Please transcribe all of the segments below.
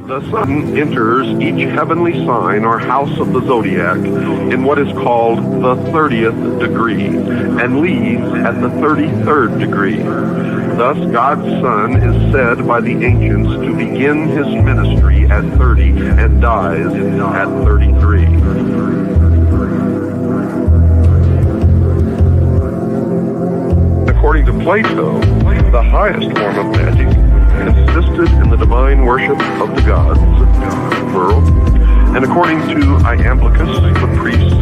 The sun enters each heavenly sign or house of the zodiac in what is called the 30th degree and leaves at the 33rd degree. Thus, God's Son is said by the ancients to begin his ministry at 30 and dies at 33. According to Plato, the highest form of magic consisted in the divine worship of the gods, plural, and according to Iamblichus, the priests,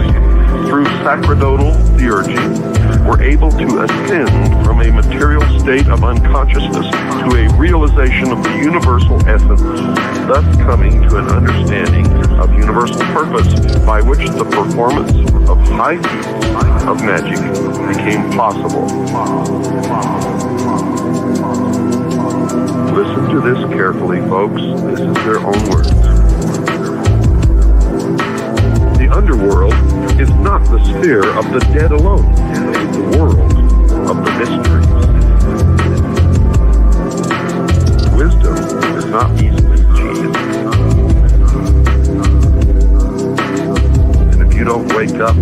through sacerdotal theurgy, were able to ascend from a material state of unconsciousness to a realization of the universal essence, thus coming to an understanding of universal purpose by which the performance of high feats of magic became possible. Listen to this carefully, folks. This is their own words. The underworld is not the sphere of the dead alone. It is the world of the mysteries. Wisdom is not easily achieved. And if you don't wake up,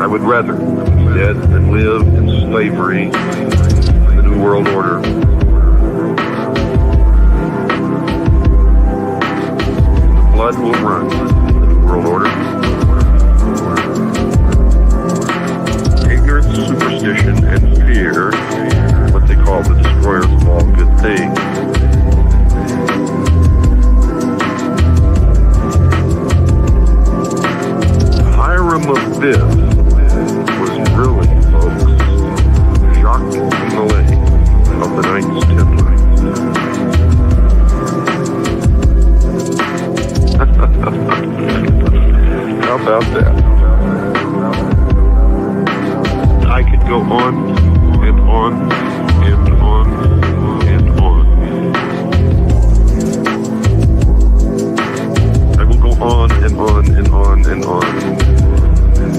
I would rather be dead than live in slavery in the New World Order. Blood will run in the New World Order. Ignorance, superstition, and fear, what they call the destroyers of all good things. Hiram of Biff was really, folks, Jacques Millet of the Knights Templar. How about that? I could go on and on and on and on. I will go on and on and on and on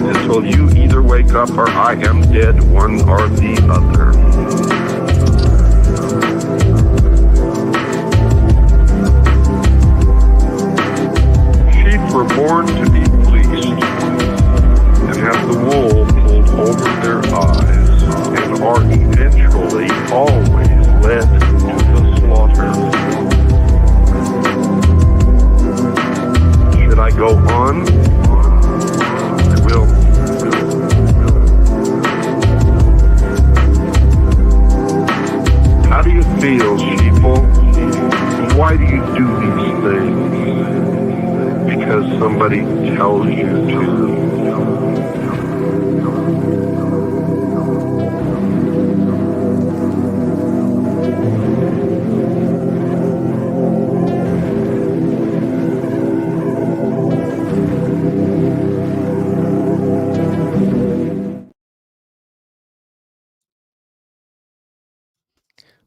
until you either wake up or I am dead, one or the other. Were born to be fleeced and have the wool pulled over their eyes and are eventually always led to the slaughter. Should I go on? I will. How do you feel, sheeple? Why do you do these things? Because somebody tells you to.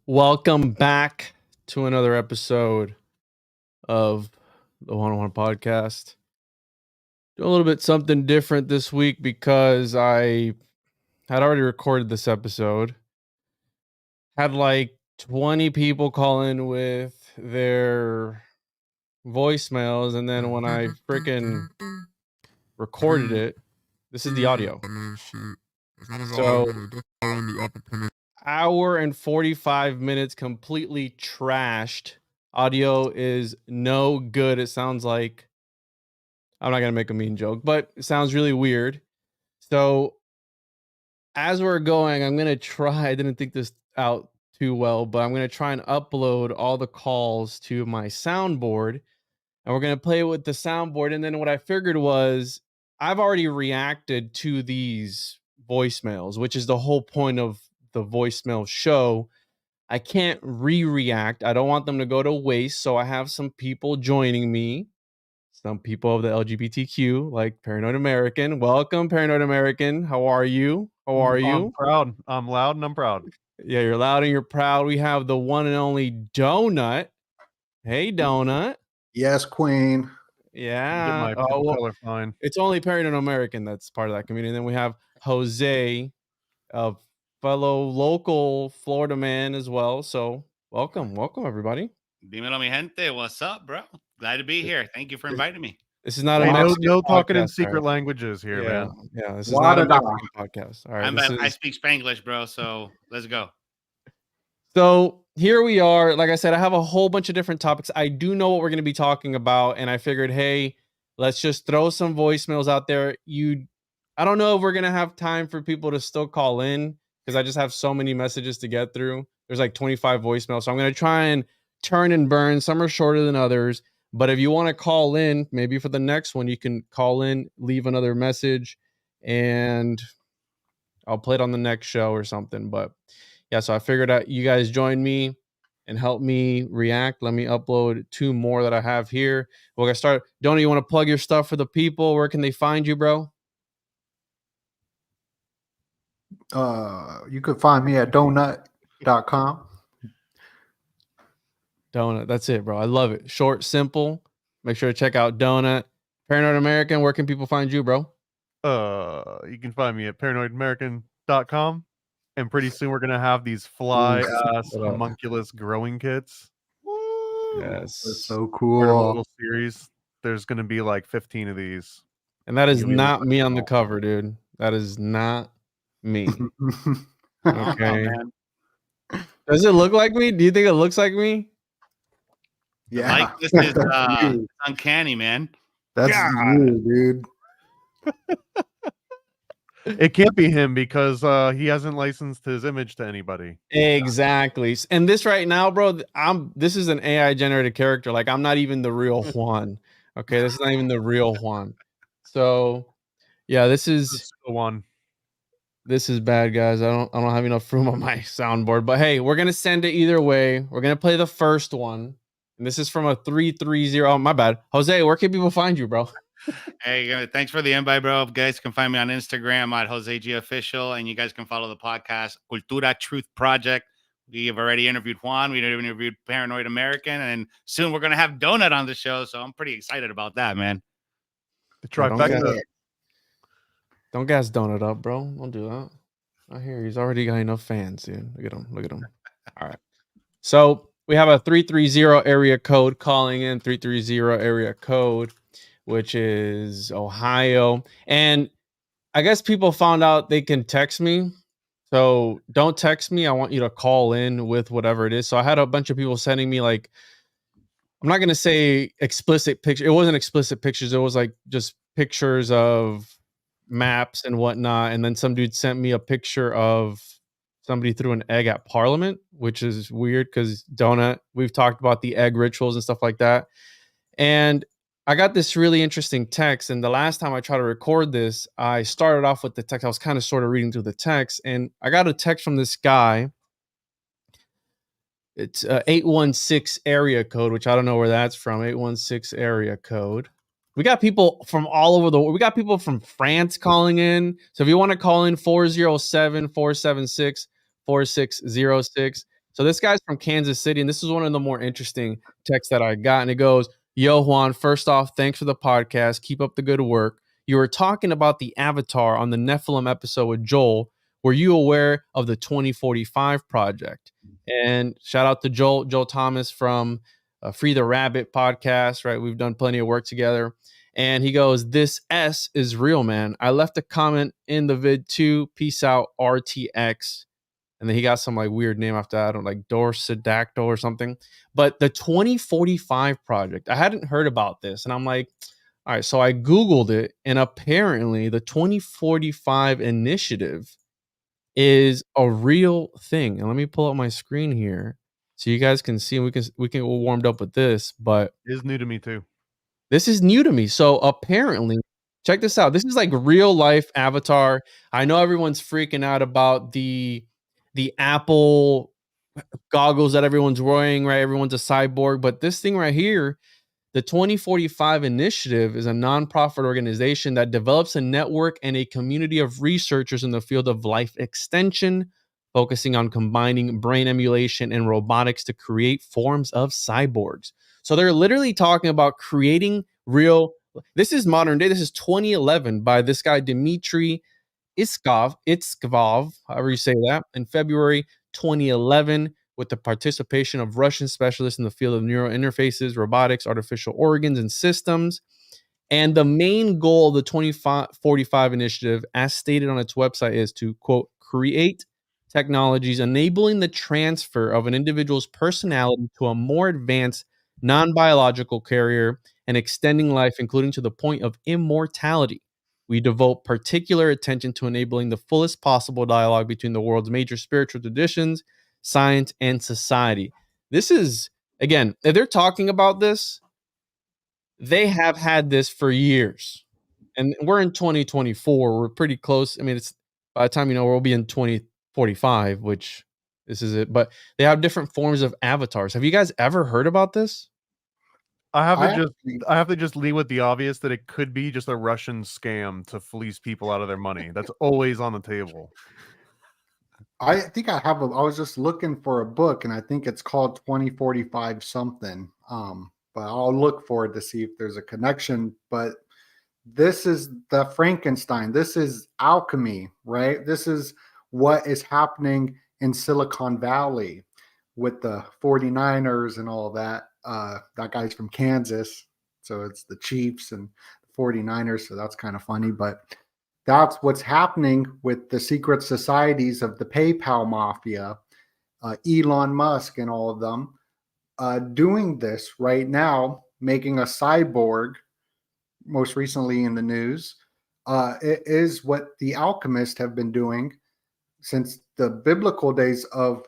Welcome back to another episode of the 101 podcast. Do a little bit something different this week because I had already recorded this episode. Had like 20 people call in with their voicemails, and then when I freaking recorded it, this is the audio. So, hour and 45 minutes completely trashed. Audio is no good. It sounds like, I'm not going to make a mean joke, but it sounds really weird. So as we're going, I'm going to try, I didn't think this out too well, but I'm going to try and upload all the calls to my soundboard, and we're going to play with the soundboard. And then what I figured was I've already reacted to these voicemails, which is the whole point of the voicemail show. I can't re-react. I don't want them to go to waste. So I have some people joining me. Some people of the LGBTQ, like Paranoid American. Welcome, Paranoid American. How are you? How are you? I'm proud. I'm loud and I'm proud. Yeah, you're loud and you're proud. We have the one and only Donut. Hey, Donut. Yes, Queen. Yeah. Get my color fine. It's only Paranoid American that's part of that community. And then we have Jose, a fellow local Florida man as well. So welcome everybody. Dímelo, mi gente. What's up, bro? Glad to be here. Thank you for inviting me. This is not Hey, a no, Mexican no talking in podcast, secret all right? languages here, Yeah, man. yeah. This is not a Mexican podcast. All right, I speak Spanglish, bro. So let's go. So here we are. Like I said, I have a whole bunch of different topics. I do know what we're going to be talking about, and I figured, hey, let's just throw some voicemails out there. I don't know if we're going to have time for people to still call in because I just have so many messages to get through. There's like 25 voicemails, so I'm going to try and turn and burn. Some are shorter than others, but if you want to call in, maybe for the next one, you can call in, leave another message, and I'll play it on the next show or something. But yeah, so I figured out you guys join me and help me react. Let me upload 2 more that I have here. We're gonna start. Donnie, you want to plug your stuff for the people? Where can they find you, bro? You could find me at donut.com. Donut. That's it, bro. I love it. Short, simple. Make sure to check out Donut. Paranoid American, where can people find you, bro? You can find me at paranoidamerican.com. And pretty soon we're gonna have these fly-ass homunculus growing kits. Yes. That's so Part of a cool. little series. There's gonna be like 15 of these. And that is You'll be not me on the small. cover, dude. That is not me. Oh, Okay. man. Does it look like me? Do you think it looks like me? Yeah, Like this is you. uncanny, man. That's you, dude. It can't be him because he hasn't licensed his image to anybody. Exactly. And this right now, bro, this is an AI generated character. Like I'm not even the real Juan. Okay, this is not even the real Juan. So yeah, this is the one. This is bad, guys. I don't have enough room on my soundboard. But hey, we're gonna send it either way. We're gonna play the first one. And this is from a 330. Oh, my bad. Jose, where can people find you, bro? Hey, thanks for the invite, bro. You guys can find me on Instagram at Jose G Official, and you guys can follow the podcast Cultura Truth Project. We have already interviewed Juan. We interviewed Paranoid American, and soon we're gonna have Donut on the show. So I'm pretty excited about that, man. The trifecta. Don't gas Donut up, bro. Don't do that. I hear he's already got enough fans, dude. Look at him. Look at him. All right. So we have a 330 area code calling in 330 area code, which is Ohio. And I guess people found out they can text me. So don't text me. I want you to call in with whatever it is. So I had a bunch of people sending me like, I'm not going to say explicit picture. It wasn't explicit pictures. It was like just pictures of maps and whatnot. And then some dude sent me a picture of somebody threw an egg at Parliament, which is weird because Donut, we've talked about the egg rituals and stuff like that. And I got this really interesting text. And the last time I tried to record this, I started off with the text. I was kind of sort of reading through the text. And I got a text from this guy. It's 816 area code, which I don't know where that's from. 816 area code. We got people from all over the world. We got people from France calling in. So if you want to call in 407-476-4606. So this guy's from Kansas City, and this is one of the more interesting texts that I got. And it goes, "Yo, Juan, first off, thanks for the podcast. Keep up the good work. You were talking about the Avatar on the Nephilim episode with Joel. Were you aware of the 2045 project?" And shout out to Joel Thomas from Free the Rabbit podcast, right? We've done plenty of work together. And he goes, "This S is real, man. I left a comment in the vid too. Peace out, RTX." And then he got some like weird name after that. I don't like Dorsedactyl or something. But the 2045 project, I hadn't heard about this. And I'm like, all right. So I Googled it. And apparently the 2045 initiative is a real thing. And let me pull up my screen here so you guys can see. We can get warmed up with this, but It is new to me too. this is new to me. So apparently, check this out. This is like real life Avatar. I know everyone's freaking out about the Apple goggles that everyone's wearing, right? Everyone's a cyborg, but this thing right here, the 2045 Initiative, is a nonprofit organization that develops a network and a community of researchers in the field of life extension, focusing on combining brain emulation and robotics to create forms of cyborgs. So they're literally talking about creating real. This is modern day. This is 2011 by this guy, Dmitry Iskov, however you say that, in February 2011, with the participation of Russian specialists in the field of neural interfaces, robotics, artificial organs, and systems. And the main goal of the 2045 initiative, as stated on its website, is to, quote, create technologies enabling the transfer of an individual's personality to a more advanced non-biological carrier and extending life, including to the point of immortality. We devote particular attention to enabling the fullest possible dialogue between the world's major spiritual traditions, science, and society. This is, again, if they're talking about this, they have had this for years. And we're in 2024. We're pretty close. I mean, it's by the time, we'll be in 2045, which this is it. But they have different forms of avatars. Have you guys ever heard about this? I have to just lead with the obvious that it could be just a Russian scam to fleece people out of their money. That's always on the table. I think I was just looking for a book, and I think it's called 2045 something. But I'll look for it to see if there's a connection. But this is the Frankenstein. This is alchemy, right? This is what is happening in Silicon Valley with the 49ers and all that. That guy's from Kansas, so it's the Chiefs and the 49ers, so that's kind of funny. But that's what's happening with the secret societies of the PayPal mafia, Elon Musk and all of them doing this right now, making a cyborg, most recently in the news. It is what the alchemists have been doing since the biblical days of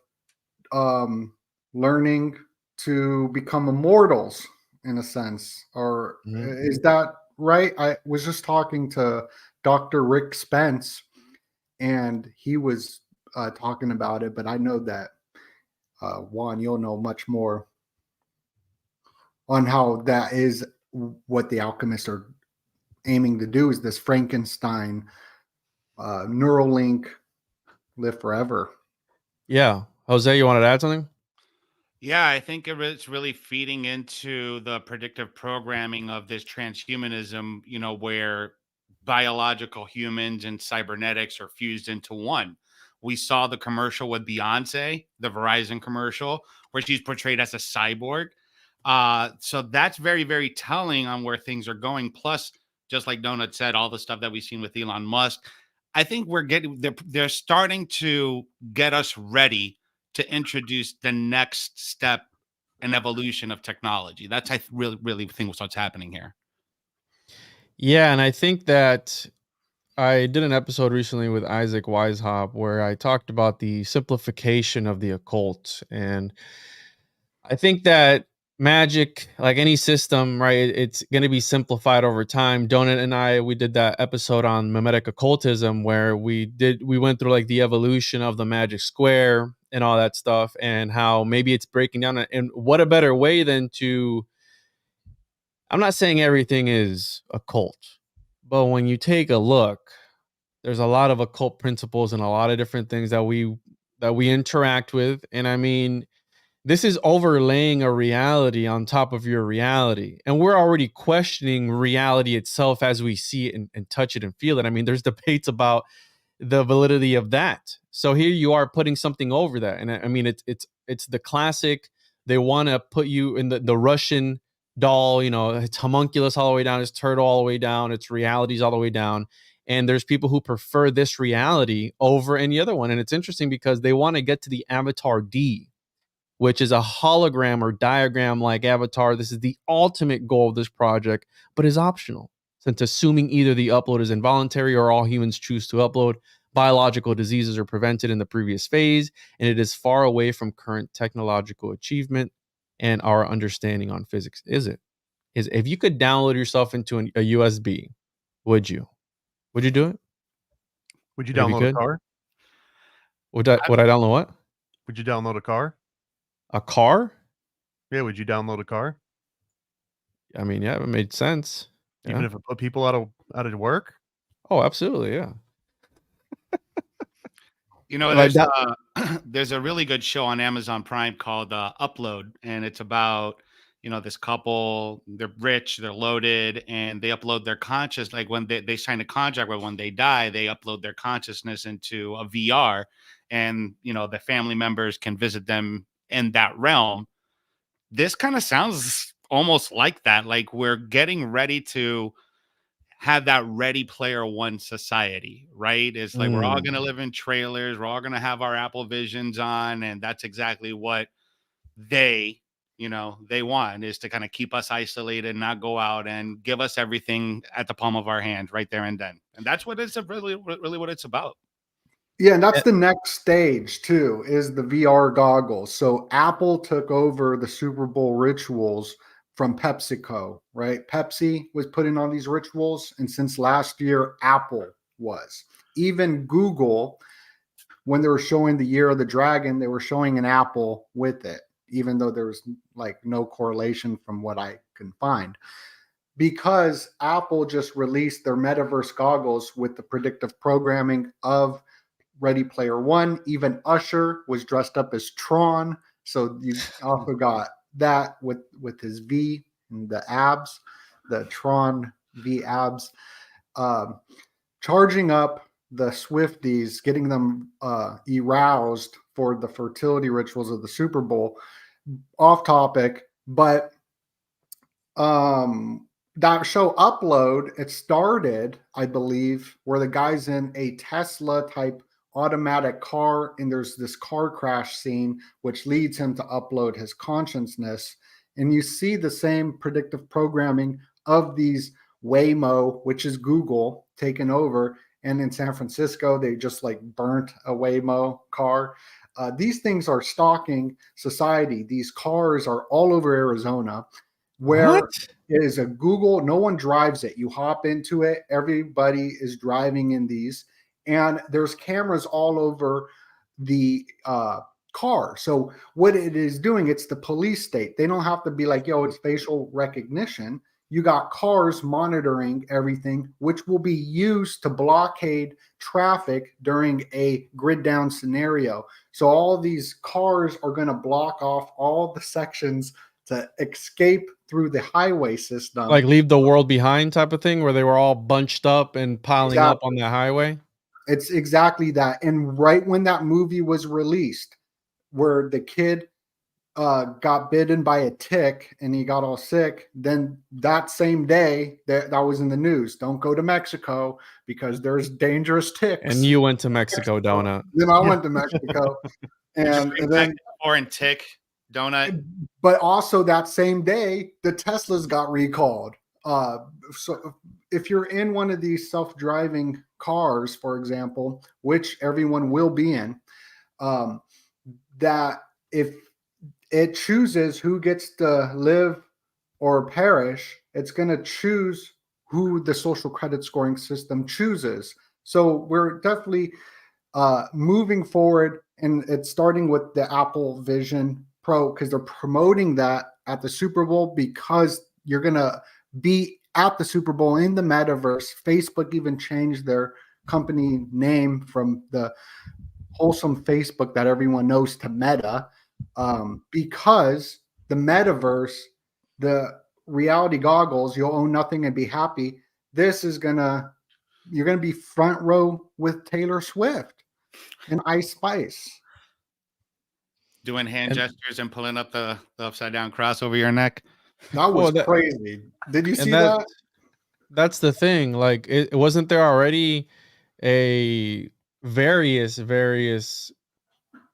learning to become immortals, in a sense. Or is that right? I was just talking to Dr. Rick Spence, and he was talking about it, but I know that Juan, you'll know much more on how that is what the alchemists are aiming to do, is this Frankenstein Neuralink live forever. Yeah. Jose, you wanted to add something? Yeah, I think it's really feeding into the predictive programming of this transhumanism, where biological humans and cybernetics are fused into one. We saw the commercial with Beyonce, the Verizon commercial, where she's portrayed as a cyborg. So that's very, very telling on where things are going. Plus, just like Donut said, all the stuff that we've seen with Elon Musk, I think they're starting to get us ready to introduce the next step in evolution of technology. That's, I really, really think what's happening here. Yeah, and I think that I did an episode recently with Isaac Weishaupt where I talked about the simplification of the occult. And I think that magic, like any system, right, it's going to be simplified over time. Donut and we did that episode on mimetic occultism where we went through like the evolution of the magic square and all that stuff, and how maybe it's breaking down. And what a better way than to, I'm not saying everything is occult, but when you take a look, there's a lot of occult principles and a lot of different things that we interact with. And I mean, this is overlaying a reality on top of your reality. And we're already questioning reality itself as we see it and touch it and feel it. I mean, there's debates about the validity of that. So here you are putting something over that. And I mean, it's the classic, they want to put you in the Russian doll, it's homunculus all the way down, it's turtle all the way down, it's realities all the way down. And there's people who prefer this reality over any other one. And it's interesting because they want to get to the Avatar D, which is a hologram or diagram like avatar. This is the ultimate goal of this project, but is optional, since assuming either the upload is involuntary or all humans choose to upload, biological diseases are prevented in the previous phase, and it is far away from current technological achievement and our understanding on physics. If you could download yourself into a USB, would you do it? Would you download a car? Would I download what? Would you download a car? A car? Yeah, would you download a car? I mean, yeah, it made sense. Even if it put people out of work? Oh, absolutely, yeah. There's a really good show on Amazon Prime called Upload, and it's about this couple. They're rich, they're loaded, and they upload their conscious. Like when they sign a contract where when they die, they upload their consciousness into a VR, and the family members can visit them in that realm. This kind of sounds almost like that. Like we're getting ready to have that Ready Player One society, right? It's like we're all going to live in trailers. We're all going to have our Apple Visions on. And that's exactly what they want, is to kind of keep us isolated, not go out, and give us everything at the palm of our hand right there and then. And that's what it's really what it's about. Yeah, and that's the next stage too, is the VR goggles. So Apple took over the Super Bowl rituals from PepsiCo, right? Pepsi was putting on these rituals, and since last year, Apple was. Even Google, when they were showing the Year of the Dragon, they were showing an apple with it, even though there was like no correlation from what I can find. Because Apple just released their metaverse goggles with the predictive programming of Ready Player One. Even Usher was dressed up as Tron. So you also got that with his V and the abs, the Tron V abs, charging up the Swifties, getting them aroused for the fertility rituals of the Super Bowl. Off topic, but that show Upload, it started, I believe, where the guy's in a Tesla type automatic car, and there's this car crash scene which leads him to upload his consciousness, and you see the same predictive programming of these Waymo, which is Google, taken over. And in San Francisco, they just like burnt a Waymo car. These things are stalking society. These cars are all over Arizona, where it is a Google. No one drives it. You hop into it. Everybody is driving in these. And there's cameras all over the car. So what it is doing, it's the police state. They don't have to be like, yo, it's facial recognition. You got cars monitoring everything, which will be used to blockade traffic during a grid down scenario. So all these cars are going to block off all the sections to escape through the highway system. Like leave the world behind type of thing, where they were all bunched up and piling up on the highway. It's exactly that. And right when that movie was released, where the kid got bitten by a tick and he got all sick, then that same day that was in the news, don't go to Mexico because there's dangerous ticks. And you went to Mexico, Donut. Then I went to Mexico. and then foreign tick donut. But also that same day, the Teslas got recalled. So if you're in one of these self-driving cars, for example, which everyone will be in, that if it chooses who gets to live or perish, it's going to choose who the social credit scoring system chooses. So we're definitely moving forward, and it's starting with the Apple Vision Pro, because they're promoting that at the Super Bowl, because you're going to be at the Super Bowl in the metaverse. Facebook even changed their company name from the wholesome Facebook that everyone knows to Meta, because the metaverse, the reality goggles, you'll own nothing and be happy. This is you're gonna be front row with Taylor Swift and Ice Spice, doing hand gestures and pulling up the upside down cross over your neck. That was crazy. Did you see that? That's the thing. Like, it wasn't there already a various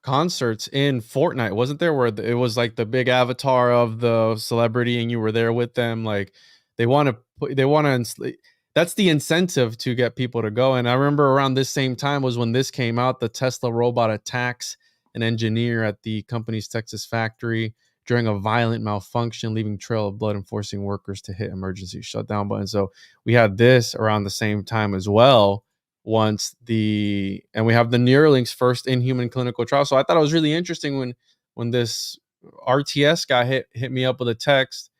concerts in Fortnite, wasn't there, where it was like the big avatar of the celebrity and you were there with them? Like, they want to that's the incentive to get people to go. And I remember around this same time was when this came out, the Tesla robot attacks an engineer at the company's Texas factory during a violent malfunction, leaving a trail of blood and forcing workers to hit emergency shutdown button. So we had this around the same time as well. And we have the Neuralink's first in-human clinical trial. So I thought it was really interesting when this RTS guy hit me up with a text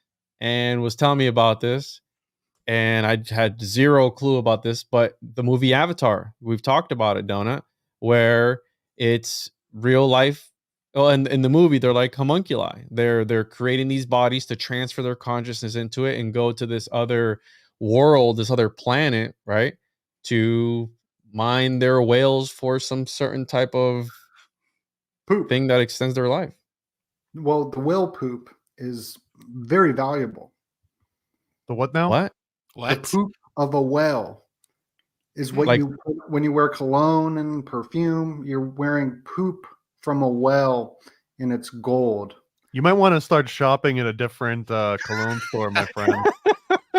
and was telling me about this. And I had zero clue about this, but the movie Avatar, we've talked about it, Donut, where it's real life. Oh, and in the movie, they're like homunculi. They're creating these bodies to transfer their consciousness into it and go to this other world, this other planet, right? To mine their whales for some certain type of poop thing that extends their life. Well, the whale poop is very valuable. The what now? What? The What? poop of a whale is what Like- you put when you wear cologne and perfume. You're wearing poop from a whale, and it's gold. You might want to start shopping at a different cologne store, my friend.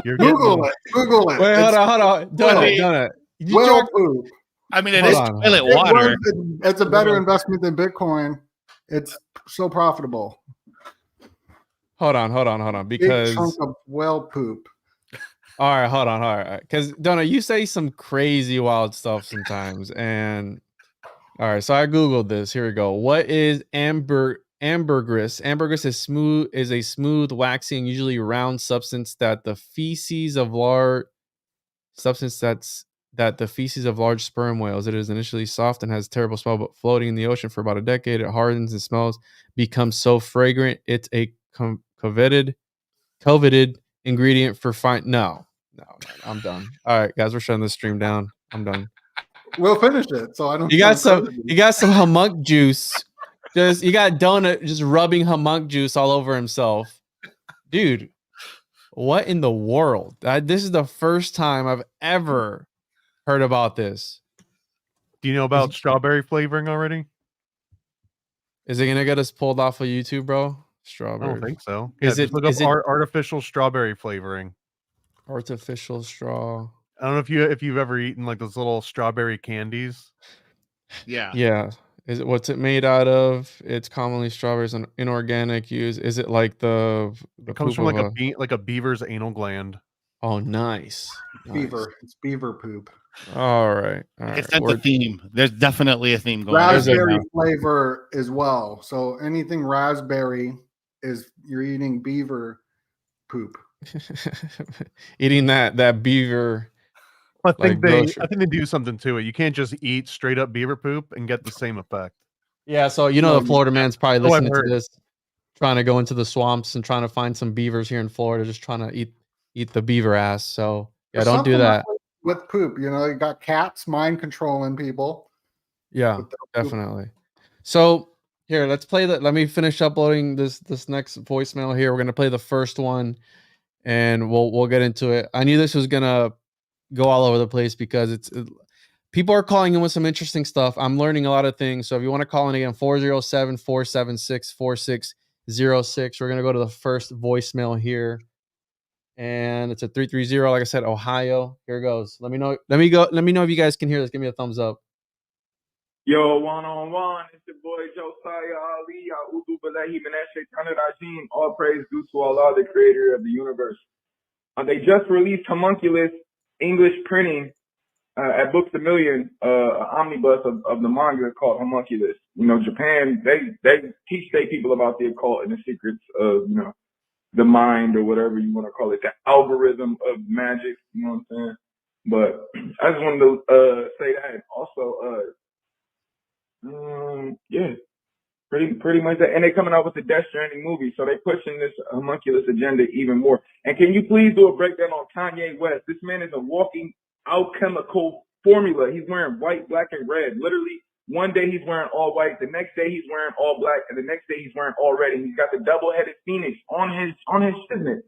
You're Google getting it. Google it. Wait, It's hold on. Wait. Donut. You whale drunk- poop. I mean, it Hold is on, toilet hold on. water. It's a better investment than Bitcoin. It's so profitable. Hold on. Big Because chunk of whale poop. all right, hold on. Because Donut, you say some crazy wild stuff sometimes, and all right. So I googled this. Here we go. What is ambergris? Ambergris is a smooth, waxy, and usually round substance that the feces of large sperm whales. It is initially soft and has terrible smell, but floating in the ocean for about a decade, it hardens and smells, becomes so fragrant. It's a coveted ingredient for fine. No, I'm done. All right, guys, we're shutting this stream down. I'm done. We'll finish it. So I don't. You got sound some. crazy. You got some homunc juice. You got Donut just rubbing homunc juice all over himself, dude. What in the world? This is the first time I've ever heard about this. Do you know about strawberry flavoring already? Is it gonna get us pulled off of YouTube, bro? I Strawberry. don't think so. Yeah, Is just it- look up is it- artificial strawberry flavoring. Artificial straw. I don't know if you've ever eaten like those little strawberry candies. Yeah. Yeah. Is it what's it made out of? It's commonly strawberries and inorganic use. Is it like the It comes poop from of like a beaver's anal gland. Oh, nice. Beaver. It's beaver poop. All right. I guess that's a theme. There's definitely a theme going There's a- on. Raspberry flavor as well. So anything raspberry is you're eating beaver poop. Eating that beaver. I think grocery. they do something to it. You can't just eat straight up beaver poop and get the same effect. Yeah, so you know No, the Florida man's probably Oh, I've listening to heard. this, trying to go into the swamps and trying to find some beavers here in Florida, just trying to eat the beaver ass. So yeah, There's don't do something that. with poop. You know, you got cats mind controlling people. Yeah, with their poop. definitely. So here, let me finish uploading this next voicemail here. We're gonna play the first one and we'll get into it. I knew this was gonna go all over the place because people are calling in with some interesting stuff. I'm learning a lot of things. So if you want to call in again, 407-476-4606. We're gonna go to the first voicemail here. And it's a 330, like I said, Ohio. Here it goes. Let me know if you guys can hear this. Give me a thumbs up. Yo, one-on-one, it's your boy Josiah Ali, A'udhu Billahi Minash Shaitanir Rajim. All praise due to Allah, the creator of the universe. They just released Homunculus English printing at Books A Million, omnibus of the manga called Homunculus. You know, Japan, they teach their people about the occult and the secrets of, you know, the mind or whatever you want to call it, the algorithm of magic, you know what I'm saying? But I just wanted to say that. Also, yeah, pretty much that. And they're coming out with the Death Stranding movie, so they're pushing this homunculus agenda even more. And can you please do a breakdown on Kanye West? This man is a walking alchemical formula. He's wearing white, black, and red. Literally, one day he's wearing all white, the next day he's wearing all black, and the next day he's wearing all red. And he's got the double-headed phoenix on his shipment.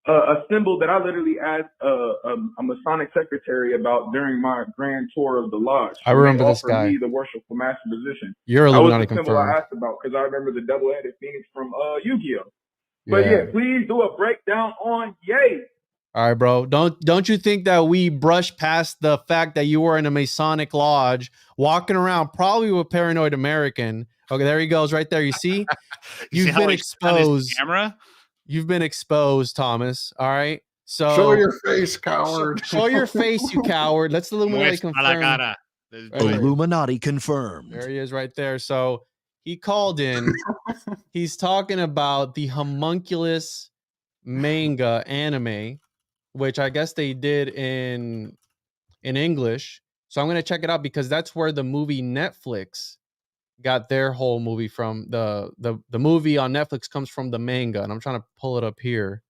A symbol that I literally asked a Masonic secretary about during my grand tour of the lodge. I remember They this offered guy. me the worshipful master position. You're That was Illuminati the symbol I confirmed. asked about because I remember the double-headed phoenix from Yu-Gi-Oh. But yeah, please do a breakdown on Ye. All right, bro. Don't you think that we brush past the fact that you were in a Masonic lodge, walking around probably with Paranoid American? Okay, there he goes, right there. You see, You see you've how been he's on his exposed. camera? You've been exposed, Thomas. All right. So Show your face, coward. Show your face, you coward. Let's the Illuminati Muestra la confirm. cara. Right there. Illuminati confirmed. There he is right there. So he called in. He's talking about the Homunculus manga anime, which I guess they did in English. So I'm going to check it out because that's where the movie Netflix got their whole movie from. The movie on Netflix comes from the manga, and I'm trying to pull it up here,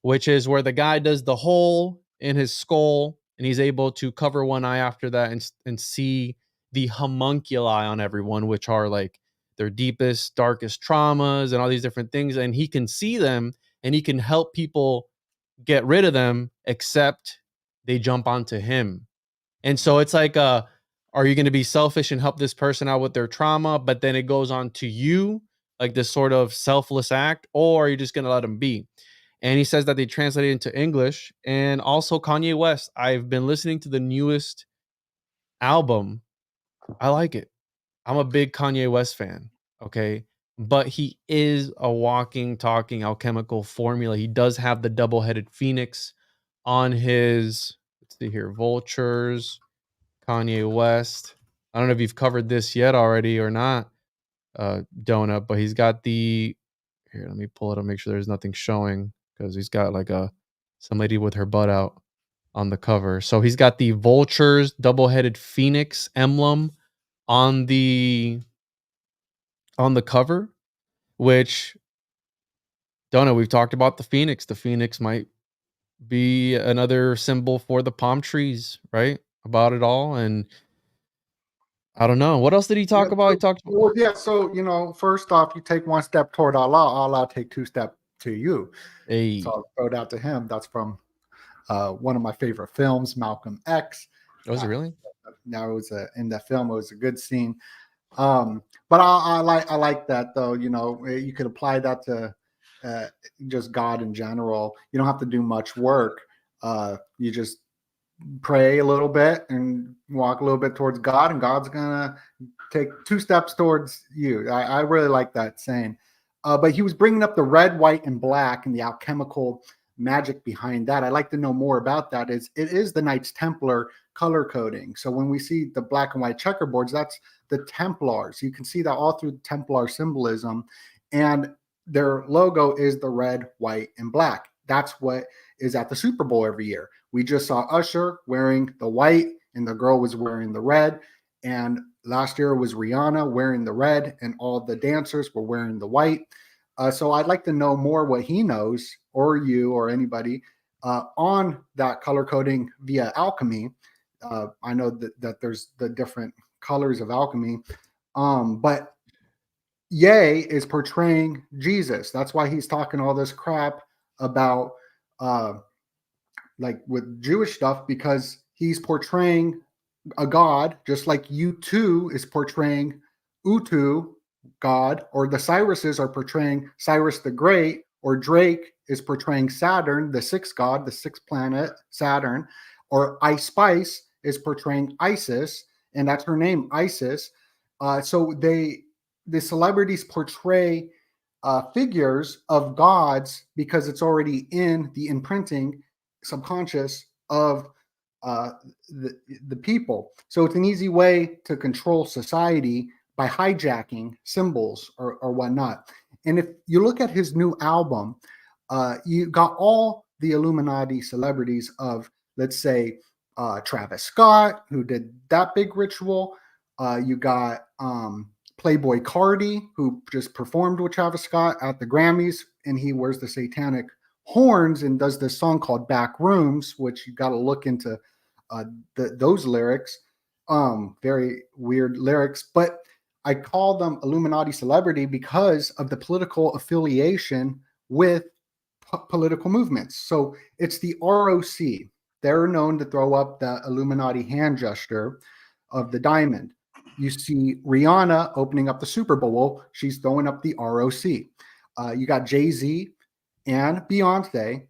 which is where the guy does the hole in his skull and he's able to cover one eye after that and see the homunculi on everyone, which are like their deepest, darkest traumas and all these different things, and he can see them and he can help people get rid of them, except they jump onto him. And so it's like, are you going to be selfish and help this person out with their trauma, but then it goes on to you, like this sort of selfless act, or are you just going to let them be? And he says that they translated into English. And also Kanye West, I've been listening to the newest album. I like it. I'm a big Kanye West fan. Okay. But he is a walking, talking alchemical formula. He does have the double-headed phoenix on his, let's see here, vultures, Kanye West. I don't know if you've covered this yet already or not, Donut, but he's got the, here, let me pull it up, make sure there's nothing showing, because he's got like some lady with her butt out on the cover. So he's got the vultures, double-headed phoenix emblem on the cover, which, Donut, we've talked about the phoenix. The phoenix might be another symbol for the palm trees, right? About it all. And I don't know. What else did he talk about? He talked about... Well, yeah, so, first off, you take one step toward Allah, Allah take two steps to you. Hey. So I'll throw it out to him. That's from one of my favorite films, Malcolm X. Was it really? Now, it was in that film, it was a good scene. But I like that, though. You could apply that to just God in general. You don't have to do much work. You just pray a little bit and walk a little bit towards God, and God's gonna take two steps towards you. I really like that saying. But he was bringing up the red, white, and black and the alchemical magic behind that. I'd like to know more about that. It is the Knights Templar color coding. So when we see the black and white checkerboards, that's the Templars. You can see that all through Templar symbolism, and their logo is the red, white, and black. That's what is at the Super Bowl every year. We just saw Usher wearing the white, and the girl was wearing the red. And last year was Rihanna wearing the red, and all the dancers were wearing the white. So I'd like to know more what he knows, or you, or anybody, on that color coding via alchemy. I know that there's the different colors of alchemy, but Ye is portraying Jesus. That's why he's talking all this crap about like with Jewish stuff, because he's portraying a god, just like U2 is portraying Utu, God, or the Cyruses are portraying Cyrus the Great, or Drake is portraying Saturn, the sixth god, the sixth planet, Saturn, or Ice Spice is portraying Isis, and that's her name, Isis. So the celebrities portray figures of gods because it's already in the imprinting subconscious of the people. So it's an easy way to control society by hijacking symbols or whatnot. And if you look at his new album, you got all the Illuminati celebrities of, let's say, Travis Scott, who did that big ritual. You got Playboy Cardi, who just performed with Travis Scott at the Grammys, and he wears the satanic horns and does this song called Back Rooms, which you got to look into those lyrics. Very weird lyrics, but I call them Illuminati celebrity because of the political affiliation with political movements. So it's the ROC. They're known to throw up the Illuminati hand gesture of the diamond. You see Rihanna opening up the Super Bowl. She's throwing up the ROC. You got Jay-Z and Beyonce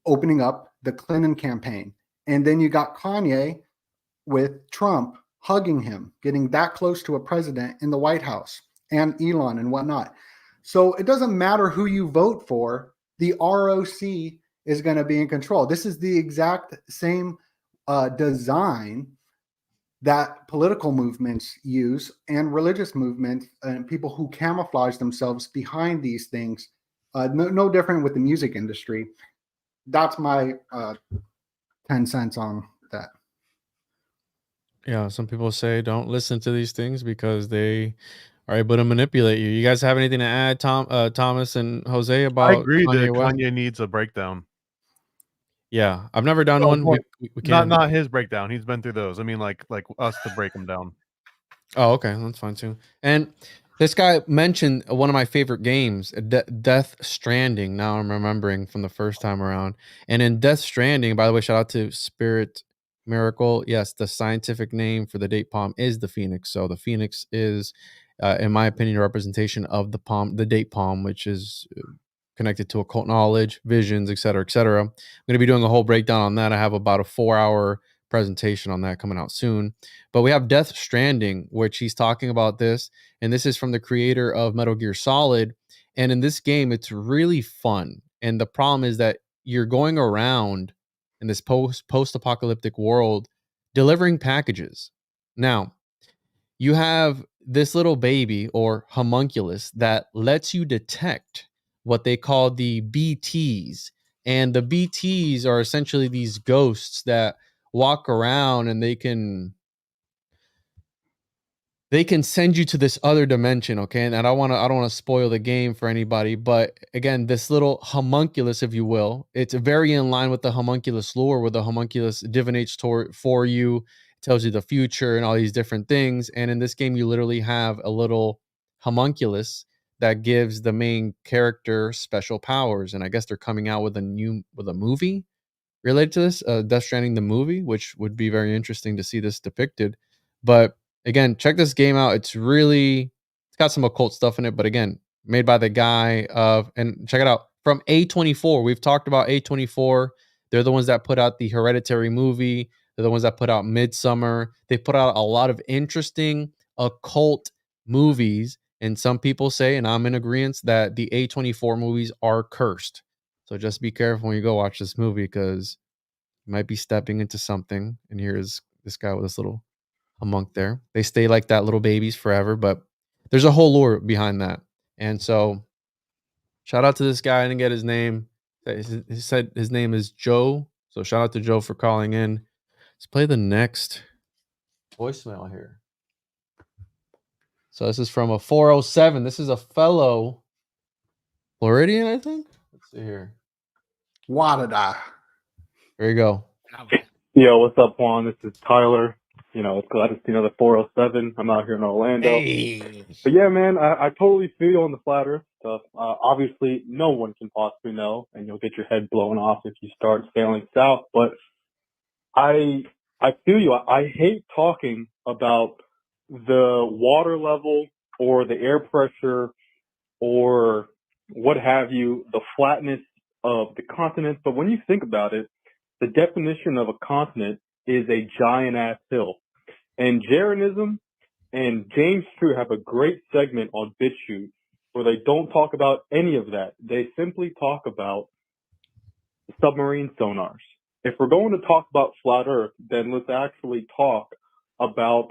opening up the Clinton campaign. And then you got Kanye with Trump hugging him, getting that close to a president in the White House, and Elon and whatnot. So it doesn't matter who you vote for, the ROC is going to be in control. This is the exact same design that political movements use, and religious movements, and people who camouflage themselves behind these things. No different with the music industry. That's my 10 cents on that. Yeah, some people say don't listen to these things because they are able to manipulate you. You guys have anything to add, Thomas and Jose, about I agree that West? Kanye needs a breakdown. Yeah, I've never done one. We can. Not his breakdown. He's been through those. I mean, like us to break him down. Oh, okay, that's fine too. And This guy mentioned one of my favorite games, Death Stranding. Now I'm remembering from the first time around. And in Death Stranding, by the way, shout out to Spirit Miracle. Yes, the scientific name for the date palm is the phoenix. So the phoenix is, in my opinion, a representation of the date palm, which is connected to occult knowledge, visions, et cetera, et cetera. I'm going to be doing a whole breakdown on that. I have about a 4-hour presentation on that coming out soon. But we have Death Stranding, which he's talking about this. And this is from the creator of Metal Gear Solid. And in this game, it's really fun. And the problem is that you're going around in this post-apocalyptic world delivering packages. Now, you have this little baby or homunculus that lets you detect what they call the BTs. And the BTs are essentially these ghosts that walk around and they can send you to this other dimension, okay? And I don't want to spoil the game for anybody, but again, this little homunculus, if you will, it's very in line with the homunculus lore, where the homunculus divinates for you, tells you the future and all these different things. And in this game, you literally have a little homunculus that gives the main character special powers. And I guess they're coming out with a movie related to this, Death Stranding the movie, which would be very interesting to see this depicted. But again, check this game out. It's got some occult stuff in it, but again, made by the guy and check it out, from A24. We've talked about A24. They're the ones that put out the Hereditary movie. They're the ones that put out Midsummer. They put out a lot of interesting occult movies. And some people say, and I'm in agreement, that the A24 movies are cursed. So just be careful when you go watch this movie, because you might be stepping into something. And here's this guy with this little monk there. They stay like that, little babies, forever, but there's a whole lore behind that. And so shout out to this guy. I didn't get his name. He said his name is Joe. So shout out to Joe for calling in. Let's play the next voicemail here. So this is from a 407. This is a fellow Floridian, I think. Let's see here. Wadada. There you go. Yo, what's up, Juan? This is Tyler. You know, it's glad to see another 407. I'm out here in Orlando. Hey. But yeah, man, I totally feel you on the flat earth stuff. Obviously, no one can possibly know, and you'll get your head blown off if you start sailing south. But I feel you. I hate talking about the water level or the air pressure or what have you, the flatness of the continent. But when you think about it, the definition of a continent is a giant ass hill. And Jeranism and James True have a great segment on BitChute where they don't talk about any of that. They simply talk about submarine sonars. If we're going to talk about flat Earth, then let's actually talk about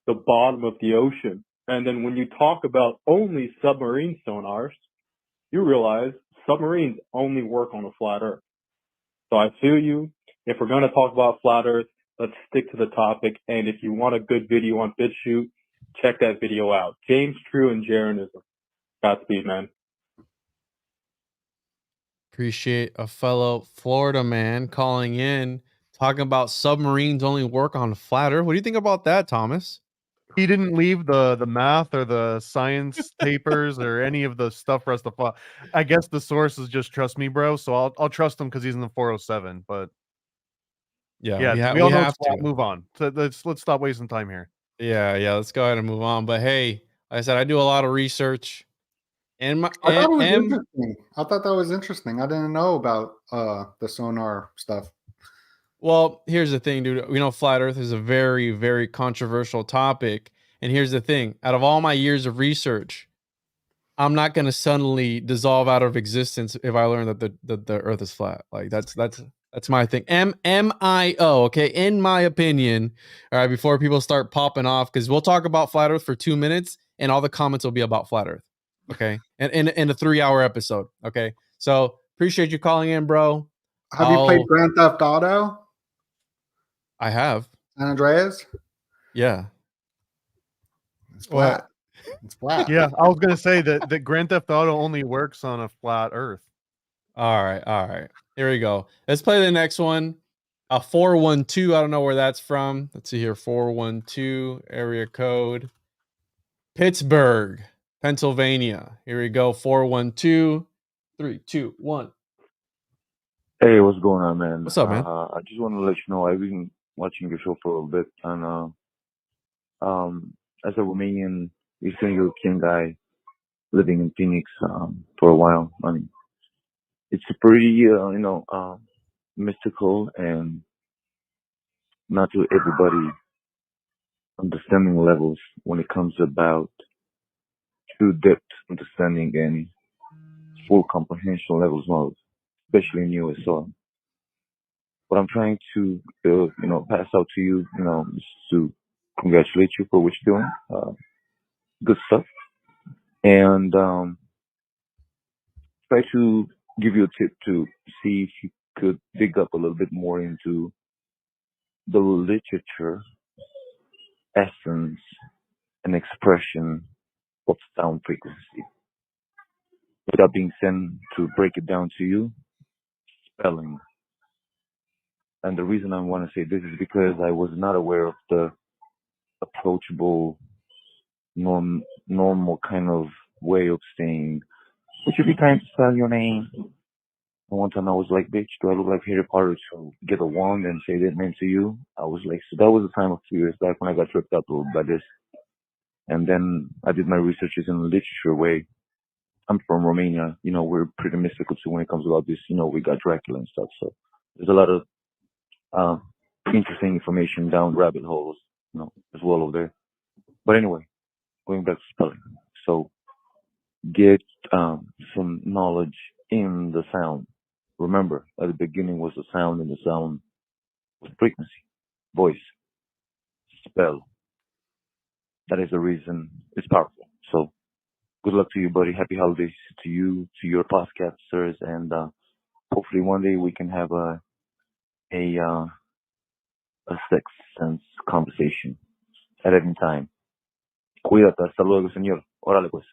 the bottom of the ocean. And then when you talk about only submarine sonars, you realize submarines only work on a flat Earth. So I feel you. If we're going to talk about flat Earth, let's stick to the topic. And if you want a good video on BitChute, check that video out. James True and Jeranism. Godspeed, man. Appreciate a fellow Florida man calling in, talking about submarines only work on flat Earth. What do you think about that, Thomas? He didn't leave the math or the science papers or any of the stuff for us to follow. I guess the source is just trust me, bro. So I'll trust him because he's in the 407. But yeah, we all know it's flat. Move on. So let's stop wasting time here. Yeah. Let's go ahead and move on. But hey, like I said, I do a lot of research. And I thought that was interesting. I didn't know about the sonar stuff. Well, here's the thing, dude. Flat Earth is a very, very controversial topic. And here's the thing. Out of all my years of research, I'm not going to suddenly dissolve out of existence if I learn that the Earth is flat. Like that's my thing. MIO, okay? In my opinion, all right, before people start popping off, because we'll talk about flat Earth for 2 minutes and all the comments will be about flat Earth. Okay. And in a 3-hour episode. Okay. So appreciate you calling in, bro. Have you played Grand Theft Auto? I have. San Andreas? Yeah. It's flat. It's flat. Yeah, I was gonna say that Grand Theft Auto only works on a flat Earth. All right. Here we go. Let's play the next one. A 412. I don't know where that's from. Let's see here. 412 area code. Pittsburgh. Pennsylvania. Here we go. 412 3 2 1. Hey, what's going on, man? What's up, man? I just want to let you know I've been watching your show for a little bit, and as a Romanian Eastern European guy living in Phoenix for a while, I mean, it's a pretty mystical and not to everybody understanding levels when it comes about true depth understanding and full comprehension levels, more especially in US. So what I'm trying to, pass out to you, is to congratulate you for what you're doing. Good stuff. And try to give you a tip to see if you could dig up a little bit more into the literature, essence, and expression of sound frequency. With that being said, to break it down to you, spelling. And the reason I want to say this is because I was not aware of the approachable, normal kind of way of saying, would you be kind to spell your name? And one time I was like, bitch, do I look like Harry Potter to get a wand and say that name to you? I was like, so that was the time a few years back when I got tripped up a little by this. And then I did my researches in the literature way. I'm from Romania. We're pretty mystical too when it comes about this. We got Dracula and stuff. So there's a lot of interesting information down rabbit holes, as well over there. But anyway, going back to spelling. So get some knowledge in the sound. Remember, at the beginning was the sound, and the sound was frequency, voice, spell. That is the reason it's powerful. So good luck to you, buddy. Happy holidays to you, to your podcasters, and hopefully one day we can have a sixth sense conversation at any time. Cuídate. Hasta luego, señor. Órale, pues.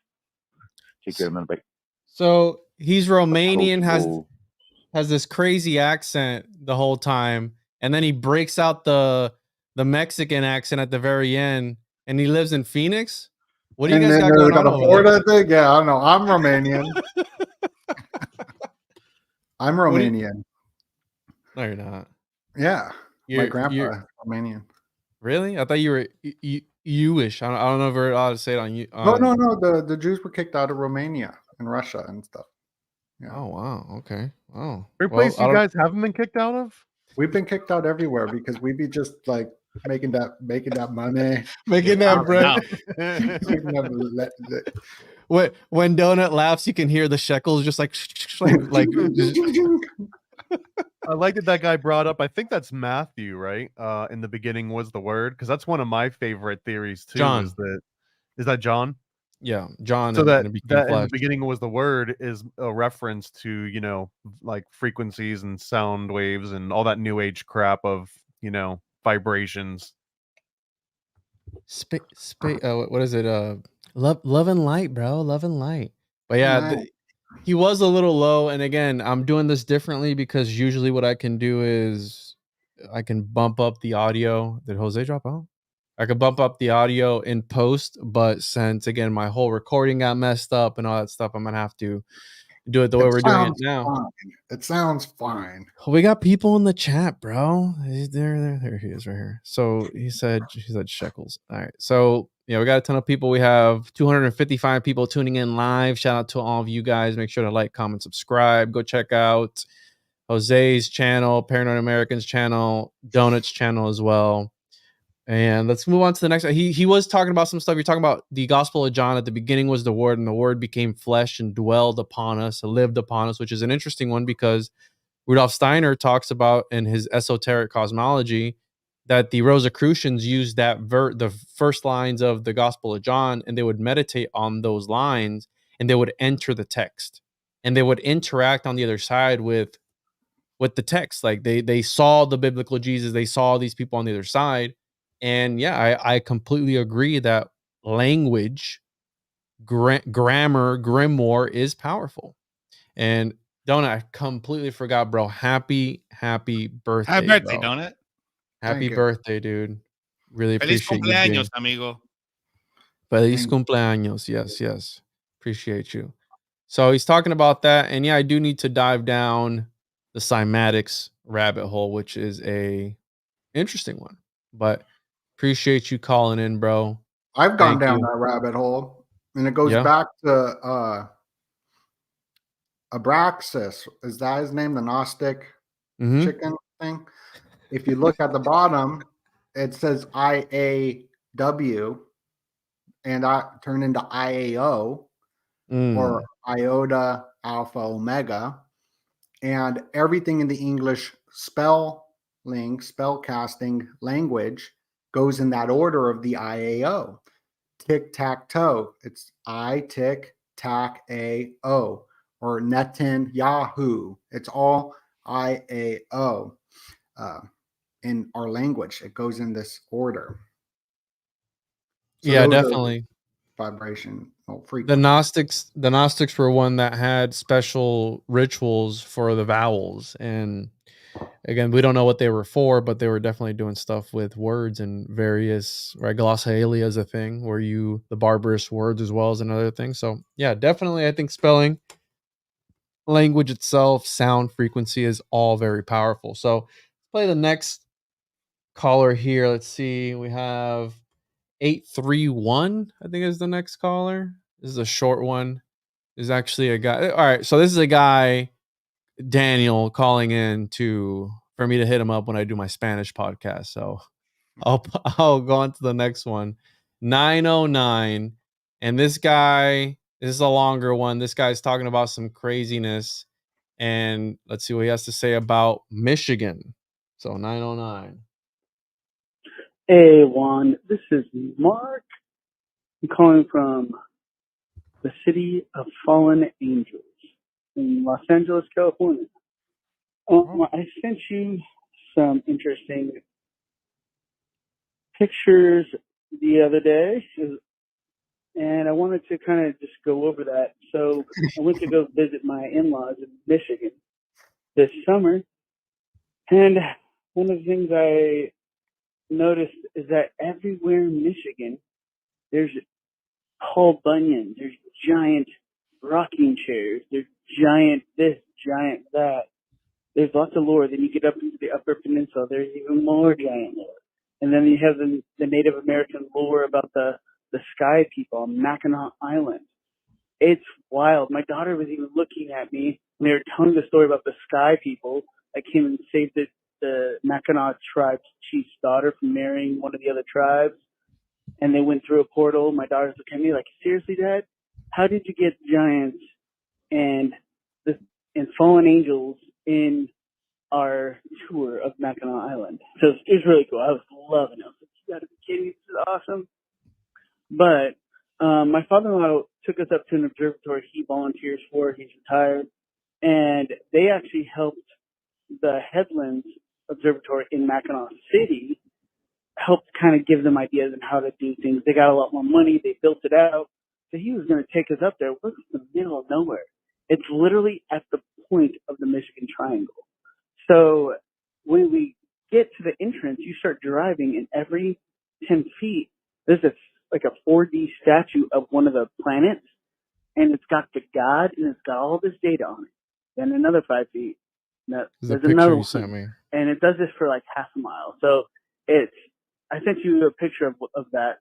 Take care, man. Bye. So he's Romanian, Approachable. has this crazy accent the whole time, and then he breaks out the Mexican accent at the very end, and he lives in Phoenix. What do you And guys then got there's going got on a over Florida thing. Yeah, I don't know. I'm Romanian. I'm Romanian. No, you're not. Yeah, my You're grandpa is Romanian. really? I thought you were Jewish. I don't know if we're allowed to say it on you. No. The Jews were kicked out of Romania and Russia and stuff. Yeah. Oh wow. Okay. Wow. Every place you guys haven't been kicked out of? We've been kicked out everywhere because we be just like making that money. Making that bread. When Donut laughs, you can hear the shekels just like I like that guy brought up. I think that's Matthew, right? In the beginning was the word, because that's one of my favorite theories too. John. Is that John? Yeah, John. So that in the beginning was the word is a reference to like frequencies and sound waves and all that new age crap of vibrations. What is it? Love and light, bro. Love and light. But yeah, he was a little low. And again, I'm doing this differently because usually what I can do is I can bump up the audio. Did Jose drop out? I could bump up the audio in post, but since again my whole recording got messed up and all that stuff, I'm gonna have to do it the way we're doing it now. Fine. It sounds fine. We got people in the chat, bro. There he is right here. So he said shekels. All right. So we got a ton of people. We have 255 people tuning in live. Shout out to all of you guys. Make sure to like, comment, subscribe. Go check out Jose's channel, Paranoid American's channel, Donut's channel as well. And let's move on to the next. He was talking about some stuff. You're talking about the Gospel of John. At the beginning was the Word, and the Word became flesh and dwelled upon us, lived upon us, which is an interesting one because Rudolf Steiner talks about in his esoteric cosmology that the Rosicrucians used the first lines of the Gospel of John, and they would meditate on those lines, and they would enter the text, and they would interact on the other side with the text. Like they saw the biblical Jesus, they saw these people on the other side. And yeah, I completely agree that language, grammar, grimoire is powerful. And Donut, I completely forgot, bro. Happy birthday. Happy birthday, bro. Donut. Happy birthday, dude. Really Feliz appreciate you. cumpleaños, amigo. Feliz Thank cumpleaños. Yes, yes. Appreciate you. So he's talking about that. And yeah, I do need to dive down the cymatics rabbit hole, which is a interesting one. But appreciate you calling in, bro. I've gone Thank down you. that rabbit hole, and it goes Yeah. back to Abraxas. Is that his name? The Gnostic Mm-hmm. chicken thing. If you look at the bottom, it says IAW, and I turn into IAO or Iota Alpha Omega, and everything in the English spellcasting language goes in that order of the IAO. Tic tac toe. It's I tick tac a o, or Netin Yahoo. It's all IAO in our language. It goes in this order. So Yeah, those are definitely. vibrational The frequencies. Gnostics were one that had special rituals for the vowels. And again, we don't know what they were for, but they were definitely doing stuff with words and various, right? Glossolalia is a thing where the barbarous words as well as another thing. So yeah, definitely I think spelling, language itself, sound, frequency is all very powerful. So let's play the next caller here. Let's see. We have 831, I think is the next caller. This is a short one. This is actually a guy. All right. So this is a guy, Daniel, calling in for me to hit him up when I do my Spanish podcast. So I'll go on to the next one. 909. And this is a longer one. This guy's talking about some craziness. And let's see what he has to say about Michigan. So 909. Hey, Juan. This is Mark. I'm calling from the city of Fallen Angels in Los Angeles, California. I sent you some interesting pictures the other day, and I wanted to kind of just go over that. So I went to go visit my in-laws in Michigan this summer, and one of the things I noticed is that everywhere in Michigan, there's Paul Bunyan, there's giant rocking chairs, there's giant this, giant that. There's lots of lore. Then you get up into the Upper Peninsula, there's even more giant lore. And then you have the Native American lore about the sky people on Mackinac Island. It's wild. My daughter was even looking at me, and they were telling the story about the sky people that came and saved the Mackinac tribe's chief's daughter from marrying one of the other tribes. And they went through a portal. My daughter's looking at me like, seriously, Dad? How did you get giants and fallen angels in our tour of Mackinac Island? So it was really cool. I was loving it. I was like, you gotta be kidding me. This is awesome. But my father-in-law took us up to an observatory he volunteers for. He's retired. And they actually helped the Headlands Observatory in Mackinac City, helped kind of give them ideas on how to do things. They got a lot more money. They built it out. So he was going to take us up there. We're in the middle of nowhere. It's literally at the point of the Michigan Triangle. So when we get to the entrance, you start driving, and every 10 feet, there's like a 4D statue of one of the planets, and it's got the god, and it's got all this data on it. Then another 5 feet. There's a There's picture another you one, sent me. and it does this for like half a mile. So I sent you a picture of that.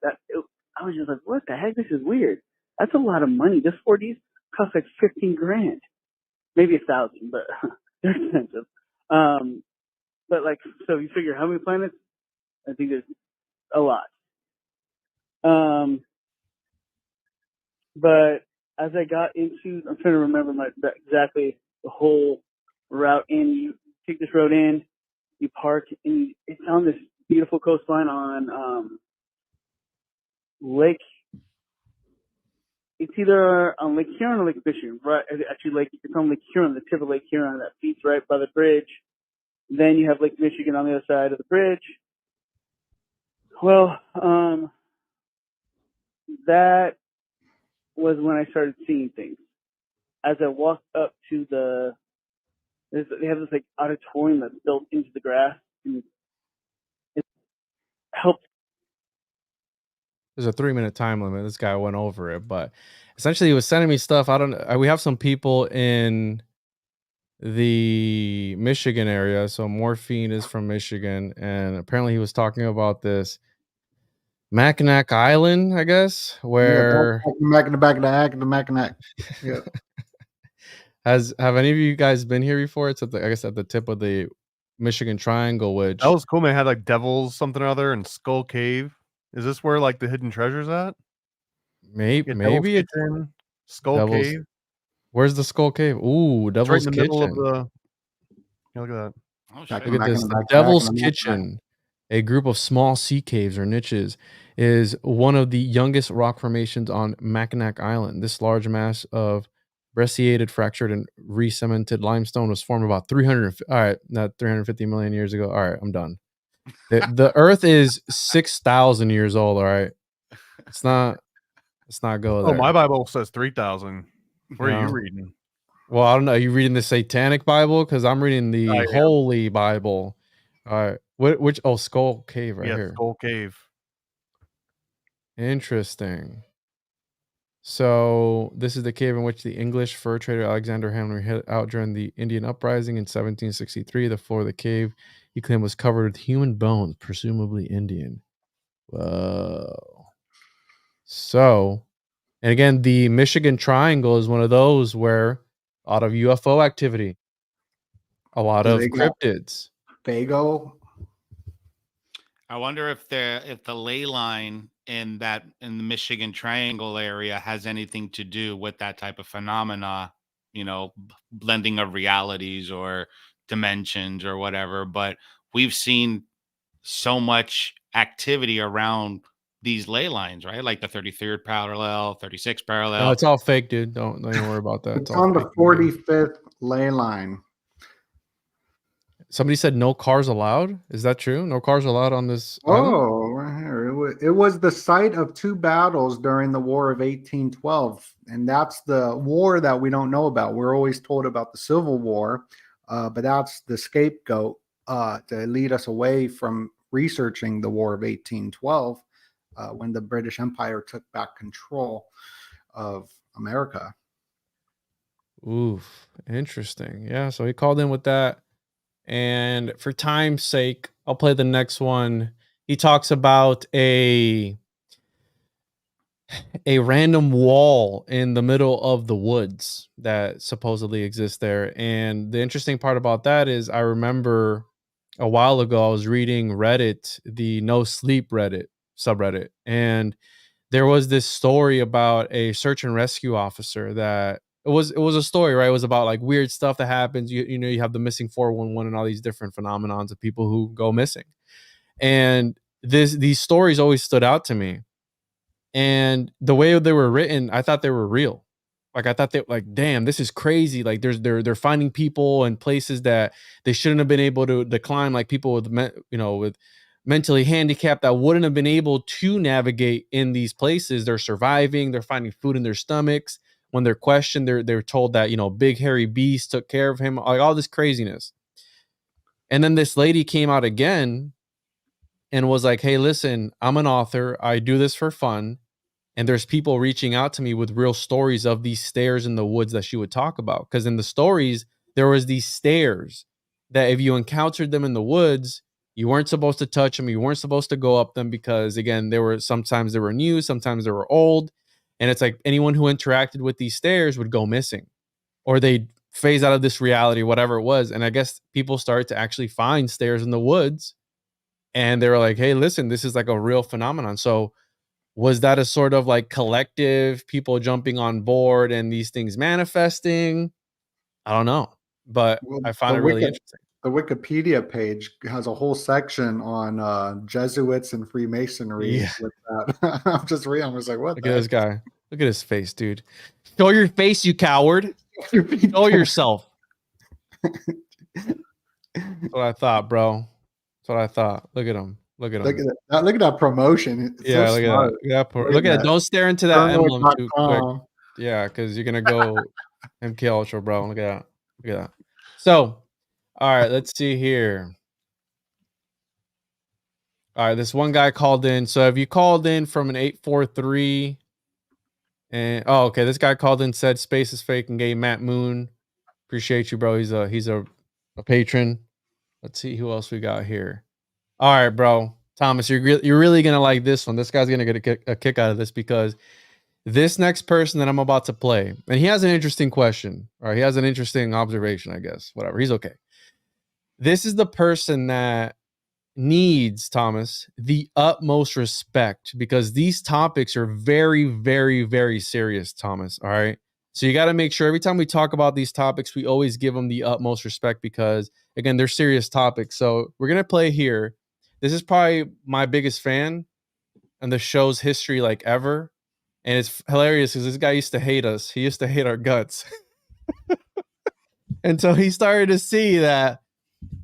I was just like, what the heck? This is weird. That's a lot of money. This 4Ds cost like 15 grand, maybe 1,000, but they're expensive. But like, so you figure how many planets? I think there's a lot. But as I got into, I'm trying to remember exactly the whole route in. You take this road in, you park, and it's on this beautiful coastline on Lake. It's either on Lake Huron or Lake Michigan, right? Actually, it's on Lake Huron, the tip of Lake Huron that feeds right by the bridge. Then you have Lake Michigan on the other side of the bridge. Well, that was when I started seeing things. As I walked up to they have this like auditorium that's built into the grass, and it helped there's a 3-minute time limit. This guy went over it, but essentially he was sending me stuff. I don't know. We have some people in the Michigan area. So Morphine is from Michigan, and apparently he was talking about this Mackinac Island, I guess, where Mackinac. Yeah. have any of you guys been here before? It's at the, I guess, at the tip of the Michigan Triangle, which That was cool, man. It had like Devils something or other and Skull Cave. Is this where like the hidden treasure's at? Yeah, Devil's maybe it's Kitchen, Skull Devil's. Cave. Where's the Skull Cave? Ooh, It's right in Devil's the middle of Kitchen. the. Yeah, look at that. Oh, Back shit. Look at this. The Devil's Kitchen, a group of small sea caves or niches, is one of the youngest rock formations on Mackinac Island. This large mass of brecciated, fractured, and re-cemented limestone was formed about 350 million years ago. All right, I'm done. The Earth is 6,000 years old. All right, let's not go there. Oh, my Bible says 3,000. Where are No. you reading? Well, I don't know. Are you reading the Satanic Bible? Because I'm reading the I am. Holy Bible. All right. Which? Oh, Skull Cave right here. Skull Cave. Interesting. So this is the cave in which the English fur trader Alexander Hamlin hid out during the Indian uprising in 1763. The floor of the cave, he claimed, was covered with human bones, presumably Indian. Whoa. So, and again, the Michigan Triangle is one of those where a lot of UFO activity, a lot of cryptids. Fago. I wonder if the ley line in the Michigan Triangle area has anything to do with that type of phenomena, blending of realities or dimensions or whatever. But we've seen so much activity around these ley lines, right? Like the 33rd parallel, 36th parallel. No, it's all fake, dude. Don't even worry about that. It's on the 45th ley line. Somebody said no cars allowed. Is that true? No cars allowed on this island? Oh, right here. It was the site of two battles during the War of 1812. And that's the war that we don't know about. We're always told about the Civil War, but that's the scapegoat to lead us away from researching the War of 1812 when the British Empire took back control of America. Oof, interesting. Yeah, so he called in with that. And for time's sake, I'll play the next one. He talks about a random wall in the middle of the woods that supposedly exists there. And the interesting part about that is I remember a while ago I was reading Reddit, the No Sleep Reddit subreddit, and there was this story about a search and rescue officer that it was a story, right? It was about like weird stuff that happens. You have the missing 411 and all these different phenomenons of people who go missing. And these stories always stood out to me. And the way they were written, I thought they were real. Like I thought that, damn, this is crazy. Like they're finding people in places that they shouldn't have been able to climb, like people with with mentally handicapped that wouldn't have been able to navigate in these places. They're surviving. They're finding food in their stomachs. When they're questioned, they're told that big hairy beast took care of him. Like all this craziness. And then this lady came out again and was like, "Hey, listen, I'm an author. I do this for fun." And there's people reaching out to me with real stories of these stairs in the woods that she would talk about. Because in the stories, there was these stairs that if you encountered them in the woods, you weren't supposed to touch them. You weren't supposed to go up them because, again, sometimes they were new, sometimes they were old. And it's like anyone who interacted with these stairs would go missing or they'd phase out of this reality, whatever it was. And I guess people started to actually find stairs in the woods. And they were like, hey, listen, this is like a real phenomenon. So was that a sort of like collective people jumping on board and these things manifesting? I don't know, but I found it really interesting. The Wikipedia page has a whole section on Jesuits and Freemasonry. Yeah. With that. I'm just reading. I was like, what? Look at this guy. Look at his face, dude. Show your face, you coward. Show yourself. That's what I thought, bro. That's what I thought. Look at him. Look at him. Look at that promotion. It's yeah, so look smart. at that. Look at that. Don't stare into that emblem too quick. Yeah, because you're gonna go MK Ultra, bro. Look at that. Look at that. So, all right, let's see here. All right, this one guy called in. So if you called in from an 843 and okay, this guy called in, said space is fake and gave Matt Moon. Appreciate you, bro. He's a patron. Let's see who else we got here. All right, bro. Thomas, you're really gonna like this one. This guy's gonna get a kick out of this because this next person that I'm about to play, and he has an interesting question, or he has an interesting observation, I guess. Whatever. He's okay. This is the person that needs, Thomas, the utmost respect because these topics are very, very, very serious, Thomas. All right. So you got to make sure every time we talk about these topics, we always give them the utmost respect because, again, they're serious topics. So we're going to play here. This is probably my biggest fan in the show's history, like ever. And it's hilarious because this guy used to hate us. He used to hate our guts. Until he started to see that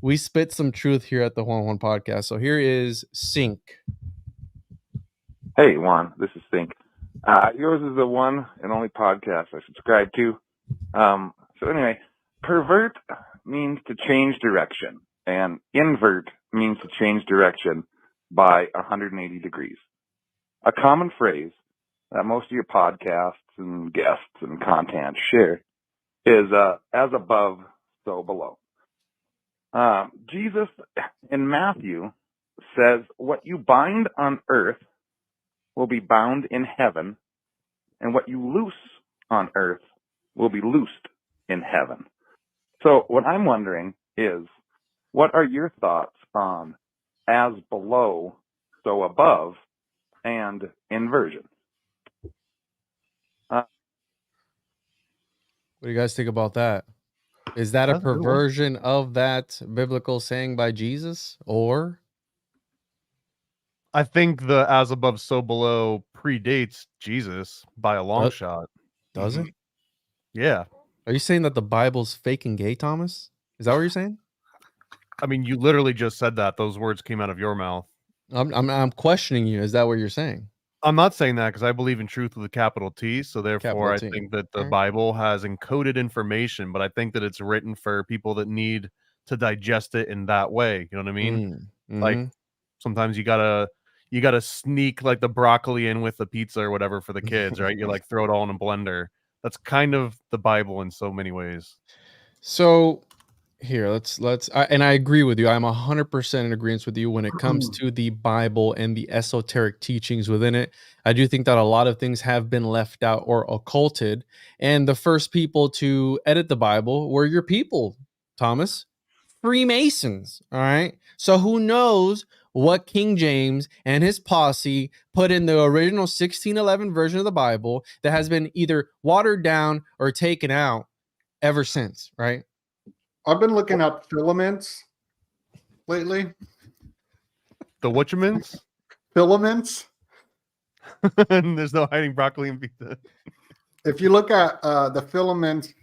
we spit some truth here at the One Podcast. So here is Sync. Hey, Juan, this is Sync. Yours is the one and only podcast I subscribe to. So anyway, pervert means to change direction, and invert means to change direction by 180 degrees. A common phrase that most of your podcasts and guests and content share is as above, so below. Jesus in Matthew says, what you bind on earth will be bound in heaven, and what you loose on earth will be loosed in heaven. So what I'm wondering is, what are your thoughts on as below, so above, and inversion? What do you guys think about that? Is that a That's a good one. perversion of that biblical saying by Jesus, or I think the as above, so below predates Jesus by a long shot. does it? Yeah. Are you saying that the Bible's fake and gay, Thomas? Is that what you're saying? I mean, you literally just said that. Those words came out of your mouth. I'm questioning you. Is that what you're saying? I'm not saying that because I believe in truth with a capital T. So therefore, Capital T. I think that the Alright. Bible has encoded information, but I think that it's written for people that need to digest it in that way. You know what I mean? Like sometimes you gotta sneak like the broccoli in with the pizza or whatever for the kids, right? You like throw it all in a blender. That's kind of the Bible in so many ways. So here, and I agree with you. I'm 100% in agreement with you when it comes to the Bible and the esoteric teachings within it. I do think that a lot of things have been left out or occulted. And the first people to edit the Bible were your people, Thomas. Freemasons. All right. So who knows what King James and his posse put in the original 1611 version of the Bible that has been either watered down or taken out ever since, right? I've been looking up filaments lately. The Whatchamans? Filaments. And there's no hiding broccoli and pizza. If you look at the filaments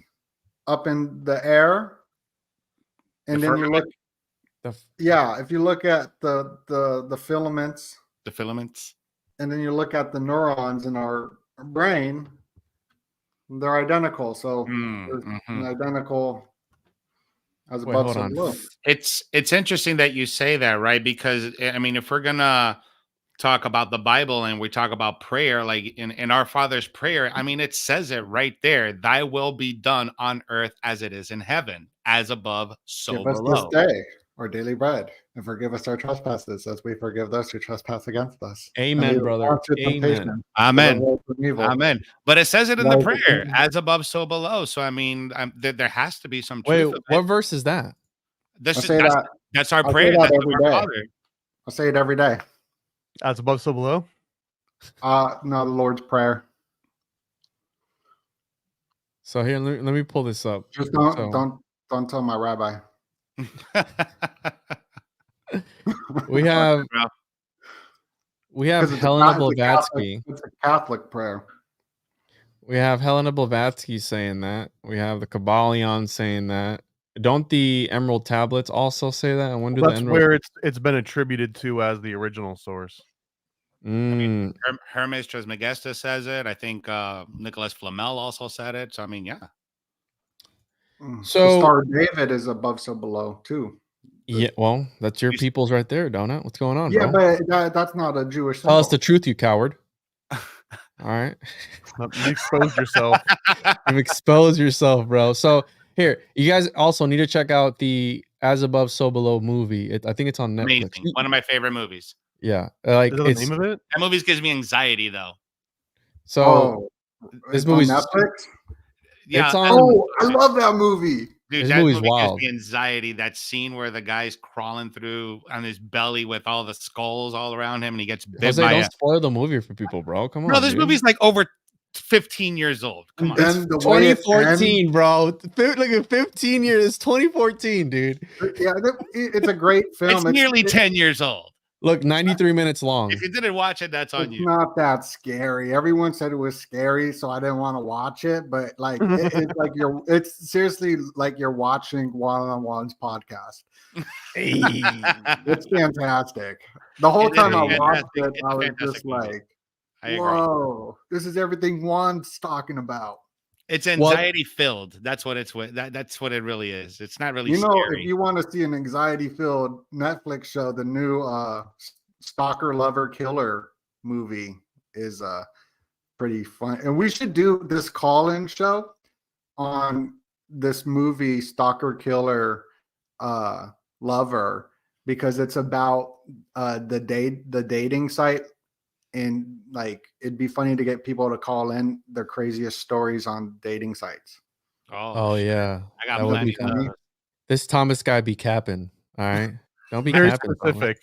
up in the air, and then you look, if you look at the filaments, and then you look at the neurons in our brain, they're identical. So there's an identical as above, so below. It's interesting that you say that, right? Because I mean, if we're gonna talk about the Bible and we talk about prayer, like in our Father's prayer, I mean, it says it right there: "Thy will be done on earth as it is in heaven, as above, so Give us below." this day our daily bread, and forgive us our trespasses, as we forgive those who trespass against us. Amen, brother. Amen. Amen. Amen. But it says it in the prayer, as above, so below. So I mean, there has to be some truth. Wait, what verse is that? That's our prayer. That That's every our day. Father. I say it every day. As above, so below? No, the Lord's Prayer. So here, let me pull this up. Just don't tell my rabbi. We have Helena Blavatsky. It's a Catholic prayer. We have Helena Blavatsky saying that. We have the Kabbalion saying that. Don't the Emerald Tablets also say that? I wonder. That's where it's been attributed to as the original source. I mean, Hermes Trismegistus says it. I think Nicholas Flamel also said it. So I mean, yeah. So the Star of David is above, so below too. Yeah, well, that's your people's right there, Donut. What's going on, Yeah, bro? but that's not a Jewish Tell us the symbol. truth, you coward. All right. You exposed yourself. You've exposed yourself, bro. So here, you guys also need to check out the As Above, So Below movie. I think it's on Netflix. Amazing. One of my favorite movies. Yeah, like Is that the name of it? That movie gives me anxiety though. So Oh, this it's on movie's Netflix. Yeah. It's on. Oh, I love that movie. Dude, This that movie's movie wild. gives me anxiety. That scene where the guy's crawling through on his belly with all the skulls all around him, and he gets bit Jose, by don't a. spoil the movie for people, bro. Come on, No, this dude. movie's like over 15 years old. Come And on. then the way it 2014, ends, bro. Look at 15 years. It's 2014, dude. yeah, it's a great film. It's nearly 10 years old. Look, 93 minutes long. If you didn't watch it, that's on It's you. not that scary. Everyone said it was scary, so I didn't want to watch it. But like, it's like it's seriously like you're watching One-on-One's podcast. It's fantastic. The whole It is time I watched fantastic. it, It's I a was fantastic just movie. like, I agree. "Whoa, this is everything Juan's talking about." It's anxiety filled. That's what it's with. That's what it really is. It's not really You know, scary. if you want to see an anxiety-filled Netflix show, the new Stalker Lover Killer movie is pretty fun. And we should do this call-in show on this movie Stalker Killer Lover, because it's about the dating site, and like it'd be funny to get people to call in their craziest stories on dating sites. Oh yeah. I got That would be plenty. funny. This Thomas guy be capping. All right. Don't be Very capping. specific.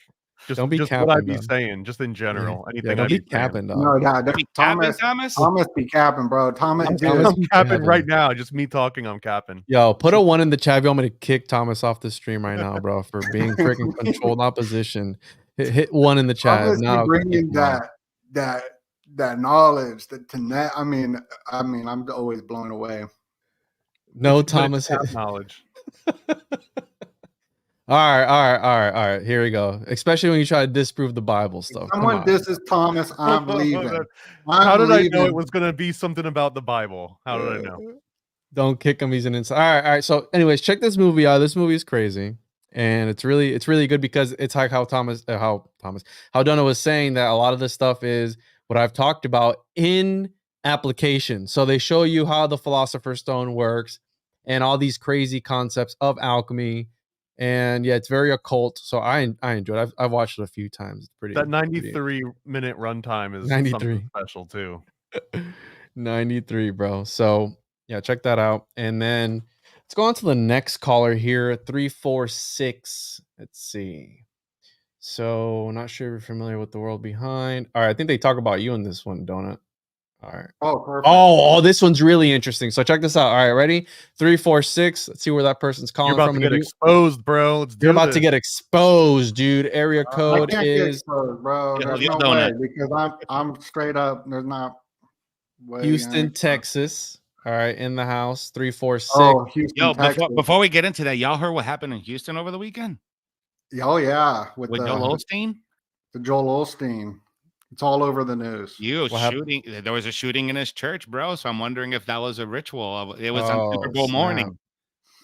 Just, Don't be just what I'd capping, be dog. saying, just in general. Yeah, Anything don't I'd be be saying. capping, dog. No, yeah, You capping, Thomas Thomas? be capping, bro. Thomas, dude, Thomas I'm be capping capping. right now. Just me talking, I'm capping. Yo, put a 1 in the chat if you want me to kick Thomas off the stream right now, bro, for being freaking controlled opposition. Hit 1 in the chat. If Thomas not, be I'll kick bringing him off. that knowledge, that connect. I mean, I'm always blown away. No, But Thomas. it's knowledge. All right. Here we go. Especially when you try to disprove the Bible stuff. Come Someone on. disses Thomas, I'm leaving. How I'm did I know leaving. it was going to be something about the Bible? How did I know? Don't kick him. He's an inside. All right. So, anyways, check this movie out. This movie is crazy, and it's really good because it's like how Donna was saying that a lot of this stuff is what I've talked about in application. So they show you how the Philosopher's Stone works and all these crazy concepts of alchemy. And yeah, it's very occult. So I enjoy it. I've watched it a few times. It's pretty. That 93-minute runtime is 93. something special too. 93, bro. So yeah, check that out. And then let's go on to the next caller here, 346. Let's see. So not sure if you're familiar with The World Behind. All right, I think they talk about you in this one, Donut. All right. Oh, perfect. Oh, this one's really interesting. So check this out. All right, ready? 346. Let's see where that person's calling You're about from. to get exposed, bro. You're about to get exposed, dude. Area I code can't get is exposed, bro. Yeah, There's yeah, no donut. way, because I'm straight up. There's not way. Houston, Texas. All right, in the house. 346. Oh, Houston, Yo, Texas. before we get into that, y'all heard what happened in Houston over the weekend? Oh yeah, with Joel Osteen? the Joel Osteen. It's all over the news. What happened? Shooting. There was a shooting in his church, bro. So I'm wondering if that was a ritual. It was on Super Oh, Bowl snap. morning.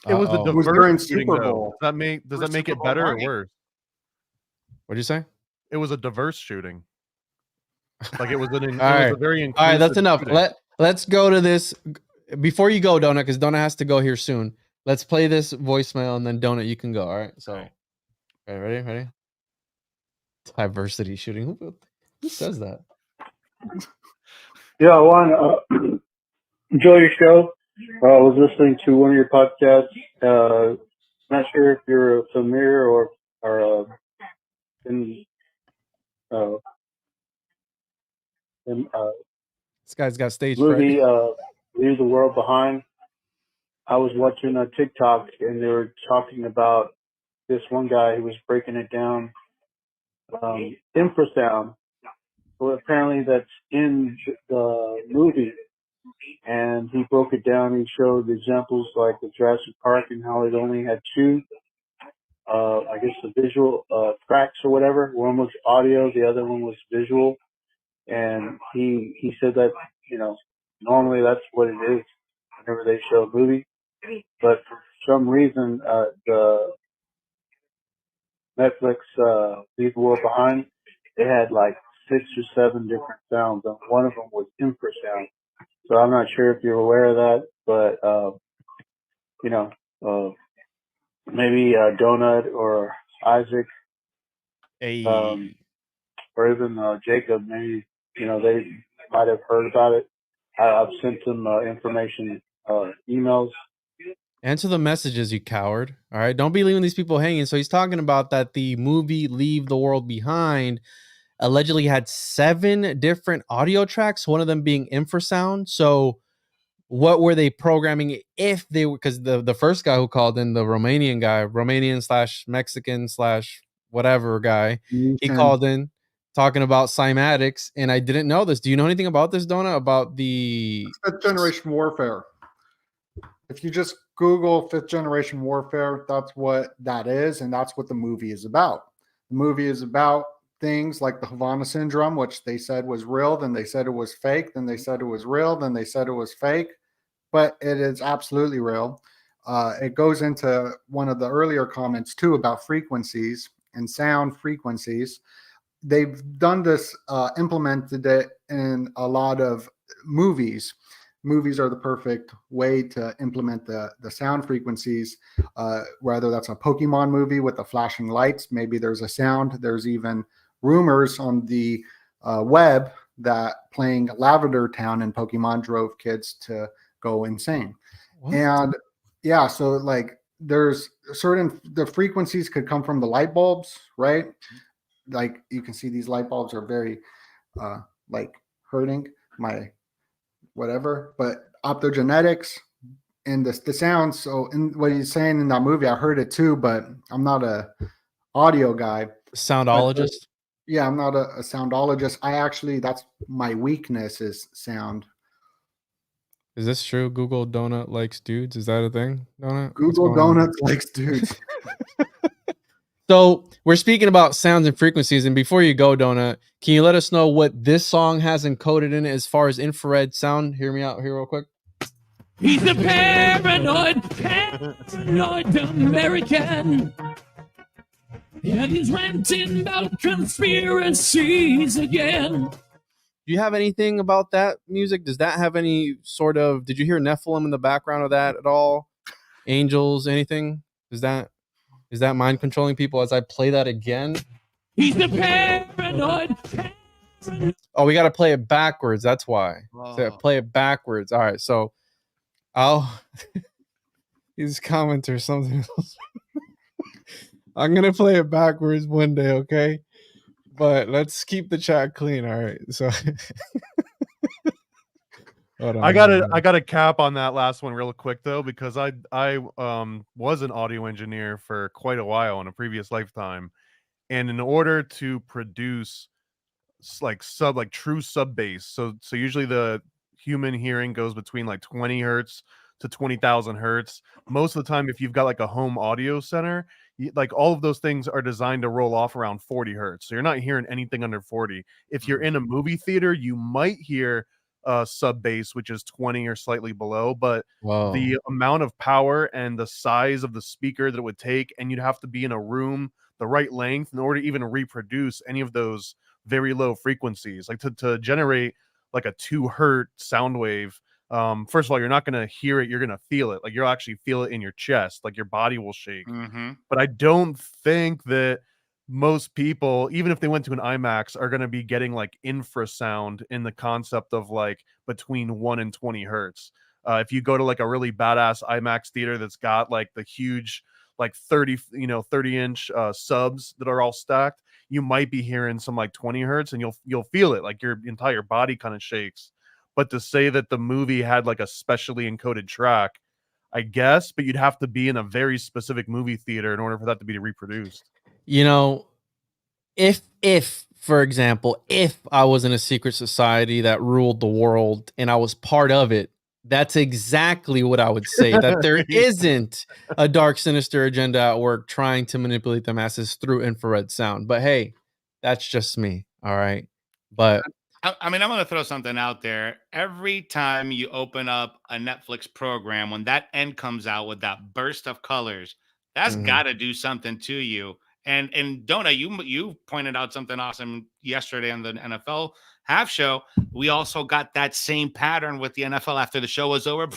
It was a Uh-oh. It was during diverse shooting, Super though. Bowl. Does that make Super it Bowl better or morning. worse? What'd you say? It was a diverse shooting. Like it was an. It All was right. a very All right, that's inclusive enough. shooting. Let's go to this before you go, Donut, because Donut has to go here soon. Let's play this voicemail and then Donut, you can go. All right. So, okay, ready? Diversity shooting. Who says that? Yeah, I want to enjoy your show. I was listening to one of your podcasts. Not sure if you're familiar or in This guy's got stage movie fright. Leave the World Behind. I was watching a TikTok and they were talking about this one guy who was breaking it down. Infrasound. Well, apparently that's in the movie. And he broke it down. He showed examples like the Jurassic Park and how it only had two, I guess the visual tracks or whatever. One was audio, the other one was visual. And he said that, normally that's what it is whenever they show a movie. But for some reason, Netflix Leave the World Behind, they had like 6 or 7 different sounds, and one of them was infrasound. So I'm not sure if you're aware of that, but you know, maybe Donut or Isaac, Hey. or even Jacob, maybe they might have heard about it. I've sent them information, emails. Answer the messages, you coward. All right. Don't be leaving these people hanging. So he's talking about that the movie Leave the World Behind allegedly had 7 different audio tracks, one of them being infrasound. So what were they programming if they were, because the first guy who called in, the Romanian slash Mexican slash whatever guy, he called in talking about cymatics, and I didn't know this. Do you know anything about this, Donna? About the 5th generation warfare. If you just Google 5th generation warfare, that's what that is, and that's what the movie is about. The movie is about things like the Havana syndrome, which they said was real, then they said it was fake, then they said it was real, then they said it was fake, but it is absolutely real. It goes into one of the earlier comments too about frequencies and sound frequencies. They've done this, implemented it in a lot of movies. Movies are the perfect way to implement the sound frequencies, whether that's a Pokemon movie with the flashing lights, maybe there's a sound. There's even rumors on the web that playing Lavender Town in Pokemon drove kids to go insane. What? And yeah, so like there's the frequencies could come from the light bulbs, right? Like you can see these light bulbs are very like hurting my whatever, but optogenetics and the sounds. So in what he's saying in that movie, I heard it too, but I'm not a audio guy. soundologist. Yeah, I'm not a soundologist. That's my weakness is sound. Is this true? Google Donut likes dudes. Is that a thing? Donut? Google Donuts likes dudes. So we're speaking about sounds and frequencies. And before you go, Donut, can you let us know what this song has encoded in it as far as infrared sound? Hear me out here real quick. He's a paranoid American. Yeah, he's ranting about conspiracies again. Do you have anything about that music? Does that have any sort of, did you hear Nephilim in the background of that at all? Angels, anything? Is that mind controlling people as I play that again? He's a paranoid. Oh, we got to play it backwards. That's why. Whoa. So play it backwards. All right. So these commenters, something else. I'm going to play it backwards one day. Okay. But let's keep the chat clean. All right. So hold on, I got a cap on that last one real quick though, because I was an audio engineer for quite a while in a previous lifetime, and in order to produce true sub bass, so usually the human hearing goes between like 20 hertz to 20,000 hertz. Most of the time, if you've got like a home audio center, like all of those things are designed to roll off around 40 hertz. So you're not hearing anything under 40. If you're in a movie theater, you might hear sub bass, which is 20 or slightly below, but the amount of power and the size of the speaker that it would take, and you'd have to be in a room the right length in order to even reproduce any of those very low frequencies, like to generate like a 2 hertz sound wave. First of all, you're not going to hear it, you're going to feel it. Like you'll actually feel it in your chest, like your body will shake. But I don't think that most people, even if they went to an IMAX, are going to be getting like infrasound in the concept of like between 1 and 20 hertz. If you go to like a really badass IMAX theater that's got like the huge like 30-inch subs that are all stacked, you might be hearing some like 20 hertz, and you'll feel it, like your entire body kind of shakes. But to say that the movie had like a specially encoded track, I guess, but you'd have to be in a very specific movie theater in order for that to be reproduced. You know, if for example, if I was in a secret society that ruled the world and I was part of it, that's exactly what I would say. That there isn't a dark, sinister agenda at work trying to manipulate the masses through infrared sound. But hey, that's just me. All right. But I mean, I'm going to throw something out there. Every time you open up a Netflix program, when that end comes out with that burst of colors, that's got to do something to you. And Donut, you pointed out something awesome yesterday on the NFL half show. We also got that same pattern with the NFL after the show was over.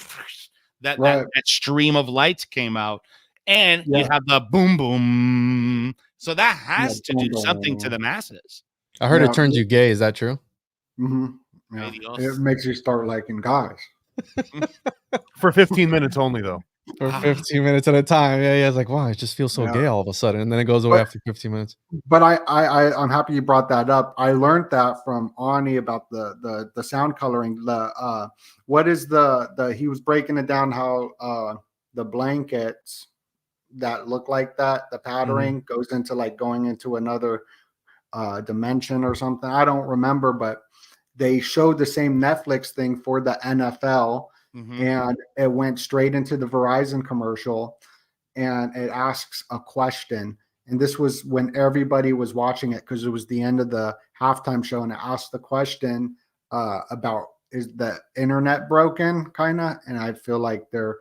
That stream of lights came out, and you have the boom boom. So that has to do something to the masses. I heard it turns you gay. Is that true? Mm-hmm. Yeah. It makes you start liking guys. For 15 minutes only, though. For 15 minutes at a time. Yeah. It's like, wow, it just feels so gay all of a sudden. And then it goes away after 15 minutes. But I'm happy you brought that up. I learned that from Ani about the sound coloring. What is he was breaking it down how the blankets that look like that, the patterning goes into like going into another dimension or something. I don't remember, but they showed the same Netflix thing for the NFL. And it went straight into the Verizon commercial, and it asks a question. And this was when everybody was watching it because it was the end of the halftime show, and it asked the question about, is the internet broken, kind of? And I feel like they're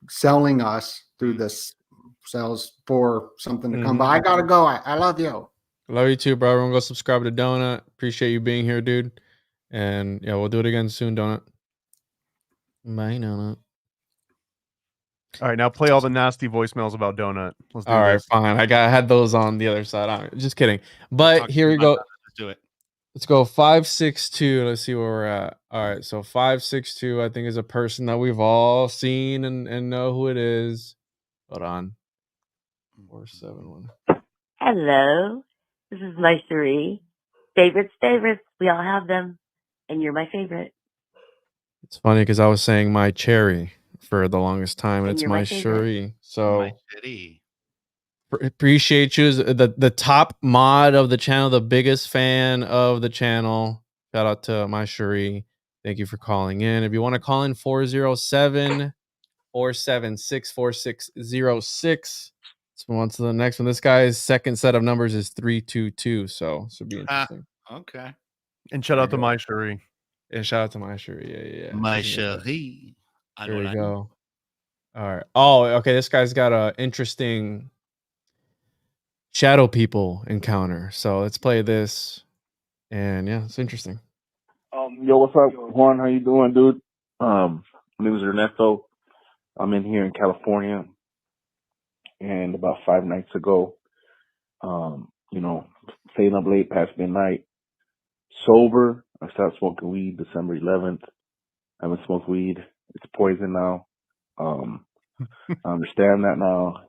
selling us through this sales for something to come. But I gotta go. I love you. Love you too, bro. Everyone go subscribe to Donut. Appreciate you being here, dude. And yeah, we'll do it again soon, Donut. Bye, Donut. All right, now play all the nasty voicemails about Donut. Let's do all right, this. fine. I had those on the other side. I'm just kidding. But here we go. Let's do it. Let's go 562. Let's see where we're at. All right, so 562, I think, is a person that we've all seen and know who it is. Hold on. 471. Hello, this is my Cherie. Favorites. We all have them, and you're my favorite. It's funny because I was saying my cherry for the longest time, and it's my Cherie. So appreciate you. The top mod of the channel, the biggest fan of the channel. Shout out to my Cherie. Thank you for calling in. If you want to call in, 407-476-4606. Let's move on to the next one. This guy's second set of numbers is 322, so this would be interesting. Okay. And shout out to my Cherie. Yeah, shout out to my Cherie. Yeah. My Cherie. There we go. All right. Oh, okay. This guy's got a interesting shadow people encounter. So let's play this. And yeah, it's interesting. Yo, what's up, Juan? How you doing, dude? My name is Ernesto. I'm in here in California, and about 5 nights ago, staying up late past midnight, sober. I started smoking weed December 11th. I haven't smoked weed. It's poison now. I understand that now.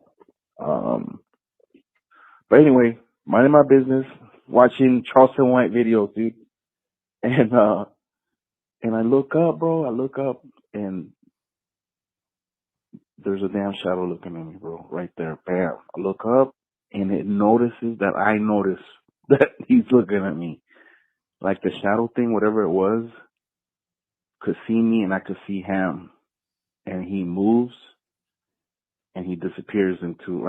But anyway, minding my business, watching Charleston White videos, dude. And I look up, bro. And there's a damn shadow looking at me, bro. Right there. Bam. I look up, and it notices that I notice that he's looking at me. Like the shadow thing, whatever it was, could see me and I could see him. And he moves and he disappears into,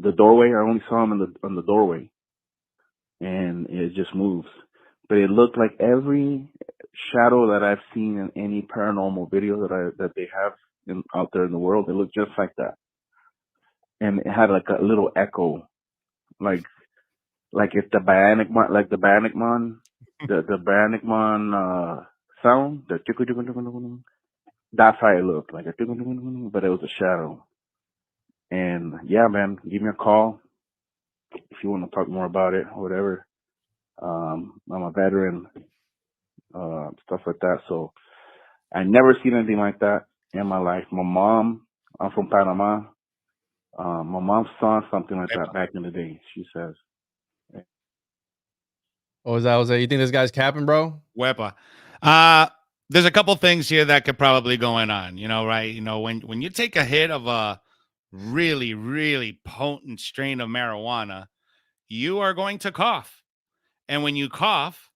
the doorway. I only saw him on the doorway. And it just moves. But it looked like every shadow that I've seen in any paranormal video that they have out there in the world. It looked just like that. And it had like a little echo. Like if the Bionic Man, the Bionic Man sound, that's how it looked, like but it was a shadow. And yeah, man, give me a call if you want to talk more about it or whatever. I'm a veteran, stuff like that. So I never seen anything like that in my life. My mom, I'm from Panama. My mom saw something like that back in the day, she says. What was that? You think this guy's capping, bro? Wepa. There's a couple things here that could probably going on, right? When you take a hit of a really, really potent strain of marijuana, you are going to cough. And when you cough,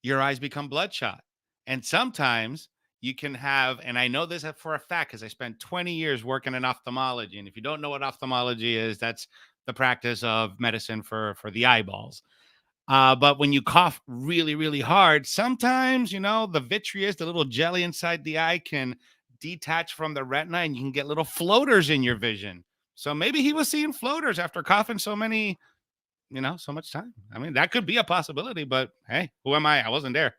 your eyes become bloodshot. And sometimes you can have, and I know this for a fact because I spent 20 years working in ophthalmology. And if you don't know what ophthalmology is, that's the practice of medicine for the eyeballs. But when you cough really, really hard, sometimes, the vitreous, the little jelly inside the eye can detach from the retina and you can get little floaters in your vision. So maybe he was seeing floaters after coughing so much time. I mean, that could be a possibility, but hey, who am I? I wasn't there.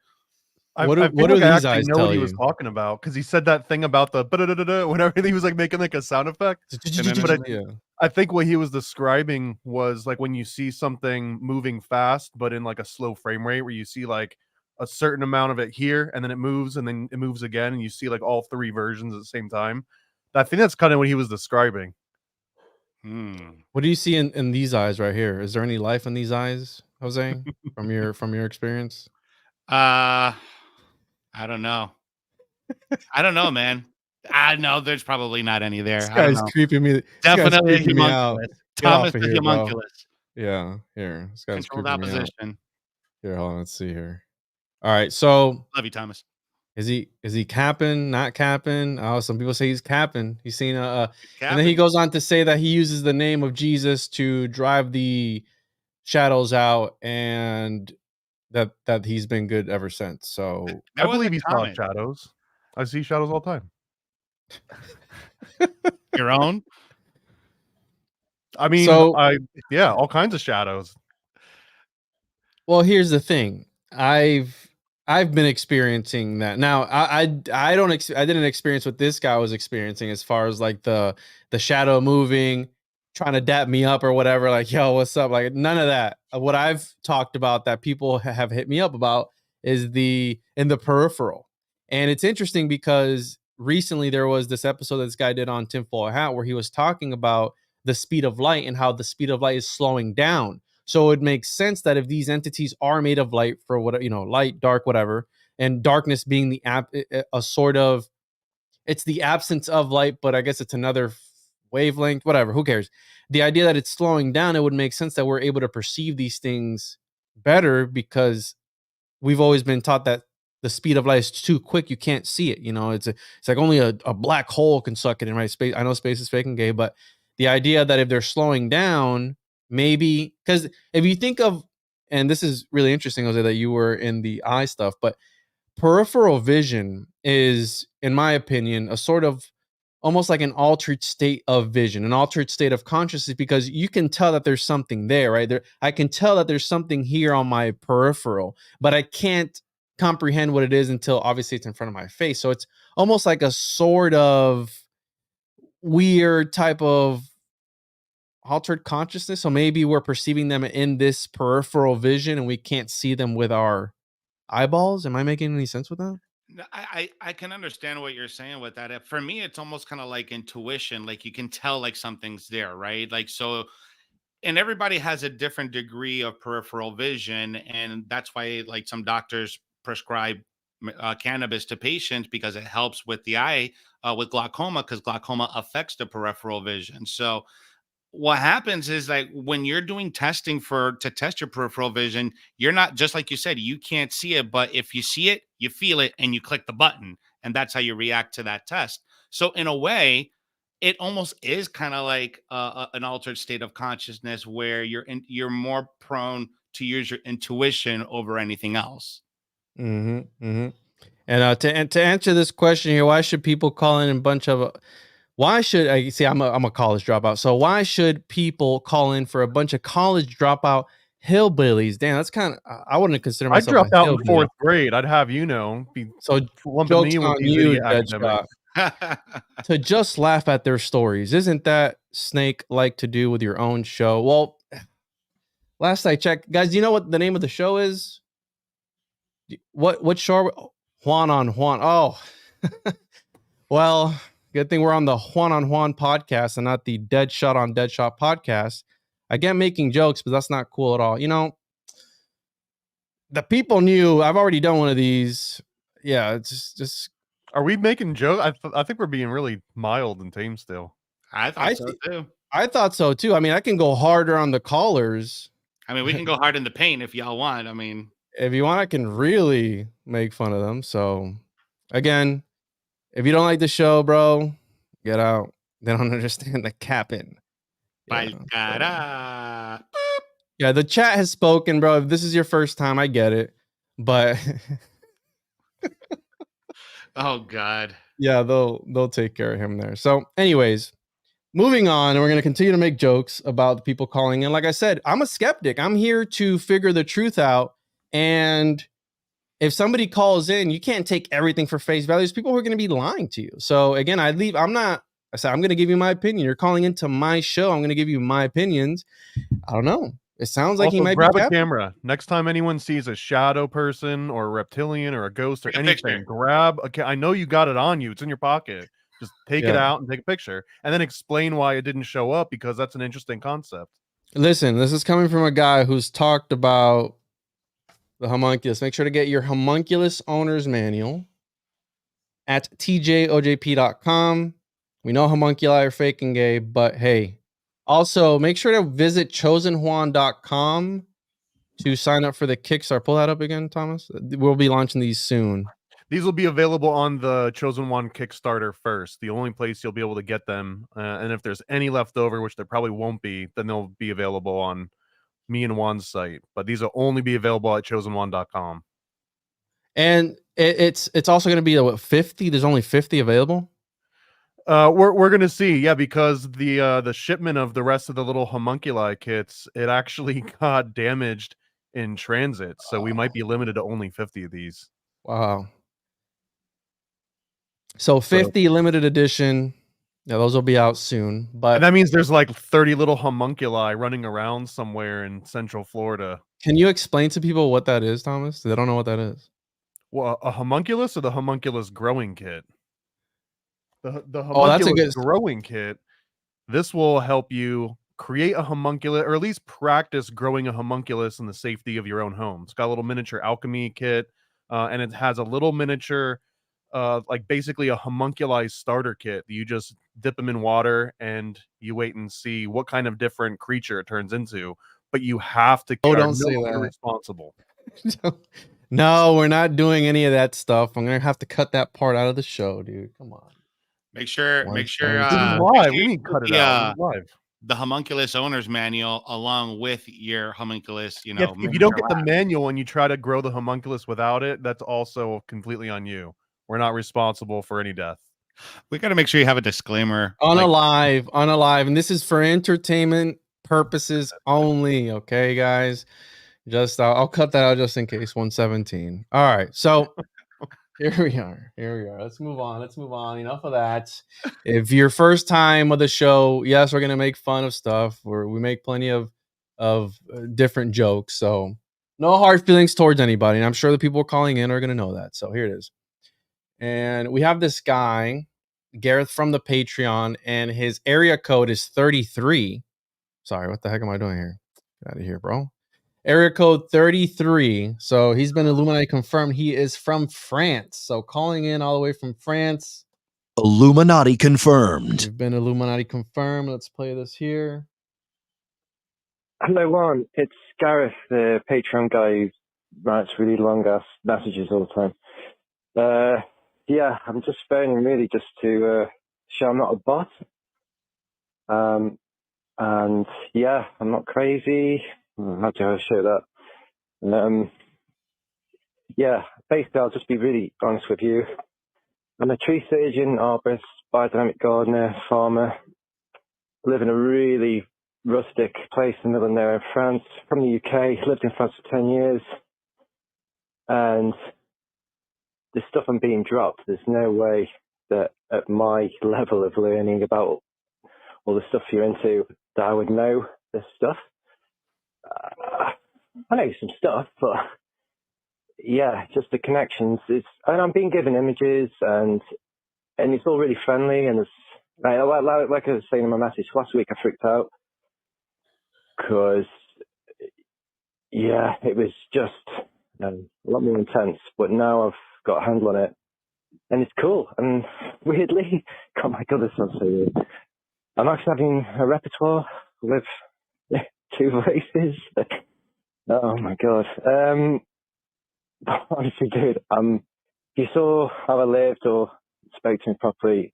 I What feel do like I these actually eyes know what tell he was you? talking about because he said that thing about the whenever he was like making like a sound effect. But Yeah. I think what he was describing was like when you see something moving fast, but in like a slow frame rate, where you see like a certain amount of it here, and then it moves, and then it moves again, and you see like all three versions at the same time. I think that's kind of what he was describing. What do you see in these eyes right here? Is there any life in these eyes, Jose, from your experience? I don't know. I don't know, man. I know there's probably not any there. This I don't guy's know. creeping me. This guy's Definitely a creeping me out. homunculus. Get off Thomas of the here, bro. homunculus. Yeah, here. This guy's Controlled creeping me out. opposition. Here, hold on. Let's see here. All right, so Love you, Thomas. is he capping? Not capping? Oh, some people say he's capping. He's seen and then capping. he goes on to say that he uses the name of Jesus to drive the shadows out, and that he's been good ever since. So I believe he saw shadows. I see shadows all the time. Your own? I mean, So- all kinds of shadows. Well, here's the thing. I've been experiencing that. Now, I didn't experience what this guy was experiencing as far as like the shadow moving, trying to dap me up or whatever. Like, yo, what's up? Like, none of that. What I've talked about that people have hit me up about is in the peripheral. And it's interesting because recently there was this episode that this guy did on Tinfoil Hat where he was talking about the speed of light and how the speed of light is slowing down. So it makes sense that if these entities are made of light for whatever, light, dark, whatever, and darkness being a sort of, it's the absence of light, but I guess it's another wavelength, whatever, who cares? The idea that it's slowing down, it would make sense that we're able to perceive these things better because we've always been taught that the speed of light is too quick. You can't see it. It's like only a black hole can suck it in, right? Space. I know space is fake and gay, but the idea that if they're slowing down, maybe, because if you think of, and this is really interesting, Jose, that you were in the eye stuff, but peripheral vision is, in my opinion, a sort of almost like an altered state of vision, an altered state of consciousness, because you can tell that there's something there, right? I can tell that there's something here on my peripheral, but I can't comprehend what it is until obviously it's in front of my face. So it's almost like a sort of weird type of altered consciousness. So maybe we're perceiving them in this peripheral vision and we can't see them with our eyeballs. Am I making any sense with that? No, I can understand what you're saying with that. For me, it's almost kind of like intuition. Like you can tell like something's there, right? Like so, and everybody has a different degree of peripheral vision, and that's why like some doctors prescribe cannabis to patients because it helps with the eye with glaucoma because glaucoma affects the peripheral vision. So what happens is like when you're doing testing to test your peripheral vision, you're not, just like you said, you can't see it, but if you see it, you feel it and you click the button, and that's how you react to that test. So in a way, it almost is kind of like an altered state of consciousness where you're more prone to use your intuition over anything else. And to answer this question here, why should people call in a bunch of why should I see? I'm a college dropout, so why should people call in for a bunch of college dropout hillbillies? Damn, that's kind of, I wouldn't consider I myself. dropped a out in hillbilly. fourth grade. I'd have be so lumping jokes me with on these you, idiot academics. to just laugh at their stories. Isn't that Snake like to do with your own show? Well, last I checked, guys, do you know what the name of the show is? What show? Juan on Juan. Oh, well, good thing we're on the Juan on Juan podcast and not the Dead Shot on Dead Shot podcast. I get making jokes, but that's not cool at all. The people knew I've already done one of these. Yeah, it's just. Are we making jokes? I think we're being really mild and tame still. I thought so too. I thought so too. I mean, I can go harder on the callers. I mean, we can go hard in the paint if y'all want. I mean, if you want, I can really make fun of them. So, again, if you don't like the show, bro, get out. They don't understand the capping. Yeah, the chat has spoken, bro. If this is your first time, I get it. But oh God. Yeah, they'll take care of him there. So, anyways, moving on, and we're going to continue to make jokes about the people calling in. Like I said, I'm a skeptic. I'm here to figure the truth out. And if somebody calls in, you can't take everything for face value. There's people who are going to be lying to you. So again, I said, I'm going to give you my opinion. You're calling into my show. I'm going to give you my opinions. I don't know. It sounds like he Also, might grab be a camera. Next time anyone sees a shadow person or a reptilian or a ghost or Take a picture. anything, grab a I know you got it on you. It's in your pocket. Just take it out and take a picture and then explain why it didn't show up, because that's an interesting concept. Listen, this is coming from a guy who's talked about the homunculus. Make sure to get your homunculus owner's manual at tjojp.com. We know homunculi are fake and gay, but hey, also make sure to visit chosenjuan.com to sign up for the Kickstarter. Pull that up again, Thomas. We'll be launching these soon. These will be available on the Chosen One Kickstarter first, the only place you'll be able to get them. And if there's any left over, which there probably won't be, then they'll be available on me and Juan's site. But these will only be available at chosenone.com. And it's also going to be what, 50? There's only 50 available. We're gonna see, yeah, because the shipment of the rest of the little homunculi kits, it actually got damaged in transit, so we might be limited to only 50 of these. Wow. So 50 limited edition. Yeah, those will be out soon. But and that means there's like 30 little homunculi running around somewhere in Central Florida. Can you explain to people what that is, Thomas? They don't know what that is. Well, a homunculus or the homunculus growing kit? The homunculus growing kit, this will help you create a homunculus, or at least practice growing a homunculus in the safety of your own home. It's got a little miniature alchemy kit, and it has a little miniature, like basically a homunculized starter kit. You just dip them in water and you wait and see what kind of different creature it turns into. But you have to don't say that. You're responsible. No, we're not doing any of that stuff. I'm gonna have to cut that part out of the show, dude. Come on. Make sure. This is live. We need to cut it out. Live. The homunculus owner's manual along with your homunculus. You know, if you don't get the manual and you try to grow the homunculus without it, that's also completely on you. We're not responsible for any death. We got to make sure you have a disclaimer on a live, and this is for entertainment purposes only. Okay, guys. Just I'll cut that out just in case. 117. All right, so. Here we are. Let's move on. Enough of that. If your first time of the show, yes, we're gonna make fun of stuff. We make plenty of different jokes. So no hard feelings towards anybody. And I'm sure the people calling in are gonna know that. So here it is. And we have this guy, Gareth from the Patreon, and his area code is 33. Sorry, what the heck am I doing here? Get out of here, bro. Area code 33. So he's been Illuminati confirmed. He is from France. So calling in all the way from France. Illuminati confirmed. You've been Illuminati confirmed. Let's play this here. Hello, Juan. It's Gareth, the Patreon guy who writes really long-ass messages all the time. Yeah, I'm just phoning really just to show I'm not a bot. And yeah, I'm not crazy. How do I show that? Yeah, basically, I'll just be really honest with you. I'm a tree surgeon, arborist, biodynamic gardener, farmer. I live in a really rustic place in the middle of nowhere in France. From the UK, lived in France for 10 years. And the stuff I'm being dropped, there's no way that at my level of learning about all the stuff you're into that I would know this stuff. I know some stuff, but yeah, just the connections. And I'm being given images, and it's all really friendly. And it's like I was saying in my message last week, I freaked out because yeah, it was just a lot more intense. But now I've got a handle on it, and it's cool. And weirdly, oh my god, this sounds so weird. I'm actually having a repertoire with 2 voices. Oh my god. Honestly, dude, you saw how I lived or spoke to me properly.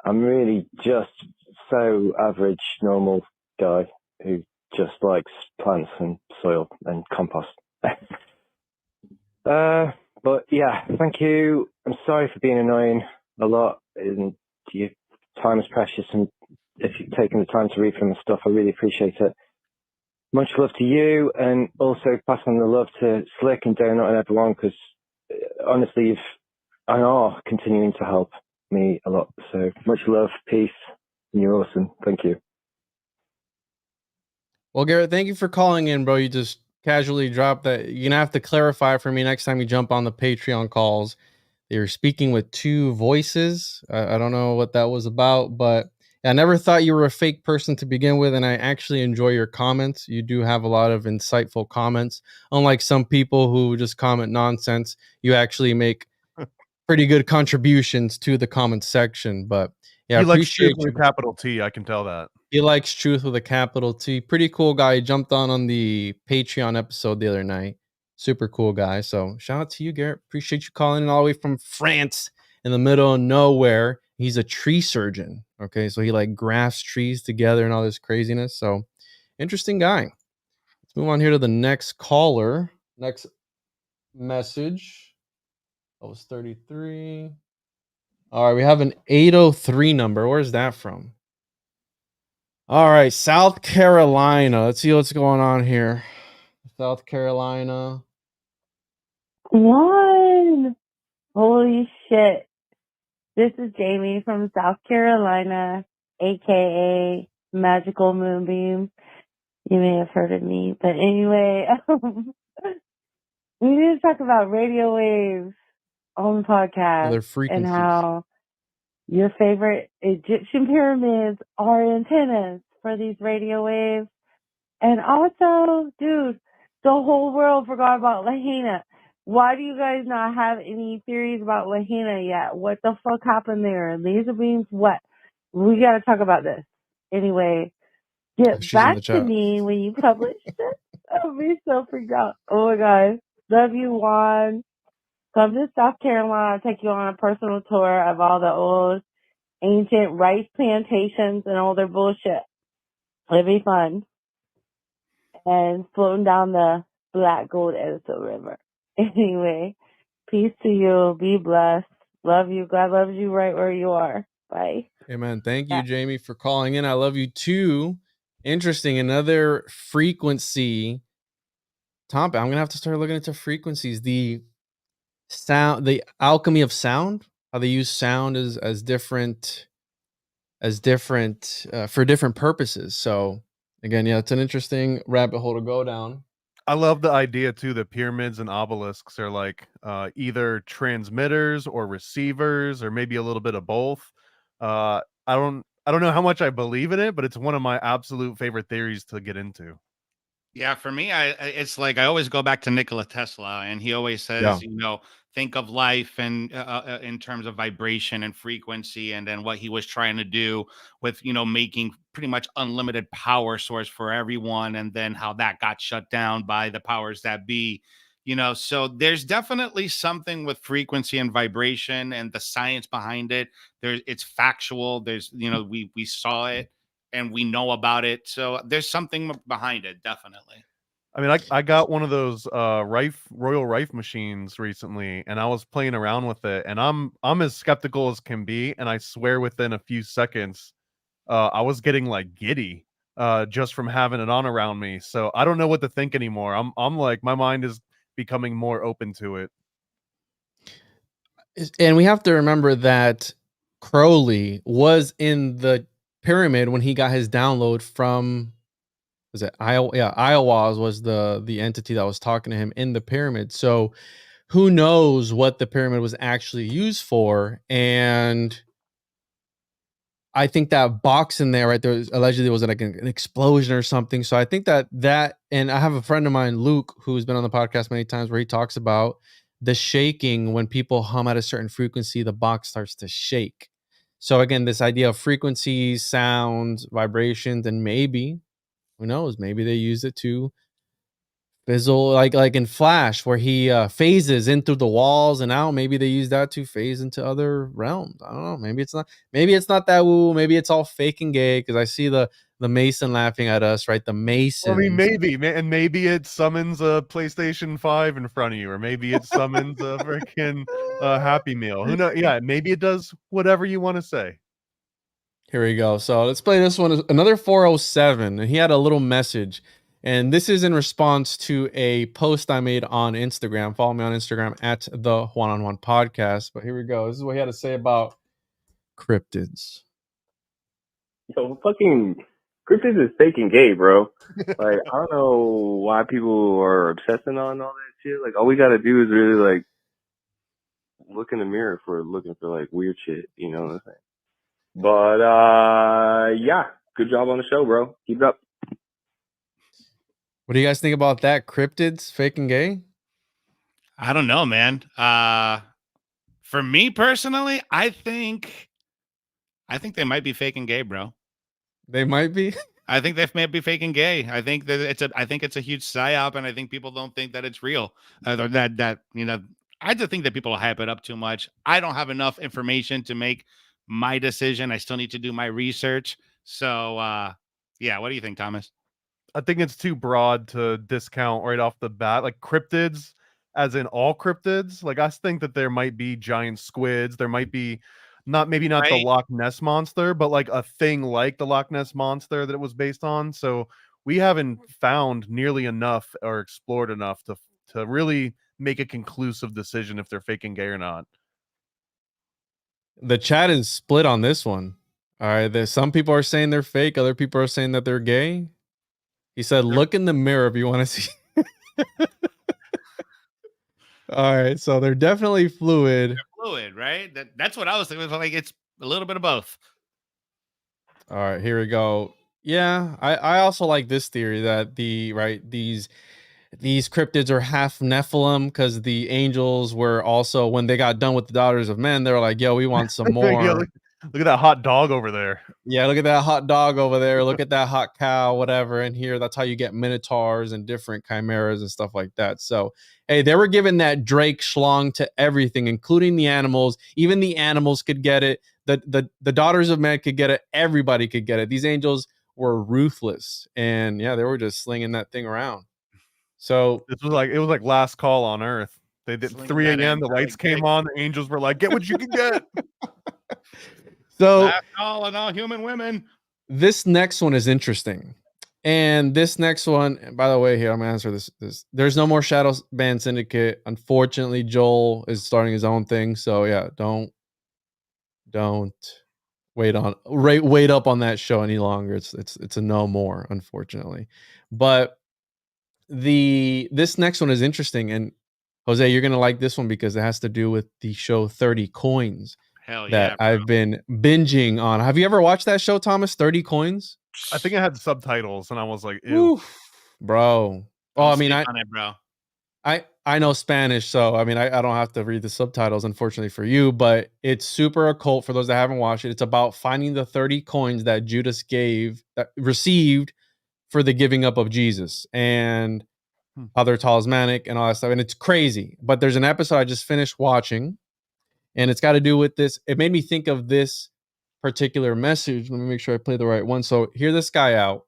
I'm really just so average, normal guy who just likes plants and soil and compost. But yeah, thank you. I'm sorry for being annoying a lot. And your time is precious, and if you've taken the time to read from the stuff, I really appreciate it. Much love to you, and also pass on the love to Slick and Donut and everyone, because honestly, you've and are continuing to help me a lot. So much love, peace, and you're awesome. Thank you. Well, Garrett, thank you for calling in, bro. You just casually dropped that. You're gonna have to clarify for me next time you jump on the Patreon calls. You're speaking with two voices. I don't know what that was about, but I never thought you were a fake person to begin with, and I actually enjoy your comments. You do have a lot of insightful comments. Unlike some people who just comment nonsense, you actually make pretty good contributions to the comment section. But yeah, I He likes truth appreciate with you. a capital T. I can tell that. He likes truth with a capital T. Pretty cool guy. He jumped on the Patreon episode the other night. Super cool guy. So shout out to you, Garrett. Appreciate you calling in all the way from France in the middle of nowhere. He's a tree surgeon. Okay. So he like grafts trees together and all this craziness. So interesting guy. Let's move on here to the next caller. Next message. That was 33. All right. We have an 803 number. Where's that from? All right, South Carolina. Let's see what's going on here. South Carolina. One. Holy shit. This is Jamie from South Carolina, aka Magical Moonbeam. You may have heard of me, but anyway, we need to talk about radio waves on the podcast Their and frequencies. how your favorite Egyptian pyramids are antennas for these radio waves. And also, dude, the whole world forgot about Lahaina. Why do you guys not have any theories about Lahaina yet? What the fuck happened there? Laser beams? What? We gotta talk about this. Anyway, get She's in the back to chat. me when you publish this. I'll be so freaked out. Oh my god. Love you, Juan. Come to South Carolina. I'll take you on a personal tour of all the old ancient rice plantations and all their bullshit. It'll be fun. And floating down the Black Gold Edison River. Anyway, peace to you. Be blessed. Love you. God loves you right where you are. Bye. Amen. Thank you, Jamie, for calling in. I love you too. Interesting. Another frequency topic. I'm gonna have to start looking into frequencies. The sound, the alchemy of sound. How they use sound as different for different purposes. So again, yeah, it's an interesting rabbit hole to go down. I love the idea too that pyramids and obelisks are like either transmitters or receivers, or maybe a little bit of both. I don't know how much I believe in it, but it's one of my absolute favorite theories to get into. Yeah, for me, it's like I always go back to Nikola Tesla, and he always says, think of life and in terms of vibration and frequency, and then what he was trying to do with making pretty much unlimited power source for everyone, and then how that got shut down by the powers that be. So there's definitely something with frequency and vibration and the science behind it. It's factual. There's we saw it and we know about it. So there's something behind it, definitely. I mean, I got one of those Royal Rife machines recently, and I was playing around with it, and I'm as skeptical as can be, and I swear within a few seconds, I was getting like giddy just from having it on around me. So I don't know what to think anymore. I'm like, my mind is becoming more open to it. And we have to remember that Crowley was in the pyramid when he got his download from, was it Iowa? Yeah, Iowa was the entity that was talking to him in the pyramid. So who knows what the pyramid was actually used for? And I think that box in there, right there, allegedly was like an explosion or something. So I think that, and I have a friend of mine, Luke, who's been on the podcast many times, where he talks about the shaking when people hum at a certain frequency, the box starts to shake. So again, this idea of frequencies, sounds, vibrations, and maybe, who knows, maybe they use it to fizzle, like in Flash, where he phases in through the walls and out. Maybe they use that to phase into other realms. I don't know. Maybe it's not that woo. Maybe it's all fake and gay, because I see the Mason laughing at us, right? The Mason. I mean, maybe it summons a PlayStation 5 in front of you, or maybe it summons a freaking Happy Meal. Who knows? Yeah, maybe it does whatever you want to say. Here we go. So let's play this one. Another 407. And he had a little message. And this is in response to a post I made on Instagram. Follow me on Instagram at the One on One Podcast. But here we go. This is what he had to say about cryptids. Yo, fucking cryptids is fake and gay, bro. Like, I don't know why people are obsessing on all that shit. Like, all we gotta do is really, like, look in the mirror for looking for, like, weird shit. You know what I'm saying? But, yeah. Good job on the show, bro. Keep it up. What do you guys think about that? Cryptids, fake and gay? I don't know, man. For me personally, I think they might be fake and gay, bro. They might be. I think they might be fake and gay. I think that it's a huge psyop, and I think people don't think that it's real. That you know, I just think that people hype it up too much. I don't have enough information to make my decision. I still need to do my research. So, yeah. What do you think, Thomas? I think it's too broad to discount right off the bat. Like cryptids, as in all cryptids. Like I think that there might be giant squids. There might be maybe not the Right. Loch Ness monster, but like a thing like the Loch Ness monster that it was based on. So we haven't found nearly enough or explored enough to really make a conclusive decision if they're fake and gay or not. The chat is split on this one. All right. There's some people are saying they're fake. Other people are saying that they're gay. He said, look in the mirror if you want to see. All right. So they're definitely fluid. Fluid, right? That's what I was thinking. Like it's a little bit of both. All right. Here we go. Yeah. I also like this theory that these cryptids are half Nephilim because the angels were also, when they got done with the daughters of men, they were like, yo, we want some more. Yeah, look at that hot dog over there. Yeah, look at that hot dog over there. Look at that hot cow, whatever. And here, that's how you get minotaurs and different chimeras and stuff like that. So, hey, they were giving that Drake schlong to everything, including the animals. Even the animals could get it. The daughters of men could get it. Everybody could get it. These angels were ruthless, and yeah, they were just slinging that thing around. So it was like last call on Earth. They did 3 a.m. The lights came on. The angels were like, "Get what you can get." So last call on all human women. This next one is interesting. And this next one, by the way, here, I'm gonna answer this. There's no more Shadow Band Syndicate. Unfortunately, Joel is starting his own thing. So yeah, don't wait up on that show any longer. It's a no more, unfortunately. But this next one is interesting. And Jose, you're gonna like this one because it has to do with the show 30 Coins. Hell that yeah, bro. I've been binging on. Have you ever watched that show, Thomas? 30 Coins? I think it had subtitles, and I was like, "Ew, Oof, bro." Oh, I mean, I know Spanish, so I mean, I don't have to read the subtitles, unfortunately for you. But it's super occult for those that haven't watched it. It's about finding the 30 coins that Judas received for the giving up of Jesus, and how they're talismanic and all that stuff. And it's crazy. But there's an episode I just finished watching. And it's got to do with this. It made me think of this particular message. Let me make sure I play the right one. So hear this guy out.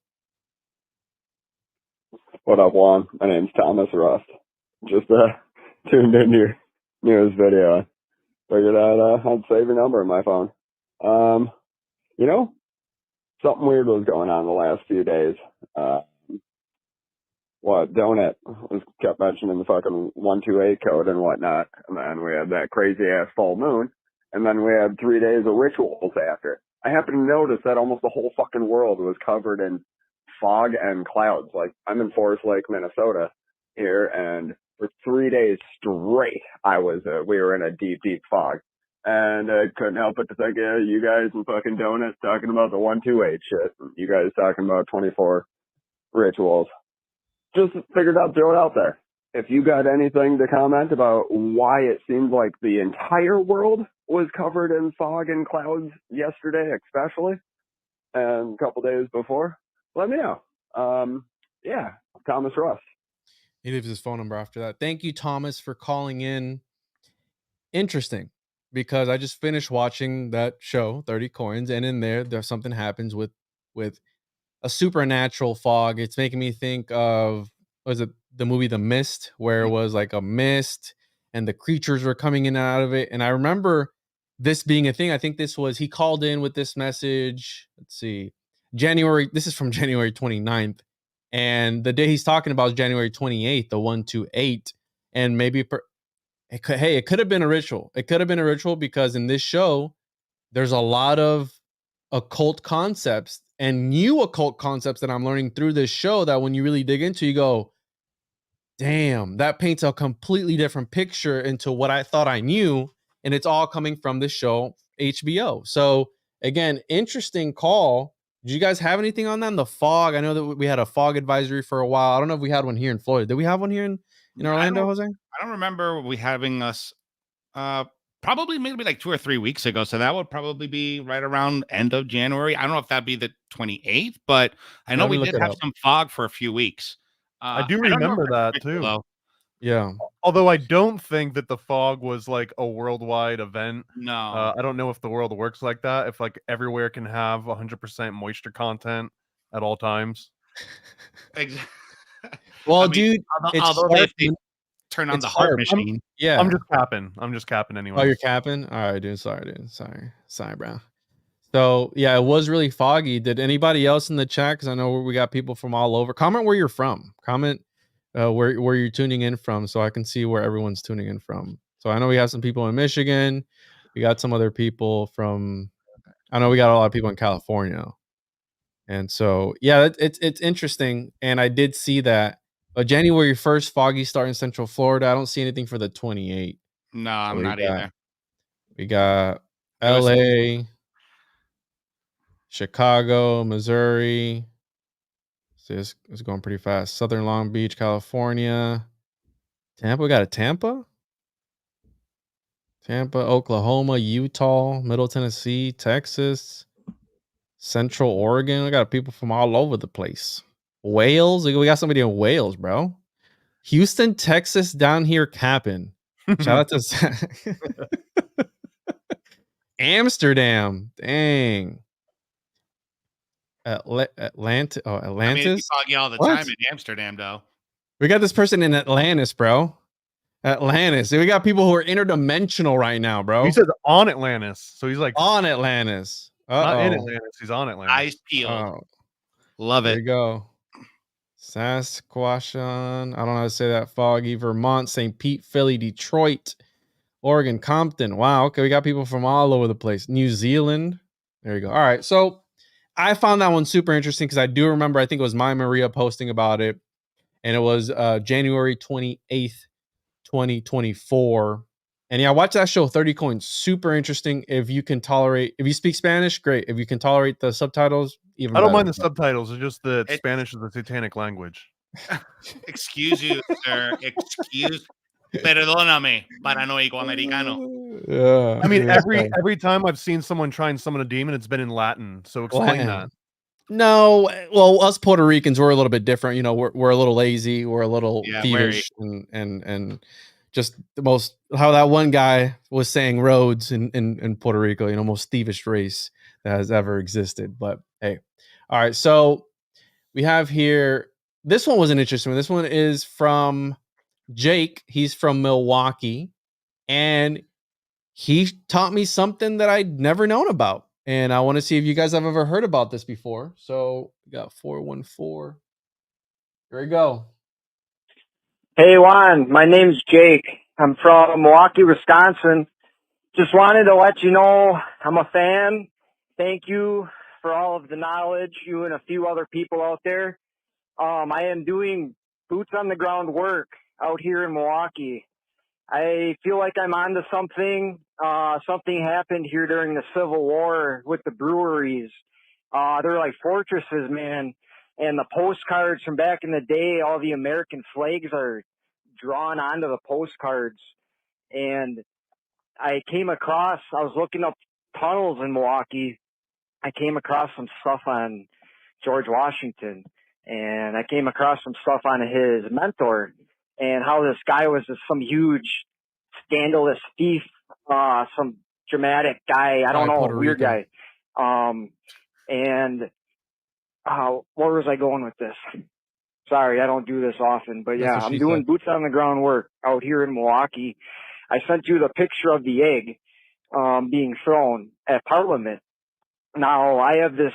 What up, Juan? My name's Thomas Rust. Just tuned in to your newest video. Figured I'd save your number in my phone. You know, something weird was going on the last few days. Donut was kept mentioning the fucking 128 code and whatnot. And then we had that crazy ass full moon. And then we had 3 days of rituals after. I happened to notice that almost the whole fucking world was covered in fog and clouds. Like, I'm in Forest Lake, Minnesota here, and for 3 days straight, we were in a deep, deep fog. And I couldn't help but to think, yeah, you guys and fucking Donuts talking about the 128 shit. And you guys talking about 24 rituals. Just figured I'd throw it out there. If you got anything to comment about why it seemed like the entire world was covered in fog and clouds yesterday, especially, and a couple days before, let me know. Yeah, Thomas Russ. He leaves his phone number after that. Thank you, Thomas, for calling in. Interesting, because I just finished watching that show, 30 Coins, and in there's something happens with a supernatural fog. It's making me think of, was it the movie The Mist, where it was like a mist and the creatures were coming in and out of it. And I remember this being a thing. I think this was, he called in with this message. Let's see, January. This is from January 29th. And the day he's talking about is January 28th, the 128. And maybe it could have been a ritual. It could have been a ritual because in this show, there's a lot of occult concepts and new occult concepts that I'm learning through this show that when you really dig into, you go, damn, that paints a completely different picture into what I thought I knew. And it's all coming from this show, HBO. So again, interesting call. Did you guys have anything on that? The fog? I know that we had a fog advisory for a while. I don't know if we had one here in Florida. Did we have one here in Orlando, Jose? I don't remember we having us probably maybe like 2 or 3 weeks ago. So that would probably be right around end of January. I don't know if that'd be the 28th, but I know we did have some fog for a few weeks. I do remember that too. Though. Yeah. Although I don't think that the fog was like a worldwide event. No. I don't know if the world works like that. If like everywhere can have 100% moisture content at all times. Exactly. Well, I mean, dude, although they turn on the heart machine. Yeah. I'm just capping anyway. Oh, you're capping? All right, dude. Sorry, dude. Sorry, bro. So yeah, it was really foggy. Did anybody else in the chat? Because I know we got people from all over. Comment where you're from. Comment where you're tuning in from, so I can see where everyone's tuning in from. So I know we have some people in Michigan. We got some other people from. I know we got a lot of people in California. And so yeah, it's interesting. And I did see that. January 1st, foggy start in Central Florida. I don't see anything for the 28th. No, I'm not either. We got LA, Chicago, Missouri. So it's going pretty fast. Southern Long Beach, California. Tampa. We got a Tampa, Oklahoma, Utah, Middle Tennessee, Texas, Central Oregon. We got people from all over the place. Wales. We got somebody in Wales, bro. Houston, Texas, down here capping. Shout out to Amsterdam. Dang. Atlantis. I mean, it's foggy all the time in Amsterdam, though. We got this person in Atlantis, bro. Atlantis. We got people who are interdimensional right now, bro. He said on Atlantis, so he's like on Atlantis. Not in Atlantis. He's on Atlantis. Eyes peeled. Oh. Love it. There you go. Saskatchewan. I don't know how to say that. Foggy. Vermont, St. Pete, Philly, Detroit, Oregon, Compton. Wow. Okay, we got people from all over the place. New Zealand. There you go. All right. So I found that one super interesting because I do remember, I think it was my Maria posting about it. And it was January 28th, 2024. And yeah, watch that show, 30 Coins. Super interesting. If you speak Spanish, great. If you can tolerate the subtitles, even better. I don't mind the subtitles. It's just that Spanish is a satanic language. Excuse you, sir. Perdóname, paranoico americano. Yeah. I mean, every time I've seen someone try and summon a demon, it's been in Latin. So explain that. No, well, us Puerto Ricans, we're a little bit different. You know, we're a little lazy, we're a little thievish, and just the most, how that one guy was saying, roads in Puerto Rico, you know, most thievish race that has ever existed. But hey, all right. So we have here, this one was an interesting one. This one is from Jake. He's from Milwaukee, and he taught me something that I'd never known about. And I want to see if you guys have ever heard about this before. So we got 414. Here we go. Hey, Juan. My name's Jake. I'm from Milwaukee, Wisconsin. Just wanted to let you know I'm a fan. Thank you for all of the knowledge, you and a few other people out there. I am doing boots on the ground work out here in Milwaukee. I feel like I'm onto something. Something happened here during the Civil War with the breweries. They're like fortresses, man. And the postcards from back in the day, all the American flags are drawn onto the postcards. And I was looking up tunnels in Milwaukee. I came across some stuff on George Washington. And I came across some stuff on his mentor. And how this guy was some huge, scandalous thief, some dramatic guy. I don't know, weird guy. And where was I going with this? Sorry, I don't do this often. But yeah, I'm doing boots on the ground work out here in Milwaukee. I sent you the picture of the egg. being thrown at Parliament. Now, I have this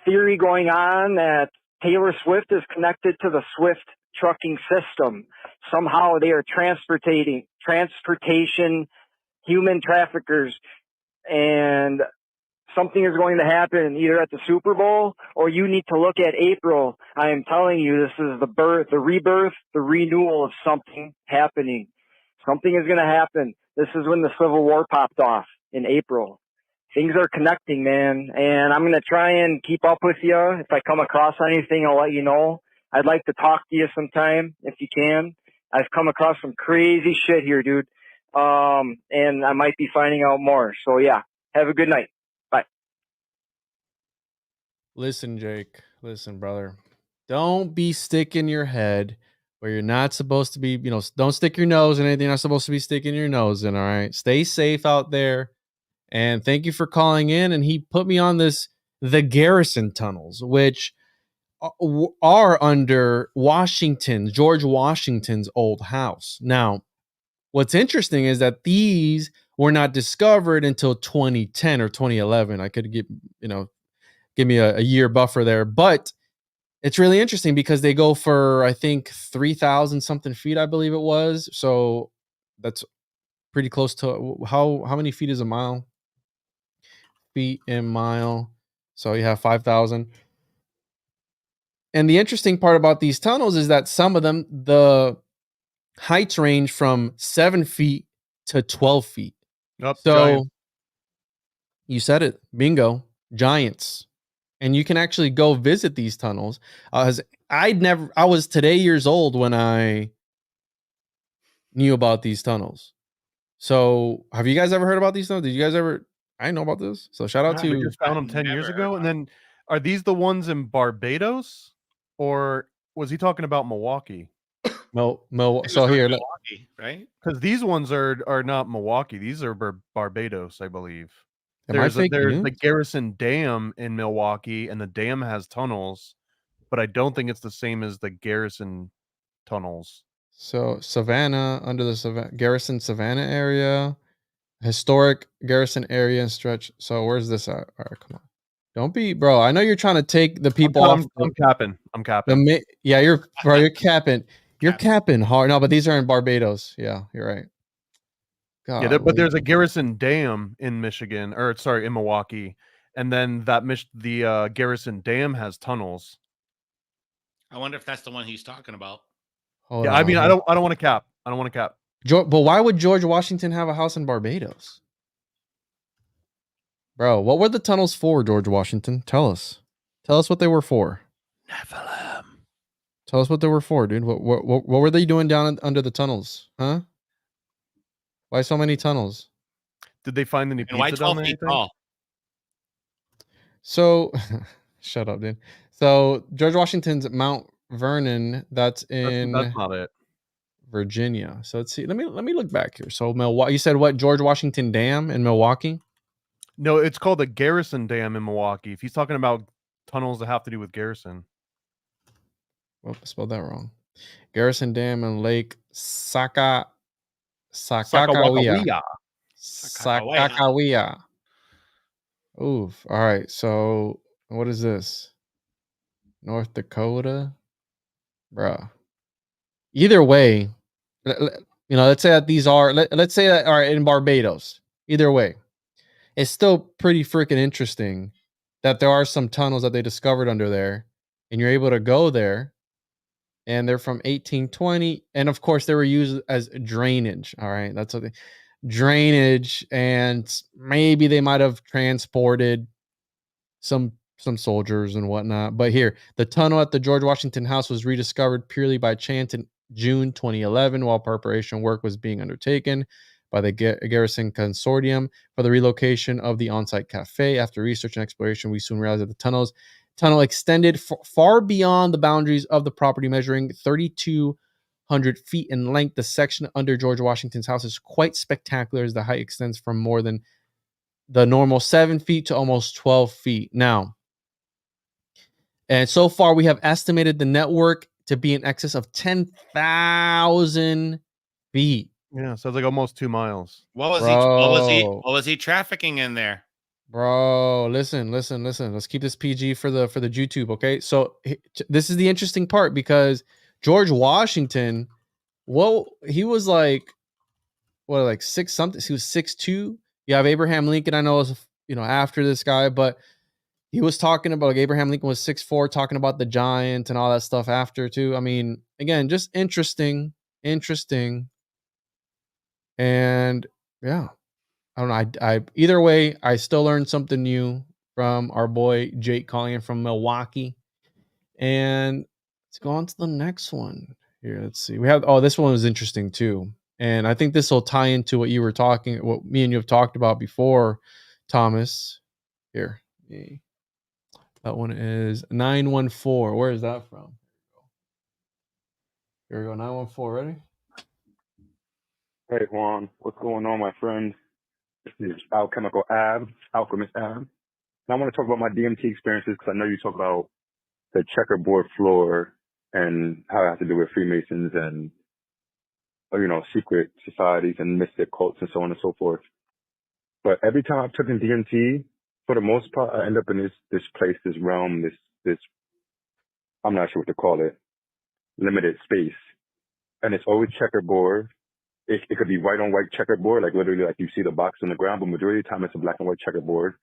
theory going on that Taylor Swift is connected to the Swift trucking system. Somehow they are transportation human traffickers, and something is going to happen either at the Super Bowl or you need to look at April. I am telling you, this is the birth, the rebirth, the renewal of something happening. Something is going to happen. This is when the Civil War popped off in April. Things are connecting, man, and I'm going to try and keep up with you. If I come across anything, I'll let you know. I'd like to talk to you sometime if you can. I've come across some crazy shit here, dude. And I might be finding out more. So yeah, have a good night. Bye. Listen, Jake. Listen, brother. Don't be sticking your head where you're not supposed to be. Don't stick your nose in anything you're not supposed to be sticking your nose in. All right. Stay safe out there. And thank you for calling in. And he put me on the Garrison tunnels, which are under George Washington's old house. Now, what's interesting is that these were not discovered until 2010 or 2011. I could give me a year buffer there, but it's really interesting because they go for, I think, 3,000 something feet, I believe it was. So that's pretty close to how many feet is a mile? Feet in mile. So you have 5,000. And the interesting part about these tunnels is that some of them, the heights range from 7 feet to 12 feet. Yep, so giant. You said it. Bingo. Giants. And you can actually go visit these tunnels. I was today years old when I knew about these tunnels. So have you guys ever heard about these tunnels? Did you guys ever? I didn't know about this. So shout out We to just found them 10 years ago. And then are these the ones in Barbados? Or was he talking about Milwaukee? So here, Milwaukee, right? Because these ones are not Milwaukee. These are Barbados, I believe. There's the Garrison Dam in Milwaukee, and the dam has tunnels, but I don't think it's the same as the Garrison tunnels. So Savannah, under the Garrison Savannah area, historic Garrison area and stretch. So where's this at? All right, come on. Don't be, bro. I know you're trying to take the people off. I'm capping. I'm capping. You're capping. You're capping hard. No, but these are in Barbados. Yeah, you're right. God, yeah, but there's a Garrison Dam in Michigan, in Milwaukee, and then the Garrison Dam has tunnels. I wonder if that's the one he's talking about. I mean, I don't want to cap. I don't want to cap. But why would George Washington have a house in Barbados? Bro, what were the tunnels for, George Washington? Tell us. Tell us what they were for. Nephilim. Tell us what they were for, dude. What were they doing down under the tunnels? Huh? Why so many tunnels? Did they find any pizza down there? So, shut up, dude. So George Washington's Mount Vernon, that's not it. Virginia. So let's see. Let me look back here. So Milwaukee. You said what? George Washington Dam in Milwaukee? No, it's called the Garrison Dam in Milwaukee. If he's talking about tunnels that have to do with Garrison. Well, I spelled that wrong. Garrison Dam and Lake Sakakawea. Oof. All right. So what is this? North Dakota? Bruh. Either way, let's say that these are, let's say that are in Barbados. Either way, it's still pretty freaking interesting that there are some tunnels that they discovered under there, and you're able to go there, and they're from 1820, and of course they were used as drainage. All right, that's what drainage, and maybe they might have transported some soldiers and whatnot. But here, the tunnel at the George Washington House was rediscovered purely by chance in June 2011 while preparation work was being undertaken by the Garrison Consortium for the relocation of the on-site cafe. After research and exploration, we soon realized that the tunnel extended far beyond the boundaries of the property, measuring 3,200 feet in length. The section under George Washington's house is quite spectacular as the height extends from more than the normal 7 feet to almost 12 feet. Now, and so far we have estimated the network to be in excess of 10,000 feet. Yeah, so it's like almost 2 miles. What was Bro. what was he trafficking in there? Bro, listen. Let's keep this PG for the YouTube, okay? So this is the interesting part because George Washington, he was like, what, like 6 something? He was 6'2". You have Abraham Lincoln, I know, is after this guy, but he was talking about, like, Abraham Lincoln was 6'4", talking about the giant and all that stuff after too. I mean, again, just interesting. And yeah, I don't know. I either way, I still learned something new from our boy Jake calling in from Milwaukee. And let's go on to the next one here. Let's see. This one was interesting too. And I think this will tie into what me and you have talked about before, Thomas. Here. That one is 914. Where is that from? Here we go. 914. Ready? Hey Juan, what's going on, my friend? This is Alchemical Ab, Alchemist Ab. And I want to talk about my DMT experiences because I know you talk about the checkerboard floor and how it has to do with Freemasons and, secret societies and mystic cults and so on and so forth. But every time I've taken DMT, for the most part, I end up in this place, this realm, this I'm not sure what to call it, limited space. And it's always checkerboard. It could be white on white checkerboard, like literally like you see the box on the ground, but majority of the time it's a black and white checkerboard.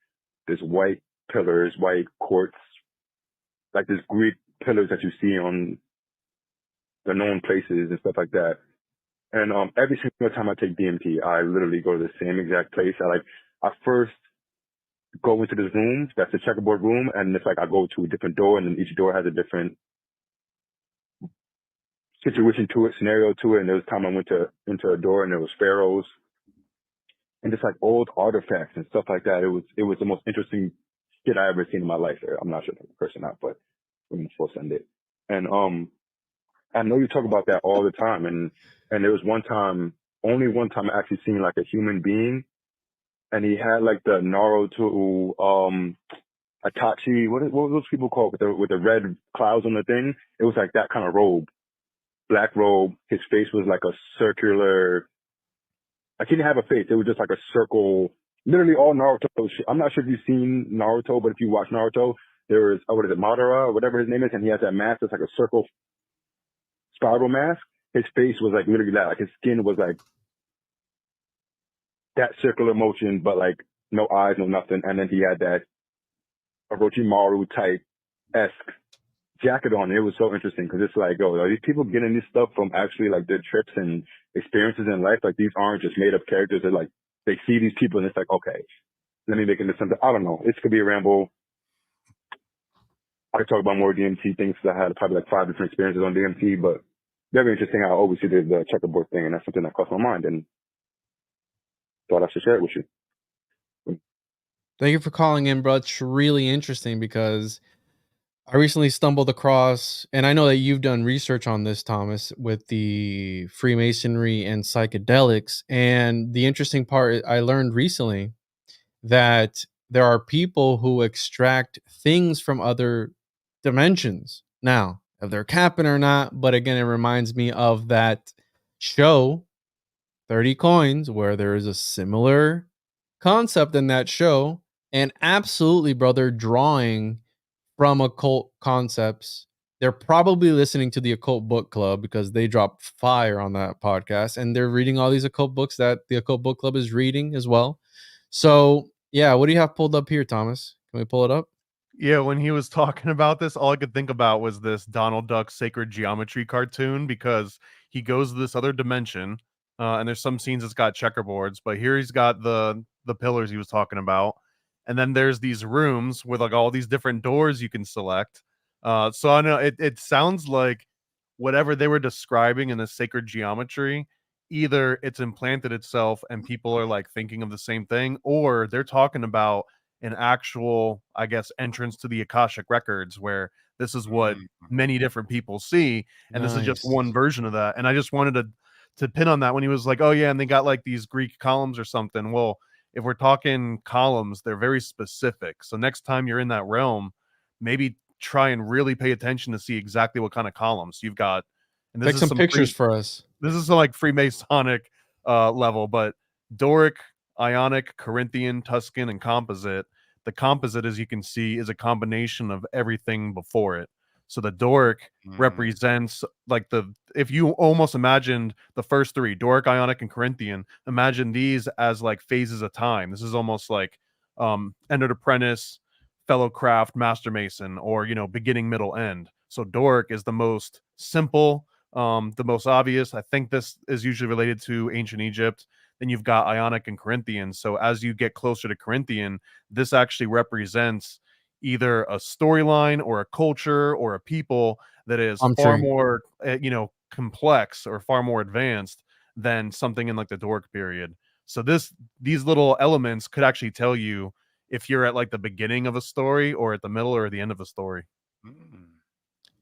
There's white pillars, white quartz, like there's Greek pillars that you see on the known places and stuff like that. And every single time I take DMT, I literally go to the same exact place. I first go into this room, that's the checkerboard room, and it's like I go to a different door, and then each door has a different situation to it, scenario to it. And there was time I went into a door and there was pharaohs and just like old artifacts and stuff like that. It was the most interesting shit I ever seen in my life. I'm not sure if I'm a person or not, but we're supposed to end it. And I know you talk about that all the time. And there was only one time I actually seen like a human being, and he had like the Naruto Itachi, what were those people called with the red clouds on the thing? It was like that kind of robe. Black robe. His face was like a circular. Like he didn't have a face. It was just like a circle. Literally all Naruto shit. I'm not sure if you've seen Naruto, but if you watch Naruto, there is what is it, Madara or whatever his name is, and he has that mask that's like a circle spiral mask. His face was like literally that. Like his skin was like that circular motion, but like no eyes, no nothing. And then he had that Orochimaru type esque jacket on. It was so interesting because it's like, are these people getting this stuff from actually like their trips and experiences in life? Like these aren't just made up characters. They're like, they see these people and it's like, okay, let me make it into something. I don't know. This could be a ramble. I could talk about more DMT things because I had probably like 5 different experiences on DMT, but very interesting. I always see the checkerboard thing, and that's something that crossed my mind and thought I should share it with you. Thank you for calling in, bro. It's really interesting because I recently stumbled across, and I know that you've done research on this, Thomas, with the Freemasonry and psychedelics. And the interesting part, I learned recently that there are people who extract things from other dimensions. Now, if they're capping or not, but again, it reminds me of that show, 30 Coins, where there is a similar concept in that show. And absolutely, bro, they're drawing from occult concepts. They're probably listening to the Occult Book Club because they dropped fire on that podcast, and they're reading all these occult books that the Occult Book Club is reading as well. So, yeah, what do you have pulled up here, Thomas? Can we pull it up? Yeah, when he was talking about this, all I could think about was this Donald Duck Sacred Geometry cartoon, because he goes to this other dimension, and there's some scenes that's got checkerboards, but here he's got the pillars he was talking about. And then there's these rooms with like all these different doors you can select. So I know it sounds like whatever they were describing in the sacred geometry, either it's implanted itself and people are like thinking of the same thing, or they're talking about an actual, I guess, entrance to the Akashic records where this is what many different people see. And this is just one version of that. And I just wanted to pin on that when he was like, oh yeah, and they got like these Greek columns or something. Well, if we're talking columns, they're very specific. So next time you're in that realm, maybe try and really pay attention to see exactly what kind of columns you've got. And this Take some pictures for us. This is some like Freemasonic level, but Doric, Ionic, Corinthian, Tuscan, and Composite. The Composite, as you can see, is a combination of everything before it. So the Doric represents like if you almost imagined the first three, Doric, Ionic, and Corinthian, imagine these as like phases of time. This is almost like Entered Apprentice, Fellow Craft, Master Mason, or beginning, middle, end. So Doric is the most simple, the most obvious. I think this is usually related to ancient Egypt. Then you've got Ionic and Corinthian. So as you get closer to Corinthian, this actually represents either a storyline or a culture or a people that is far more complex or far more advanced than something in like the Doric period. So these little elements could actually tell you if you're at like the beginning of a story or at the middle or the end of a story.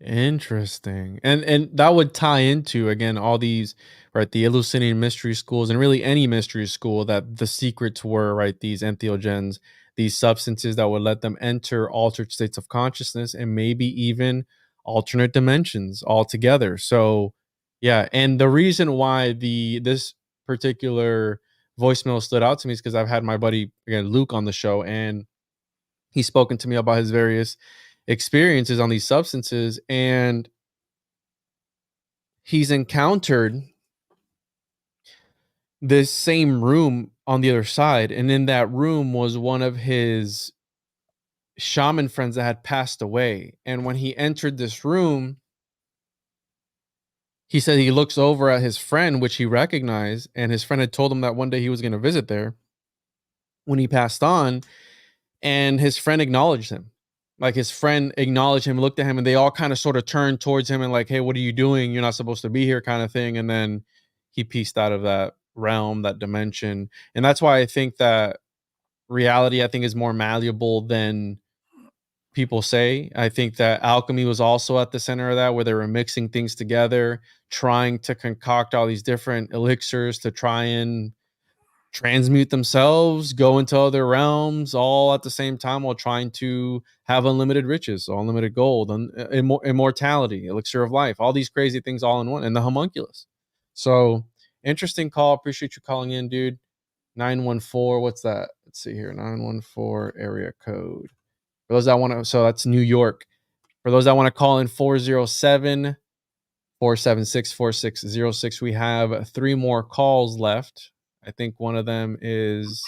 Interesting. And that would tie into, again, all these, right, the Eleusinian mystery schools, and really any mystery school, that the secrets were, right, these entheogens, these substances that would let them enter altered states of consciousness and maybe even alternate dimensions altogether. So yeah, and the reason why this particular voicemail stood out to me is because I've had my buddy, again, Luke, on the show, and he's spoken to me about his various experiences on these substances, and he's encountered this same room on the other side, and in that room was one of his shaman friends that had passed away. And when he entered this room, he said he looks over at his friend, which he recognized, and his friend had told him that one day he was going to visit there when he passed on, and his friend acknowledged him. Like, his friend acknowledged him, looked at him, and they all kind of sort of turned towards him and like, "Hey, what are you doing? You're not supposed to be here," kind of thing. And then he pieced out of that realm, that dimension. And that's why I think that reality, I think, is more malleable than people say. I think that alchemy was also at the center of that, where they were mixing things together, trying to concoct all these different elixirs to try and transmute themselves, go into other realms, all at the same time, while trying to have unlimited riches, so unlimited gold, and immortality, elixir of life, all these crazy things all in one, and the homunculus. So interesting call. Appreciate you calling in, dude. 914. What's that? Let's see here. 914 area code. For those that want to, so that's New York. For those that want to call in, 407 476 4606. We have 3 more calls left. I think one of them is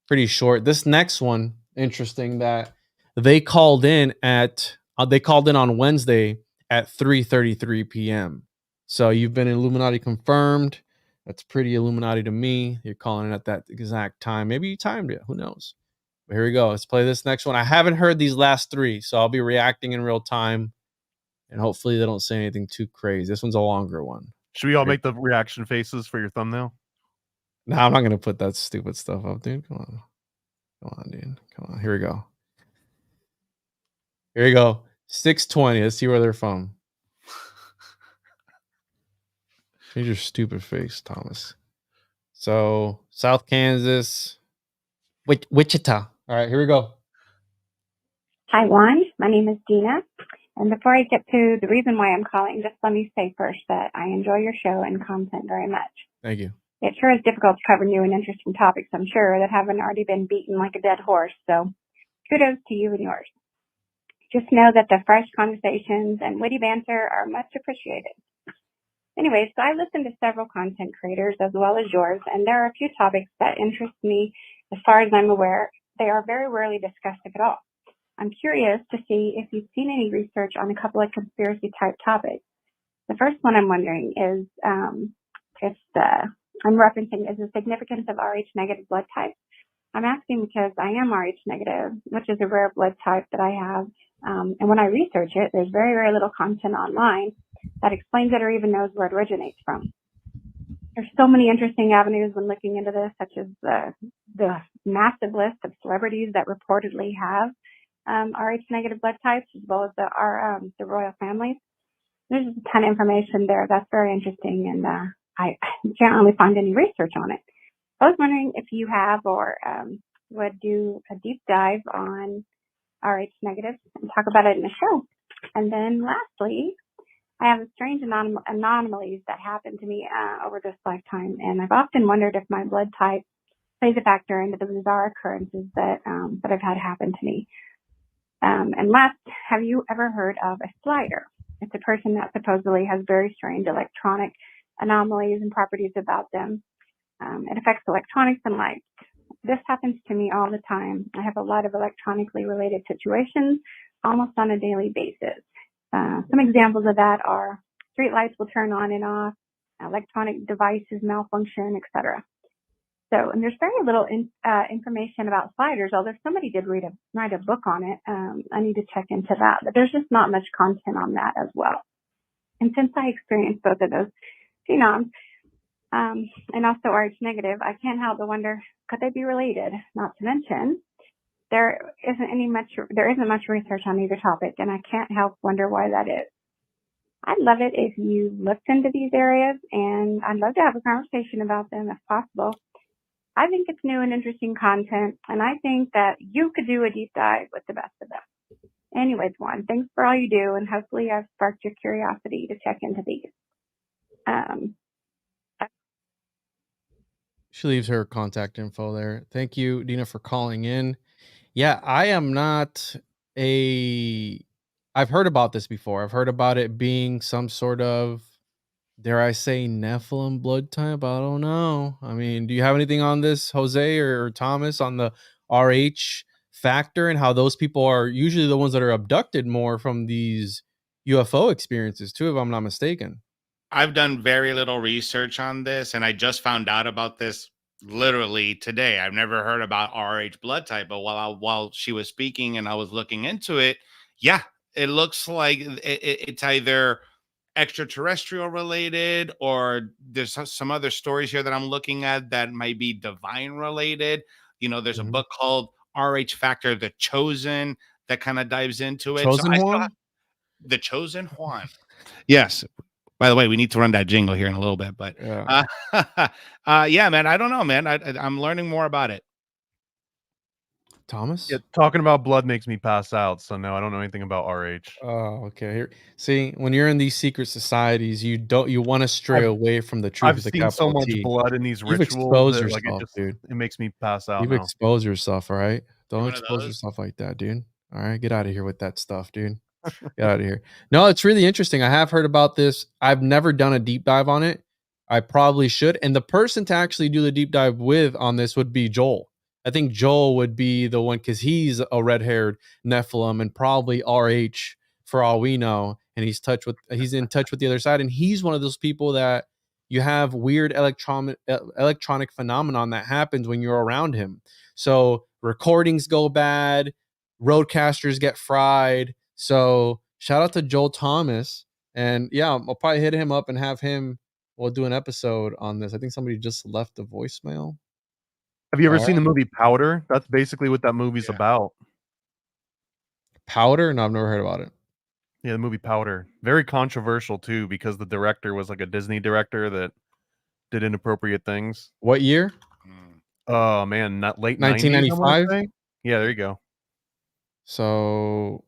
pretty short. This next one, interesting, that they called in on Wednesday at 3:33 p.m. So you've been Illuminati confirmed. That's pretty Illuminati to me. You're calling in at that exact time. Maybe you timed it. Who knows? But here we go. Let's play this next one. I haven't heard these last 3, so I'll be reacting in real time, and hopefully they don't say anything too crazy. This one's a longer one. Should we all make the reaction faces for your thumbnail? No, I'm not gonna put that stupid stuff up, dude. Come on, dude. Come on. Here we go. Here we go. 620. Let's see where they're from. Change your stupid face, Thomas. So, South Kansas, Wichita. All right, here we go. Hi, Juan. My name is Dina. And before I get to the reason why I'm calling, just let me say first that I enjoy your show and content very much. Thank you. It sure is difficult to cover new and interesting topics, I'm sure, that haven't already been beaten like a dead horse. So kudos to you and yours. Just know that the fresh conversations and witty banter are much appreciated. Anyway, so I listen to several content creators as well as yours, and there are a few topics that interest me. As far as I'm aware, they are very rarely discussed, if at all. I'm curious to see if you've seen any research on a couple of conspiracy type topics. The first one I'm wondering is I'm referencing is the significance of Rh negative blood type. I'm asking because I am Rh negative, which is a rare blood type that I have. And when I research it, there's very, very little content online that explains it or even knows where it originates from. There's so many interesting avenues when looking into this, such as the massive list of celebrities that reportedly have Rh negative blood types, as well as the royal families. There's just a ton of information there that's very interesting, and I can't really find any research on it. I was wondering if you have or would do a deep dive on Rh negative and talk about it in the show. And then lastly, I have strange anomalies that happen to me over this lifetime, and I've often wondered if my blood type plays a factor into the bizarre occurrences that I've had happen to me. And last, have you ever heard of a slider? It's a person that supposedly has very strange electronic anomalies and properties about them. It affects electronics and light. This happens to me all the time. I have a lot of electronically related situations almost on a daily basis. Some examples of that are street lights will turn on and off, electronic devices malfunction, etc. So, and there's very little information about sliders, although somebody did write a book on it. I need to check into that, but there's just not much content on that as well. And since I experienced both of those phenoms, and also Rh negative, I can't help but wonder, could they be related? Not to mention, there isn't much research on either topic, and I can't help wonder why that is. I'd love it if you looked into these areas, and I'd love to have a conversation about them if possible. I think it's new and interesting content, and I think that you could do a deep dive with the best of them. Anyways, Juan, thanks for all you do, and hopefully I've sparked your curiosity to check into these. She leaves her contact info there. Thank you, Dina, for calling in. Yeah, I am not I've heard about this before. I've heard about it being some sort of, dare I say, Nephilim blood type. I don't know. I mean, do you have anything on this, Jose or Thomas, on the RH factor and how those people are usually the ones that are abducted more from these UFO experiences too, if I'm not mistaken? I've done very little research on this, and I just found out about this literally today. I've never heard about RH blood type, but while she was speaking and I was looking into it, yeah, it looks like it's either extraterrestrial related, or there's some other stories here that I'm looking at that might be divine related. You know, there's a book called RH Factor, The Chosen, that kind of dives into it. Chosen I still Juan? have The Chosen Juan. Yes. By the way, we need to run that jingle here in a little bit, but yeah, yeah, man, I don't know, man. I'm learning more about it. Thomas? Yeah, talking about blood makes me pass out, so no, I don't know anything about RH. Oh, okay. Here, see, when you're in these secret societies, you want to stray away from the truth I've with the seen so capital much T. blood in these You've rituals exposed that, yourself, dude. it makes me pass out You've now. exposed yourself, all right? Don't one of expose those? yourself like that, dude. All right, get out of here with that stuff, dude. Get out of here. No, it's really interesting. I have heard about this. I've never done a deep dive on it. I probably should. And the person to actually do the deep dive with on this would be Joel. I think Joel would be the one, because he's a red-haired Nephilim and probably RH for all we know. And he's in touch with the other side. And he's one of those people that you have weird electronic phenomenon that happens when you're around him. So recordings go bad, roadcasters get fried. So shout out to Joel Thomas. And yeah, I'll probably hit him up and have him, we'll do an episode on this. I think somebody just left a voicemail. Have you ever seen the movie Powder? That's basically what that movie's about. Powder? No, I've never heard about it. Yeah, the movie Powder. Very controversial too, because the director was like a Disney director that did inappropriate things. What year? Oh man, not late 1995. Yeah, there you go. So,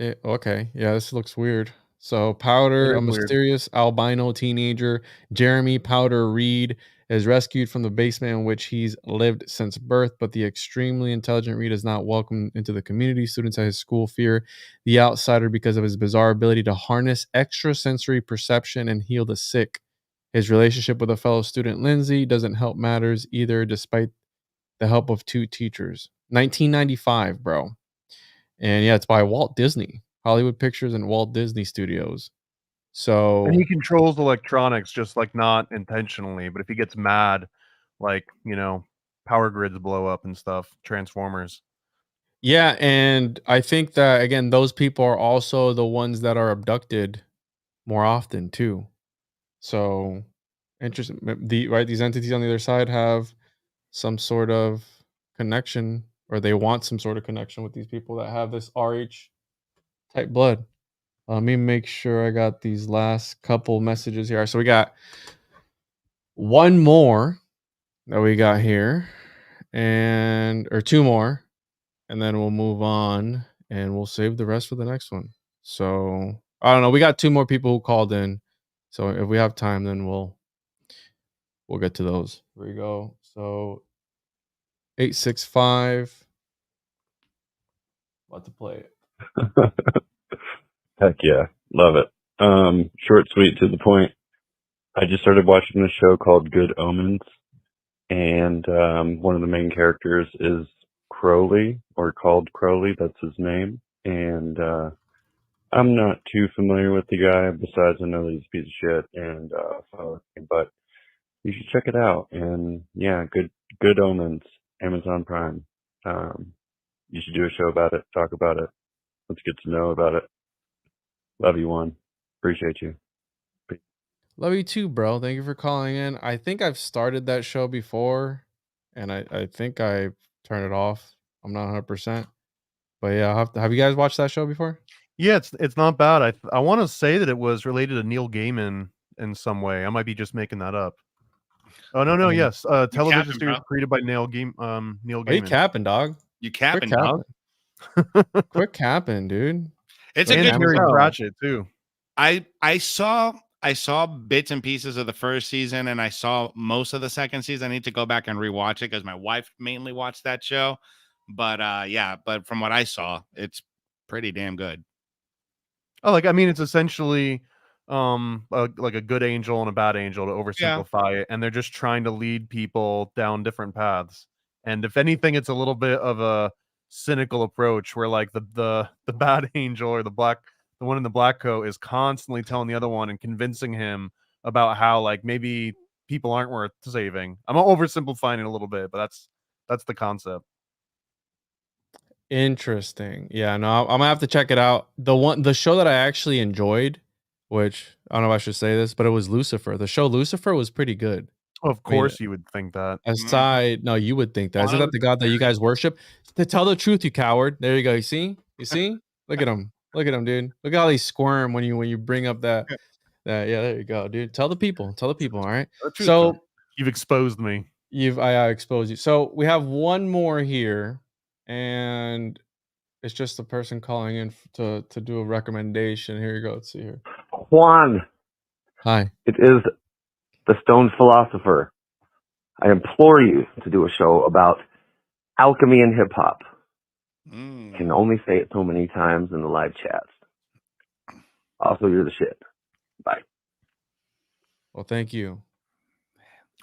okay, yeah, this looks weird. So, Powder, a mysterious albino teenager, Jeremy Powder Reed, is rescued from the basement in which he's lived since birth, but the extremely intelligent Reed is not welcomed into the community. Students at his school fear the outsider because of his bizarre ability to harness extrasensory perception and heal the sick. His relationship with a fellow student, Lindsay, doesn't help matters either, despite the help of two teachers. 1995, bro. And yeah, it's by Walt Disney, Hollywood Pictures and Walt Disney Studios. So, and he controls electronics, just like not intentionally, but if he gets mad, like, you know, power grids blow up and stuff, transformers. Yeah, and I think that, again, those people are also the ones that are abducted more often too. So interesting. These entities on the other side have some sort of connection, or they want some sort of connection with these people that have this RH type blood. Let me make sure I got these last couple messages here. So we got one more that we got here, or two more, and then we'll move on and we'll save the rest for the next one. So I don't know. We got 2 more people who called in, so if we have time, then we'll get to those. Here we go. So 865. About to play it. Heck yeah. Love it. Short, sweet, to the point. I just started watching a show called Good Omens, and one of the main characters is Crowley, or called Crowley, that's his name. And I'm not too familiar with the guy, besides I know that he's a piece of shit, and but you should check it out. And yeah, Good Omens, Amazon Prime. You should do a show about it, talk about it. Let's get to know about it. Love you, Juan. Appreciate you. Love you too, bro. Thank you for calling in. I think I've started that show before, and I think I turned it off. I'm not 100%. But yeah, have you guys watched that show before? Yeah, it's not bad. I want to say that it was related to Neil Gaiman in some way. I might be just making that up. Oh no, yes. Television capping, series bro. created by Neil Gaiman. Are you capping, dog? You Quit capping, dog. Quit capping, dude. It's a And good Terry show. Pratchett too. I saw bits and pieces of the first season, and I saw most of the second season. I need to go back and rewatch it because my wife mainly watched that show. But but from what I saw, it's pretty damn good. Oh, I mean, it's essentially like a good angel and a bad angel, to oversimplify it, and they're just trying to lead people down different paths. And if anything, it's a little bit of a cynical approach where like the bad angel, or the one in the black coat, is constantly telling the other one and convincing him about how like maybe people aren't worth saving. I'm oversimplifying it a little bit, but that's the concept. Interesting. Yeah, no, I'm gonna have to check it out. The show that I actually enjoyed, which I don't know if I should say this, but it was Lucifer. The show Lucifer was pretty good. Of I mean, course, you would think that. aside, no, you would think that. Isn't that the God that you guys worship? To tell the truth, you coward. There you go. You see? You see? Look at him. Look at him, dude. Look at how they squirm when you bring up that. Yeah, there you go, dude. Tell the people. Tell the people. All right. So You've exposed me. I exposed you. So we have one more here, and it's just a person calling in to do a recommendation. Here you go. Let's see here. Juan. Hi. It is the Stone Philosopher. I implore you to do a show about alchemy and hip hop. Can only say it so many times in the live chats. Also, you're the shit. Bye. Well, thank you.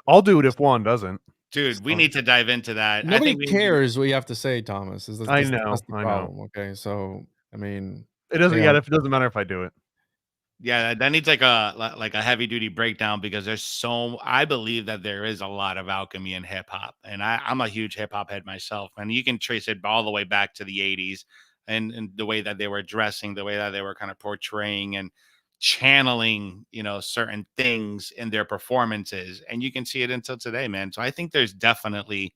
I'll do it if Juan doesn't. Dude, we need to dive into that. Nobody I think cares what you have to say, Thomas. I know, That's the I know. problem. Okay, so I mean, It doesn't. you Yeah, know, it doesn't matter if I do it. Yeah, that needs like a heavy duty breakdown, because I believe that there is a lot of alchemy in hip hop, and I'm a huge hip hop head myself, and you can trace it all the way back to the 80s, and the way that they were dressing, the way that they were kind of portraying and channeling, certain things in their performances, and you can see it until today, man. So I think there's definitely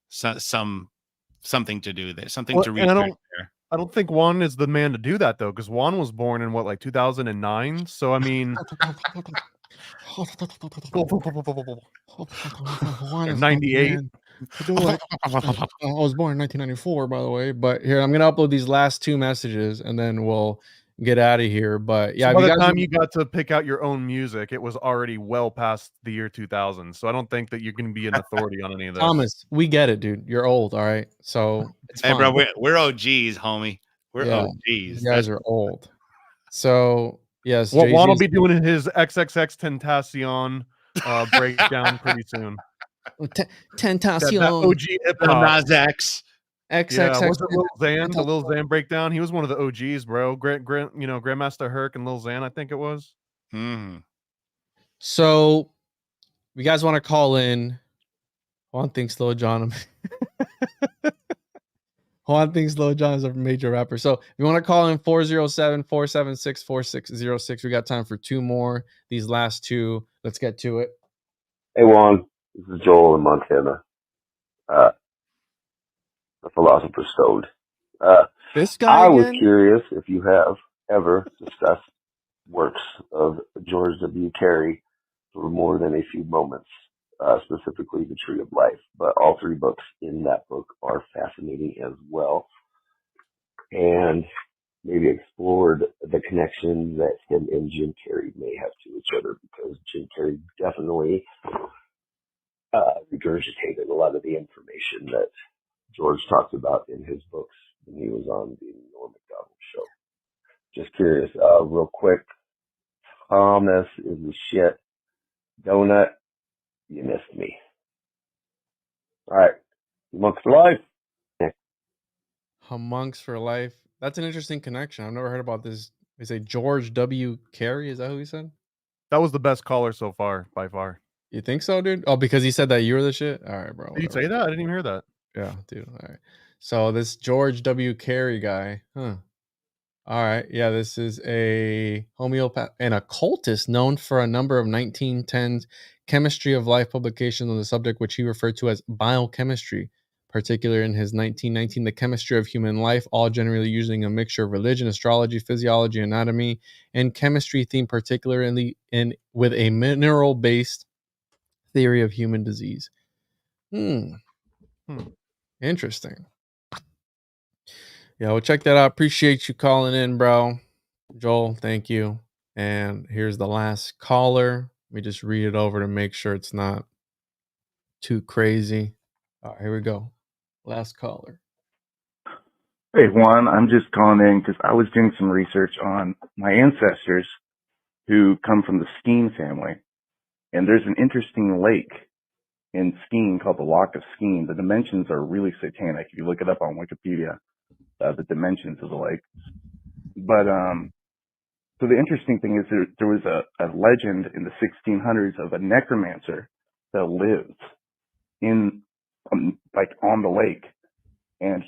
something to do there, something to research there. I don't think Juan is the man to do that though, because Juan was born in like 2009. So I mean, 98. I was born in 1994, by the way. But here, I'm gonna upload these last 2 messages, and then we'll get out of here. But yeah, So if by you the guys time you got to pick out your own music, it was already well past the year 2000. So I don't think that you're going to be an authority on any of this. Thomas, we get it, dude. You're old, all right. So it's Hey, fine. bro, we're OGs, homie. We're Yeah, OGs. You guys are old. So yes, Well, Juan will Jay-Z's be doing his XXX Tentacion breakdown pretty soon. Tentacion. That OG hip hop. Nas X. XXX. Yeah, was it Lil Xan? The Lil Xan breakdown. He was one of the OGs, bro. Grandmaster Herc and Lil Xan, I think it was. So, if you guys want to call in, Juan thinks Lil Jon. Juan thinks Lil Jon is a major rapper. So, if you want to call in 407-476-4606, we got time for 2 more. These last 2, let's get to it. Hey, Juan. This is Joel in Montana. The Philosopher's Stone. This guy I was again? curious if you have ever discussed works of George W. Carey for more than a few moments, specifically The Tree of Life. But all 3 books in that book are fascinating as well. And maybe explored the connection that him and Jim Carrey may have to each other, because Jim Carrey definitely regurgitated a lot of the information that George talked about in his books when he was on the Norm Macdonald show. Just curious, real quick, Thomas is the shit. Donut, you missed me. All right, monks for life. Monks for life. That's an interesting connection. I've never heard about this. They say George W. Carey. Is that who he said? That was the best caller so far, by far. You think so, dude? Oh, because he said that you were the shit? All right, bro. Did you whatever. say that? I didn't even hear that. Yeah, dude. All right. So this George W. Carey guy, huh? All right. Yeah, this is a homeopath and occultist known for a number of 1910s chemistry of life publications on the subject, which he referred to as biochemistry, particularly in his 1919, The Chemistry of Human Life, all generally using a mixture of religion, astrology, physiology, anatomy, and chemistry theme, particularly with a mineral-based theory of human disease. Interesting. Yeah, well, check that out. Appreciate you calling in, bro. Joel, thank you. And here's the last caller. Let me just read it over to make sure it's not too crazy. All right, here we go. Last caller. Hey, Juan, I'm just calling in because I was doing some research on my ancestors who come from the Skeen family. And there's an interesting lake in Skeen called the Loch of Skeen. The dimensions are really satanic. If you look it up on Wikipedia, the dimensions of the lake. But so the interesting thing is there was a legend in the 1600s of a necromancer that lived in like on the lake, and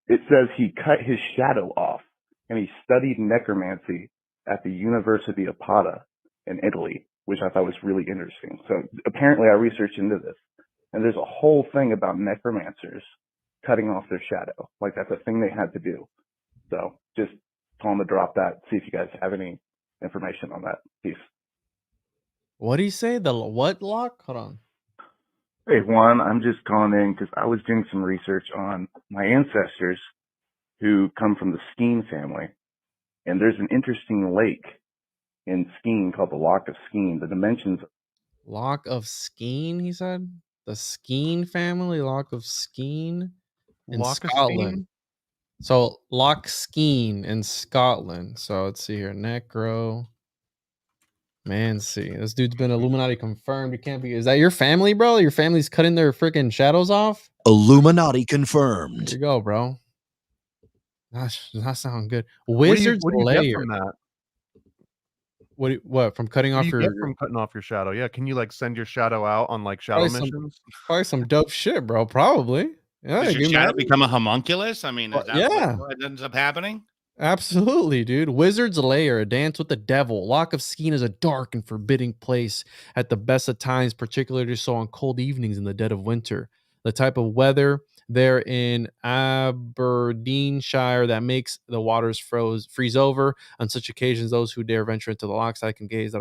it says he cut his shadow off, and he studied necromancy at the University of Padua in Italy, which I thought was really interesting. So apparently I researched into this, and there's a whole thing about necromancers cutting off their shadow. Like, that's a thing they had to do. So just calling to drop that, see if you guys have any information on that. Peace. What do you say? The what lock? Hold on. Hey, Juan, I'm just calling in because I was doing some research on my ancestors who come from the Skeen family. And there's an interesting lake in Skeen called the Loch of Skeen. The dimensions. Loch of Skeen, he said? The Skeen family? Loch of Skeen? In Loch of Scotland. Skeen? So Loch Skeen in Scotland. So let's see here. Necro. Man, see. This dude's been Illuminati confirmed. He can't be. Is that your family, bro? Your family's cutting their freaking shadows off? Illuminati confirmed. There you go, bro. Does not sound good. What do you Wizard's get layer. from that? What from cutting What off do you your get from cutting off your shadow? Yeah, can you like send your shadow out on like shadow missions? Probably some dope shit, bro. Probably. Yeah. Does can your you shadow imagine? become a homunculus? I mean, is that yeah. what ends up happening? Absolutely, dude. Wizard's Lair, a dance with the devil. Loch of Skeen is a dark and forbidding place at the best of times, particularly so on cold evenings in the dead of winter. The type of weather there in Aberdeenshire that makes the waters freeze over. On such occasions, those who dare venture into the lochside can gaze.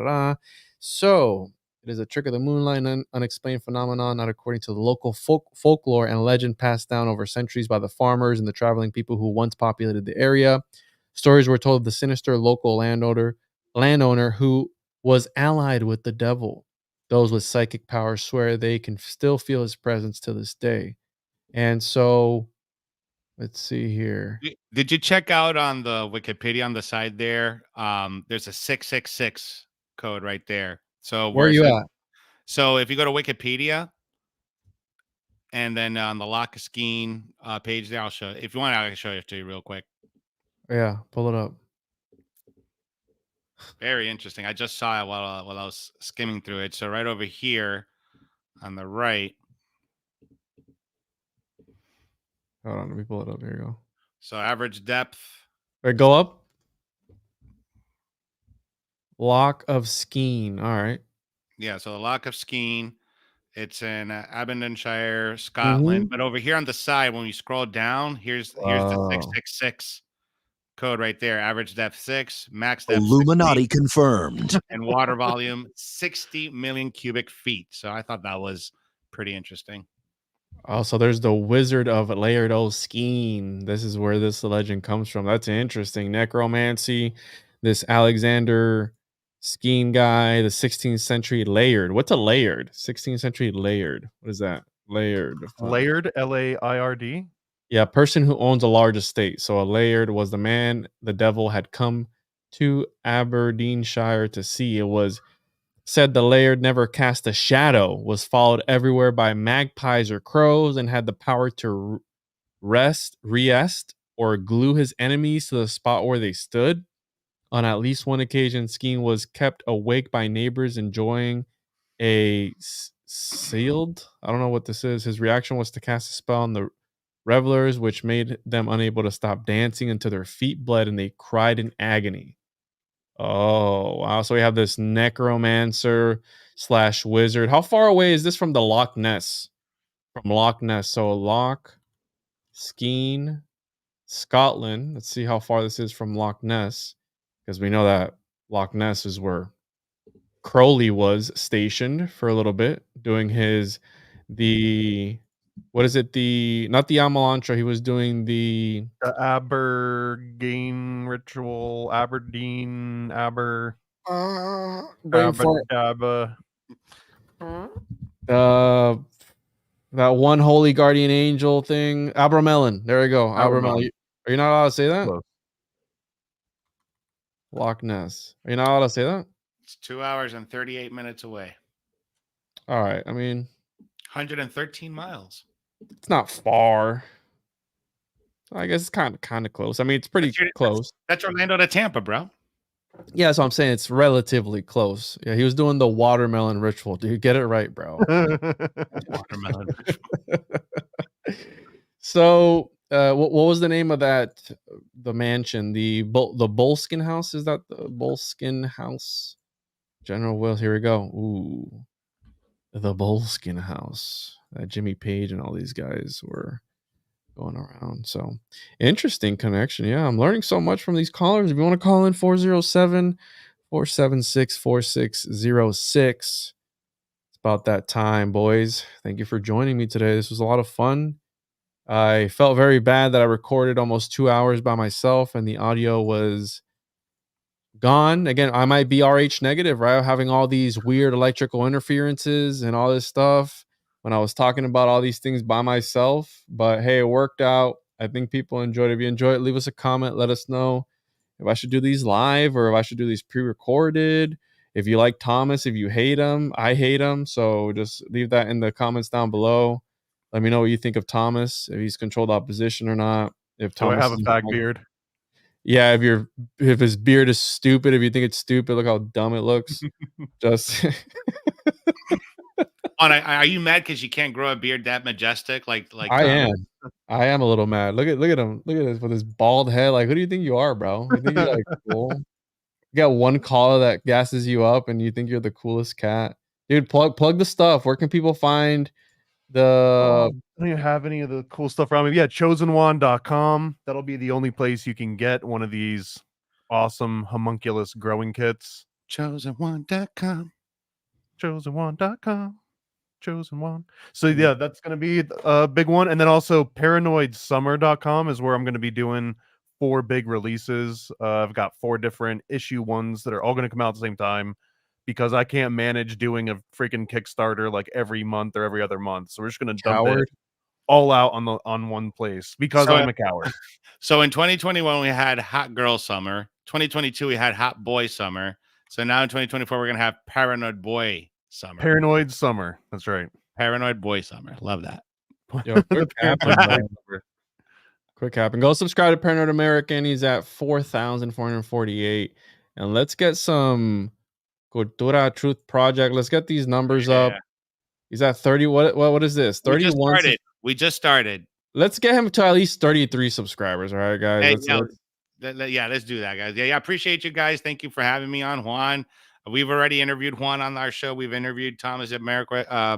So it is a trick of the moonlight, an unexplained phenomenon, not according to the local folklore and legend passed down over centuries by the farmers and the traveling people who once populated the area. Stories were told of the sinister local landowner who was allied with the devil. Those with psychic powers swear they can still feel his presence to this day. And so, let's see here. Did you check out on the Wikipedia on the side there? There's a 666 code right there. So Where are you at? So if you go to Wikipedia and then on the Loch of Skeen page there, I'll show. If you want, I can show it to you real quick. Yeah, pull it up. Very interesting. I just saw it while I was skimming through it. So right over here on the right. Hold on, let me pull it up. Here you go. So average depth. Wait, go up. Loch of Skeen. All right. Yeah, so the Loch of Skeen. It's in Aberdeenshire, Scotland. But over here on the side, when you scroll down, here's the 666 code right there. Average depth 6, max depth Illuminati 60, confirmed. and water volume 60 million cubic feet. So I thought that was pretty interesting. Oh, so there's the Wizard of Laird Skeen. This is where this legend comes from. That's interesting. Necromancy. This Alexander Skeen guy, the 16th century Laird. What's a Laird? 16th century Laird. What is that? Laird. Laird, Laird. Yeah, person who owns a large estate. So a laird was the man the devil had come to Aberdeenshire to see. It was said the laird never cast a shadow, was followed everywhere by magpies or crows, and had the power to re-est, or glue his enemies to the spot where they stood. On at least one occasion, Skeen was kept awake by neighbors enjoying a sealed. I don't know what this is. His reaction was to cast a spell on the revelers, which made them unable to stop dancing until their feet bled and they cried in agony. Oh, wow. So we have this necromancer / wizard. How far away is this from the Loch Ness? From Loch Ness. So Loch, Skeen, Scotland. Let's see how far this is from Loch Ness, because we know that Loch Ness is where Crowley was stationed for a little bit doing what is it? Not the Amalantra. He was doing the Abergain ritual, Aberdeen, brain fart. Abba. That one holy guardian angel thing. Abramelin. There we go. Abramelin. Are you not allowed to say that? Close. Loch Ness. Are you not allowed to say that? It's 2 hours and 38 minutes away. All right. I mean, 113 miles. It's not far. I guess it's kind of close. I mean, it's pretty close. That's Orlando to Tampa, bro. Yeah, that's what I'm saying. It's relatively close. Yeah, he was doing the watermelon ritual. Dude, get it right, bro. Watermelon ritual. So, what was the name of the mansion? The Bolskin House? Is that the Bolskin House? General Wills. Here we go. Ooh, the Bolskin House. Jimmy Page and all these guys were going around. So interesting connection. Yeah, I'm learning so much from these callers. If you want to call in 407-476-4606. It's about that time, boys. Thank you for joining me today. This was a lot of fun. I felt very bad that I recorded almost 2 hours by myself and the audio was gone. Again, I might be RH negative, right? Having all these weird electrical interferences and all this stuff when I was talking about all these things by myself. But hey, it worked out. I think people enjoyed it. If you enjoyed it, leave us a comment. Let us know if I should do these live or if I should do these pre-recorded. If you like Thomas, if you hate him, I hate him. So just leave that in the comments down below. Let me know what you think of Thomas, if he's controlled opposition or not. If Do I Thomas have a fag beard? Yeah, if his beard is stupid, if you think it's stupid, look how dumb it looks. Just Are you mad because you can't grow a beard that majestic? Like I am a little mad. Look at him. Look at this with his bald head. Like, who do you think you are, bro? You think you're like cool? You got one collar that gasses you up, and you think you're the coolest cat, dude. Plug the stuff. Where can people find the? I don't even have any of the cool stuff around me. Yeah, chosenwand.com. That'll be the only place you can get one of these awesome homunculus growing kits. Chosenwand.com. Chosenwand.com. Chosen One. So yeah, that's going to be a big one. And then also paranoidsummer.com is where I'm going to be doing 4 big releases. I've got 4 different issue ones that are all going to come out at the same time because I can't manage doing a freaking Kickstarter like every month or every other month. So we're just going to dump it all out on one place because I'm a coward. So in 2021 we had Hot Girl Summer. 2022 we had Hot Boy Summer. So now in 2024 we're going to have Paranoid Boy Summer. Paranoid Summer. That's right. Paranoid Boy Summer. Love that. Yo, quick happen. Go subscribe to Paranoid American. He's at 4,448. And let's get some Cultura Truth Project. Let's get these numbers up. He's at 30. What is this? 31. We just started. Let's get him to at least 33 subscribers. All right, guys. Hey, let's do that, guys. Yeah, I appreciate you guys. Thank you for having me on, Juan. We've already interviewed Juan on our show. We've interviewed Thomas at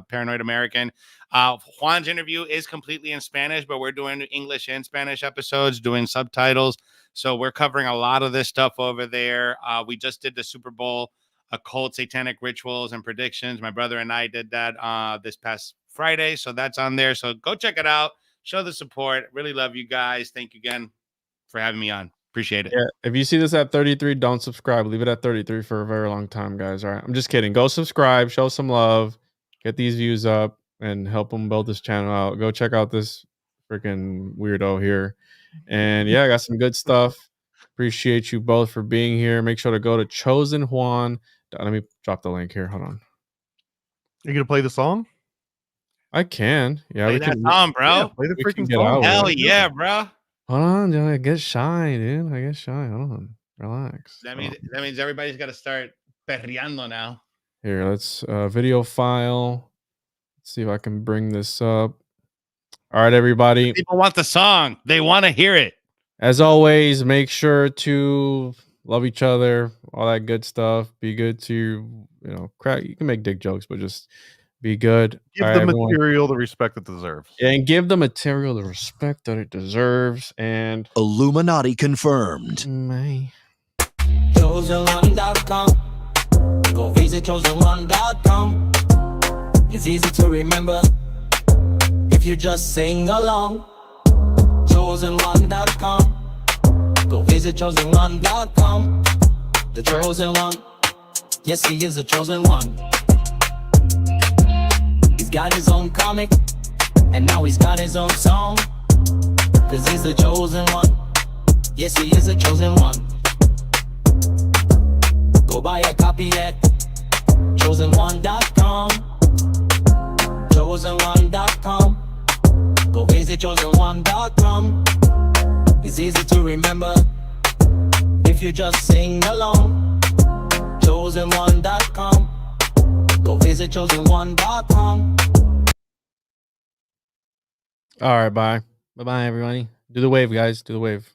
Paranoid American. Juan's interview is completely in Spanish, but we're doing English and Spanish episodes, doing subtitles. So we're covering a lot of this stuff over there. We just did the Super Bowl occult satanic rituals and predictions. My brother and I did that this past Friday. So that's on there. So go check it out. Show the support. Really love you guys. Thank you again for having me on. Appreciate it. Yeah, if you see this at 33, don't subscribe. Leave it at 33 for a very long time, guys. All right. I'm just kidding. Go subscribe, show some love, get these views up, and help them build this channel out. Go check out this freaking weirdo here. And yeah, I got some good stuff. Appreciate you both for being here. Make sure to go to Chosen Juan. Let me drop the link here. Hold on. You gonna play the song? I can. Yeah, Play we that can. song, bro. Yeah, play the we can freaking get song. out with Hell it. yeah, bro. Hold on, dude. I get shy, dude. I get shy. Hold on. Relax. That means everybody's got to start perreando now. Here, let's video file. Let's see if I can bring this up. All right, everybody. People want the song. They want to hear it. As always, make sure to love each other, all that good stuff. Be good to, crack. You can make dick jokes, but just be good. Give All the right, everyone. material the respect it deserves. Yeah, and give the material the respect that it deserves. And Illuminati confirmed. Chosen1.com. Go visit chosen1.com. It's easy to remember if you just sing along. Chosen1.com. Go visit chosen1.com. The chosen one. Yes, he is the chosen one. He's got his own comic, and now he's got his own song. 'Cause he's the chosen one. Yes, he is the chosen one. Go buy a copy at chosen1.com. Chosen1.com. Go visit chosen1.com. It's easy to remember if you just sing along. Chosen1.com. Go visit chosen1.com. all right, bye. Bye-bye, everybody. Do the wave, guys. Do the wave.